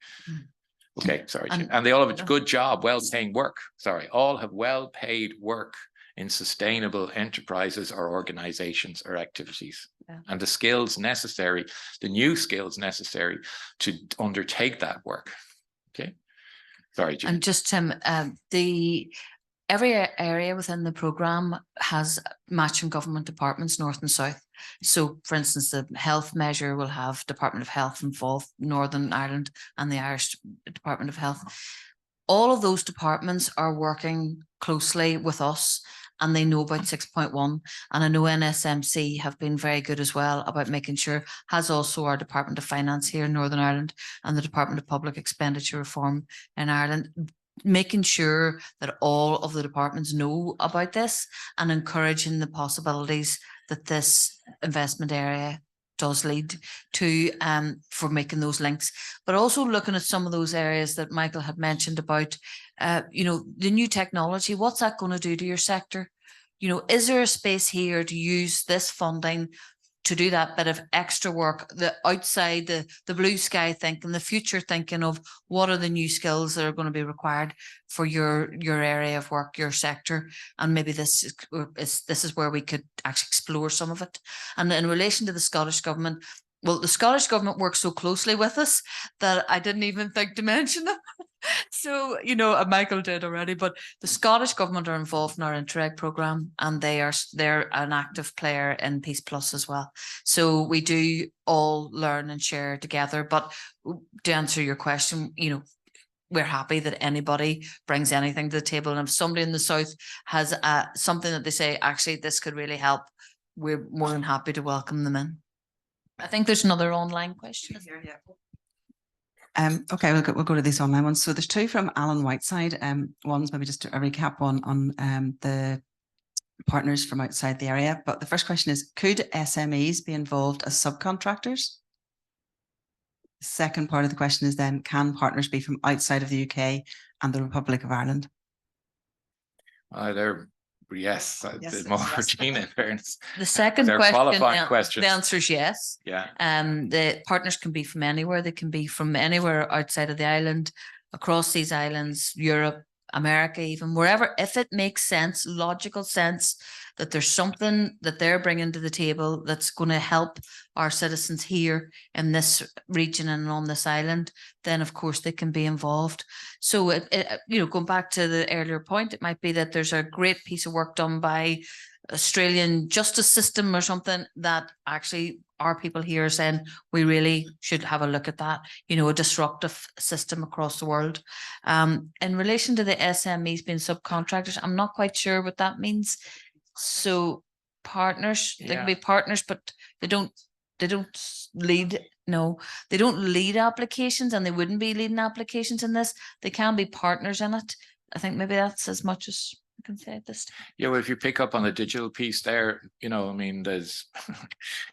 Speaker 5: Okay, sorry. And they all have a good job, well-paying work. Sorry, all have well-paid work in sustainable enterprises or organizations or activities. Yeah. And the skills necessary, the new skills necessary to undertake that work. Okay. Sorry, Gina.
Speaker 3: And just Tim, every area within the programme has matching government departments, north and south. So, for instance, the health measure will have Department of Health involved, Northern Ireland and the Irish Department of Health. All of those departments are working closely with us, and they know about 6.1. And I know NSMC have been very good as well about making sure, has also our Department of Finance here in Northern Ireland and the Department of Public Expenditure Reform in Ireland, making sure that all of the departments know about this and encouraging the possibilities that this investment area does lead to, for making those links, but also looking at some of those areas that Michael had mentioned about, you know, the new technology. What's that going to do to your sector? You know, is there a space here to use this funding to do that bit of extra work, the outside, the blue sky thinking, the future thinking of what are the new skills that are going to be required for your area of work, your sector, and maybe this is where we could actually explore some of it. And in relation to the Scottish Government, well, the Scottish Government works so closely with us that I didn't even think to mention them. So, you know, Michael did already, but the Scottish Government are involved in our Interreg programme, and they're an active player in PEACEPLUS as well. So we do all learn and share together. But to answer your question, you know, we're happy that anybody brings anything to the table. And if somebody in the South has something that they say, actually, this could really help, we're more than happy to welcome them in. I think there's another online question.
Speaker 9: Okay, we'll go to these online ones. So there's 2 from Alan Whiteside. One's maybe just a recap on the partners from outside the area. But the first question is, could SMEs be involved as subcontractors? The second part of the question is then, can partners be from outside of the UK and the Republic of Ireland?
Speaker 5: They're, yes,
Speaker 9: Yes,
Speaker 5: it's more
Speaker 9: it's
Speaker 5: for
Speaker 9: yes.
Speaker 5: Gina, in fairness.
Speaker 3: The second
Speaker 5: They're
Speaker 3: question,
Speaker 5: qualifying questions.
Speaker 3: the answer is yes.
Speaker 5: Yeah.
Speaker 3: The partners can be from anywhere. They can be from anywhere outside of the island, across these islands, Europe, America, even wherever, if it makes sense, logical sense, that there's something that they're bringing to the table that's going to help our citizens here in this region and on this island, then of course they can be involved. So you know, going back to the earlier point, it might be that there's a great piece of work done by Australian justice system or something that actually our people here are saying we really should have a look at that, you know, a disruptive system across the world. In relation to the SMEs being subcontractors, I'm not quite sure what that means. So partners, they can be partners, but they don't lead. No, they don't lead applications, and they wouldn't be leading applications in this. They can be partners in it. I think maybe that's as much as I can say at this time.
Speaker 5: Yeah, well, if you pick up on the digital piece there, you know, I mean, there's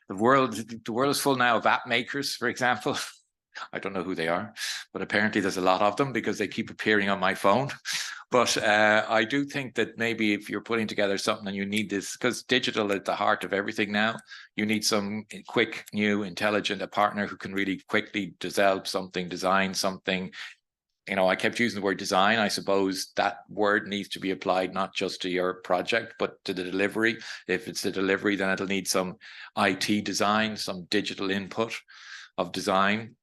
Speaker 5: the world is full now of app makers, for example. I don't know who they are, but apparently there's a lot of them because they keep appearing on my phone. But I do think that maybe if you're putting together something and you need this, because digital is at the heart of everything now, you need some quick, new, intelligent, a partner who can really quickly develop something, design something. You know, I kept using the word design. I suppose that word needs to be applied not just to your project, but to the delivery. If it's the delivery, then it'll need some IT design, some digital input of design,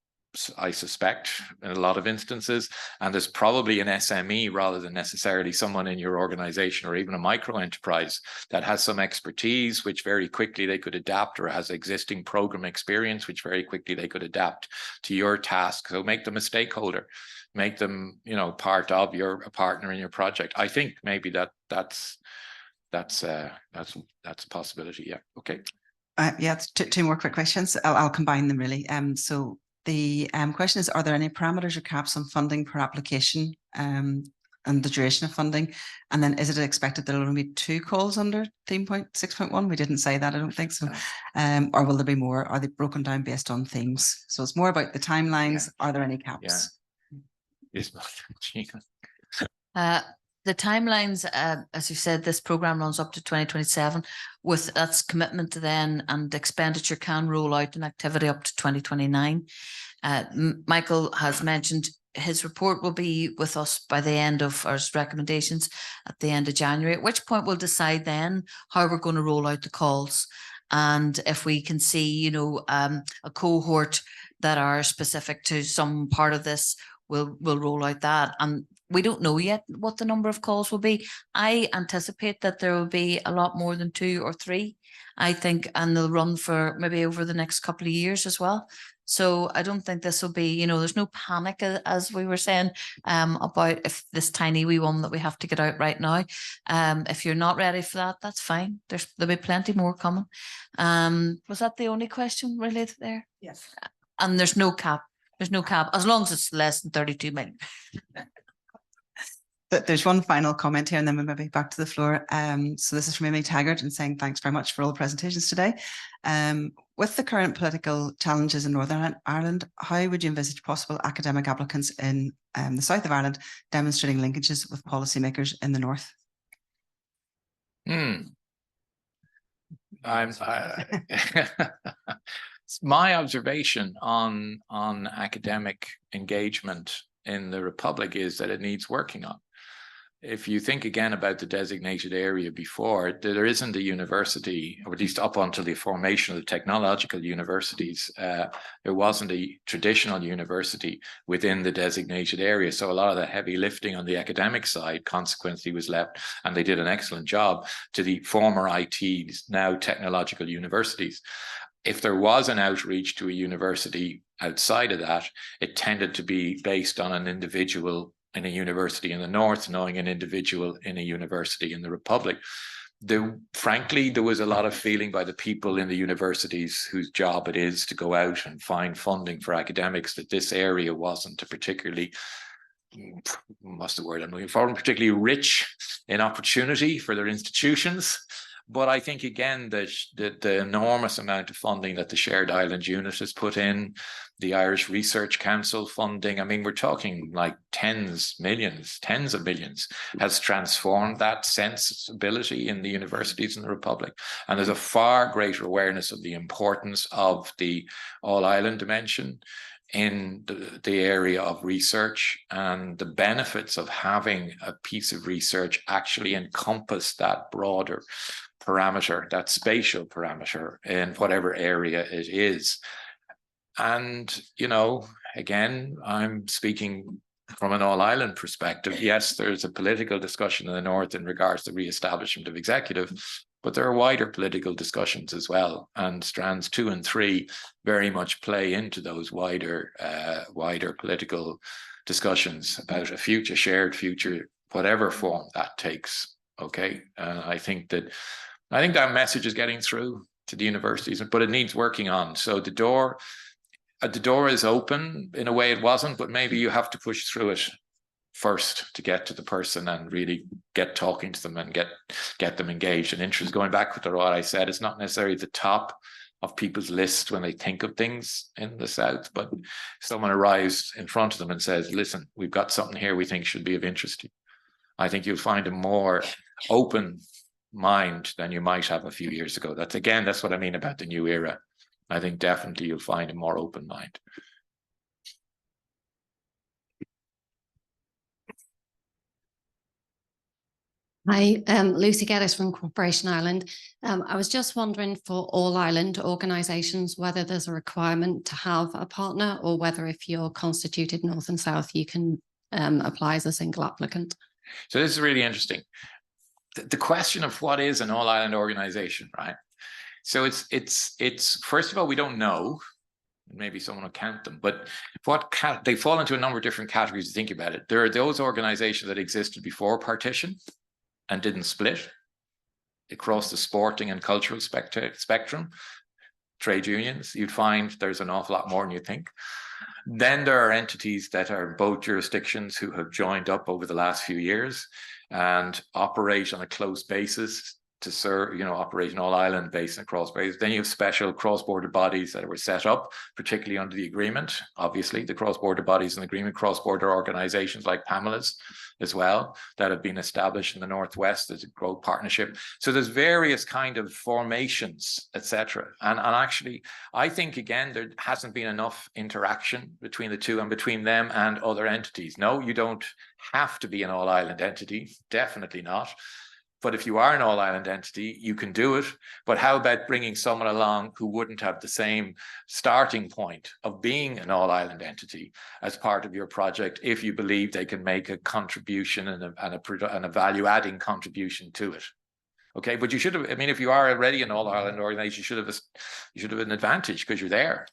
Speaker 5: I suspect, in a lot of instances. And there's probably an SME rather than necessarily someone in your organization or even a micro enterprise that has some expertise, which very quickly they could adapt, or has existing program experience, which very quickly they could adapt to your task. So make them a stakeholder, make them, you know, part of a partner in your project. I think maybe that's a possibility. Yeah. Okay.
Speaker 9: Yeah, two more quick questions. I'll combine them really. So the question is, are there any parameters or caps on funding per application and the duration of funding? And then is it expected there will only be 2 calls under theme point 6.1? We didn't say that, I don't think so. Or will there be more? Are they broken down based on themes? So it's more about the timelines. Yeah. Are there any caps?
Speaker 5: Yeah. Yes.
Speaker 3: The timelines, as you said, this program runs up to 2027 with that's commitment to then, and expenditure can roll out an activity up to 2029. Michael has mentioned his report will be with us by the end of our recommendations at the end of January, at which point we'll decide then how we're going to roll out the calls. And if we can see, you know, a cohort that are specific to some part of this, we'll roll out that. And we don't know yet what the number of calls will be. I anticipate that there will be a lot more than 2 or 3, I think, and they'll run for maybe over the next couple of years as well. So I don't think this will be, you know, there's no panic, as we were saying, about if this tiny wee one that we have to get out right now. If you're not ready for that, that's fine. There'll be plenty more coming. Was that the only question related there?
Speaker 9: Yes.
Speaker 3: And there's no cap. There's no cap, as long as it's less than 32 million.
Speaker 9: There's one final comment here, and then we maybe back to the floor. So this is from Amy Taggart and saying thanks very much for all the presentations today. With the current political challenges in Northern Ireland, how would you envisage possible academic applicants in the south of Ireland demonstrating linkages with policymakers in the north?
Speaker 5: My observation on academic engagement in the Republic is that it needs working on. If you think again about the designated area before, there isn't a university, or at least up until the formation of the technological universities, there wasn't a traditional university within the designated area. So a lot of the heavy lifting on the academic side consequently was left, and they did an excellent job, to the former ITs, now technological universities. If there was an outreach to a university outside of that, it tended to be based on an individual in a university in the north knowing an individual in a university in the Republic. Frankly, there was a lot of feeling by the people in the universities whose job it is to go out and find funding for academics that this area wasn't a particularly, what's the word I'm looking for, particularly rich in opportunity for their institutions. But I think, again, the enormous amount of funding that the Shared Island Unit has put in, the Irish Research Council funding, I mean, we're talking like tens of millions, has transformed that sensibility in the universities in the Republic. And there's a far greater awareness of the importance of the all-island dimension in the area of research, and the benefits of having a piece of research actually encompass that broader parameter, that spatial parameter in whatever area it is. And, you know, again, I'm speaking from an all-island perspective. Yes, there's a political discussion in the North in regards to re-establishment of executive, but there are wider political discussions as well. And strands 2 and 3 very much play into those wider political discussions about a future, shared future, whatever form that takes. Okay, I think that message is getting through to the universities, but it needs working on. So the door is open in a way it wasn't, but maybe you have to push through it first to get to the person and really get talking to them and get them engaged and interested. Going back to what I said, it's not necessarily the top of people's list when they think of things in the South, but someone arrives in front of them and says, listen, we've got something here we think should be of interest to you. I think you'll find a more open mind than you might have a few years ago. That's what I mean about the new era. I think definitely you'll find a more open mind.
Speaker 11: Hi, Lucy Geddes from Corporation Ireland. I was just wondering, for all island organisations, whether there's a requirement to have a partner, or whether if you're constituted North and South, you can apply as a single applicant.
Speaker 5: So this is really interesting. The question of what is an all island organisation, right? So it's first of all, we don't know. Maybe someone will count them, but they fall into a number of different categories to think about it. There are those organisations that existed before partition and didn't split across the sporting and cultural spectrum. Trade unions, you'd find there's an awful lot more than you think. Then there are entities that are both jurisdictions who have joined up over the last few years and operate on a close basis to serve, operate an all-island basin across borders. Then you have special cross-border bodies that were set up, particularly under the agreement. Obviously, the cross-border bodies in the agreement, cross-border organisations like Pamela's as well, that have been established in the Northwest as a growth partnership. So there's various kind of formations, etc. And actually, I think, again, there hasn't been enough interaction between the two and between them and other entities. No, you don't have to be an all-island entity, definitely not. But if you are an all-island entity, you can do it. But how about bringing someone along who wouldn't have the same starting point of being an all-island entity as part of your project, if you believe they can make a contribution and a value-adding contribution to it? Okay, but you should have. I mean, if you are already an all-island organization, you should have an advantage because you're there.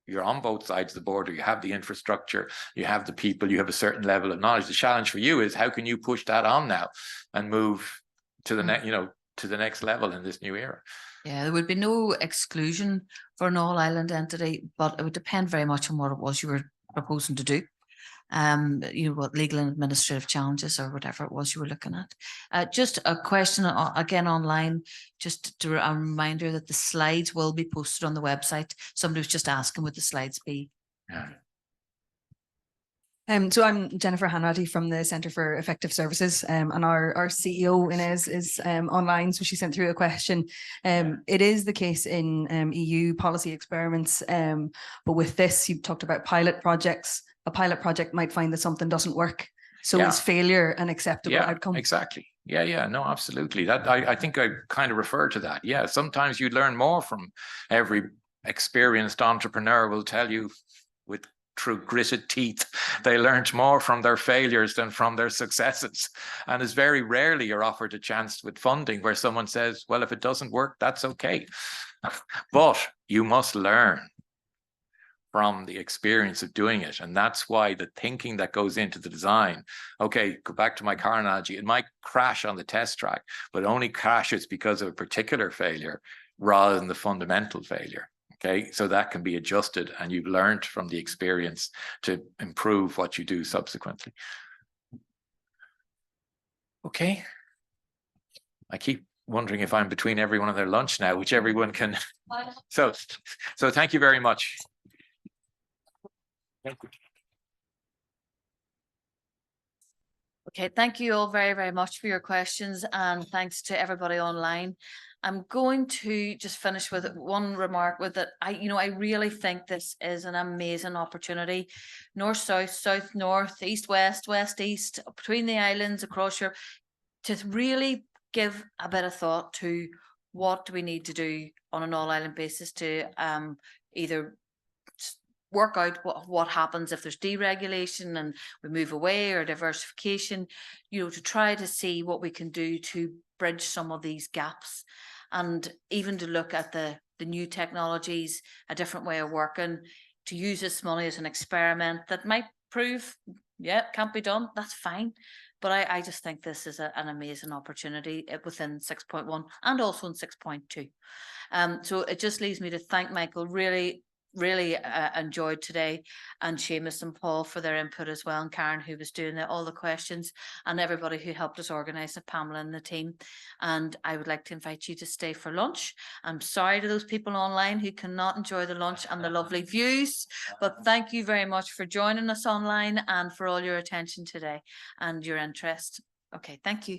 Speaker 5: You're on both sides of the border. You have the infrastructure, you have the people, you have a certain level of knowledge. The challenge for you is how can you push that on now and move to the to the next level in this new era.
Speaker 3: Yeah, there would be no exclusion for an all-island entity, but it would depend very much on what it was you were proposing to do. What legal and administrative challenges or whatever it was you were looking at. Just a question again online, just a reminder that the slides will be posted on the website. Somebody was just asking, would the slides be?
Speaker 5: Yeah.
Speaker 12: So I'm Jennifer Hanratty from the Centre for Effective Services, and our CEO Inez is online, so she sent through a question. It is the case in EU policy experiments, but with this, you talked about pilot projects. A pilot project might find that something doesn't work. So is failure an acceptable outcome?
Speaker 5: Exactly. Yeah, no, absolutely. That I think I kind of refer to that. Yeah, sometimes you learn more from every experienced entrepreneur will tell you with through gritted teeth, they learned more from their failures than from their successes. And it's very rarely you're offered a chance with funding where someone says, well, if it doesn't work, that's okay. But you must learn from the experience of doing it. And that's why the thinking that goes into the design, okay, go back to my car analogy, it might crash on the test track, but only crashes because of a particular failure rather than the fundamental failure. Okay, so that can be adjusted and you've learned from the experience to improve what you do subsequently. Okay, I keep wondering if I'm between everyone and their lunch now, which everyone can. So thank you very much. Thank you.
Speaker 3: Okay, thank you all very, very much for your questions, and thanks to everybody online. I'm going to just finish with one remark with that. I really think this is an amazing opportunity. North, south, south, north, east, west, west, east, between the islands, across Europe, to really give a bit of thought to what do we need to do on an all island basis to either work out what happens if there's deregulation and we move away, or diversification, to try to see what we can do to bridge some of these gaps, and even to look at the new technologies, a different way of working, to use this money as an experiment that might prove, can't be done, that's fine. But I just think this is an amazing opportunity within 6.1 and also in 6.2. So it just leaves me to thank Michael, really enjoyed today, and Seamus and Paul for their input as well, and Karen, who was doing all the questions, and everybody who helped us organise it, Pamela and the team. And I would like to invite you to stay for lunch. I'm sorry to those people online who cannot enjoy the lunch and the lovely views, but thank you very much for joining us online and for all your attention today and your interest. Okay, thank you.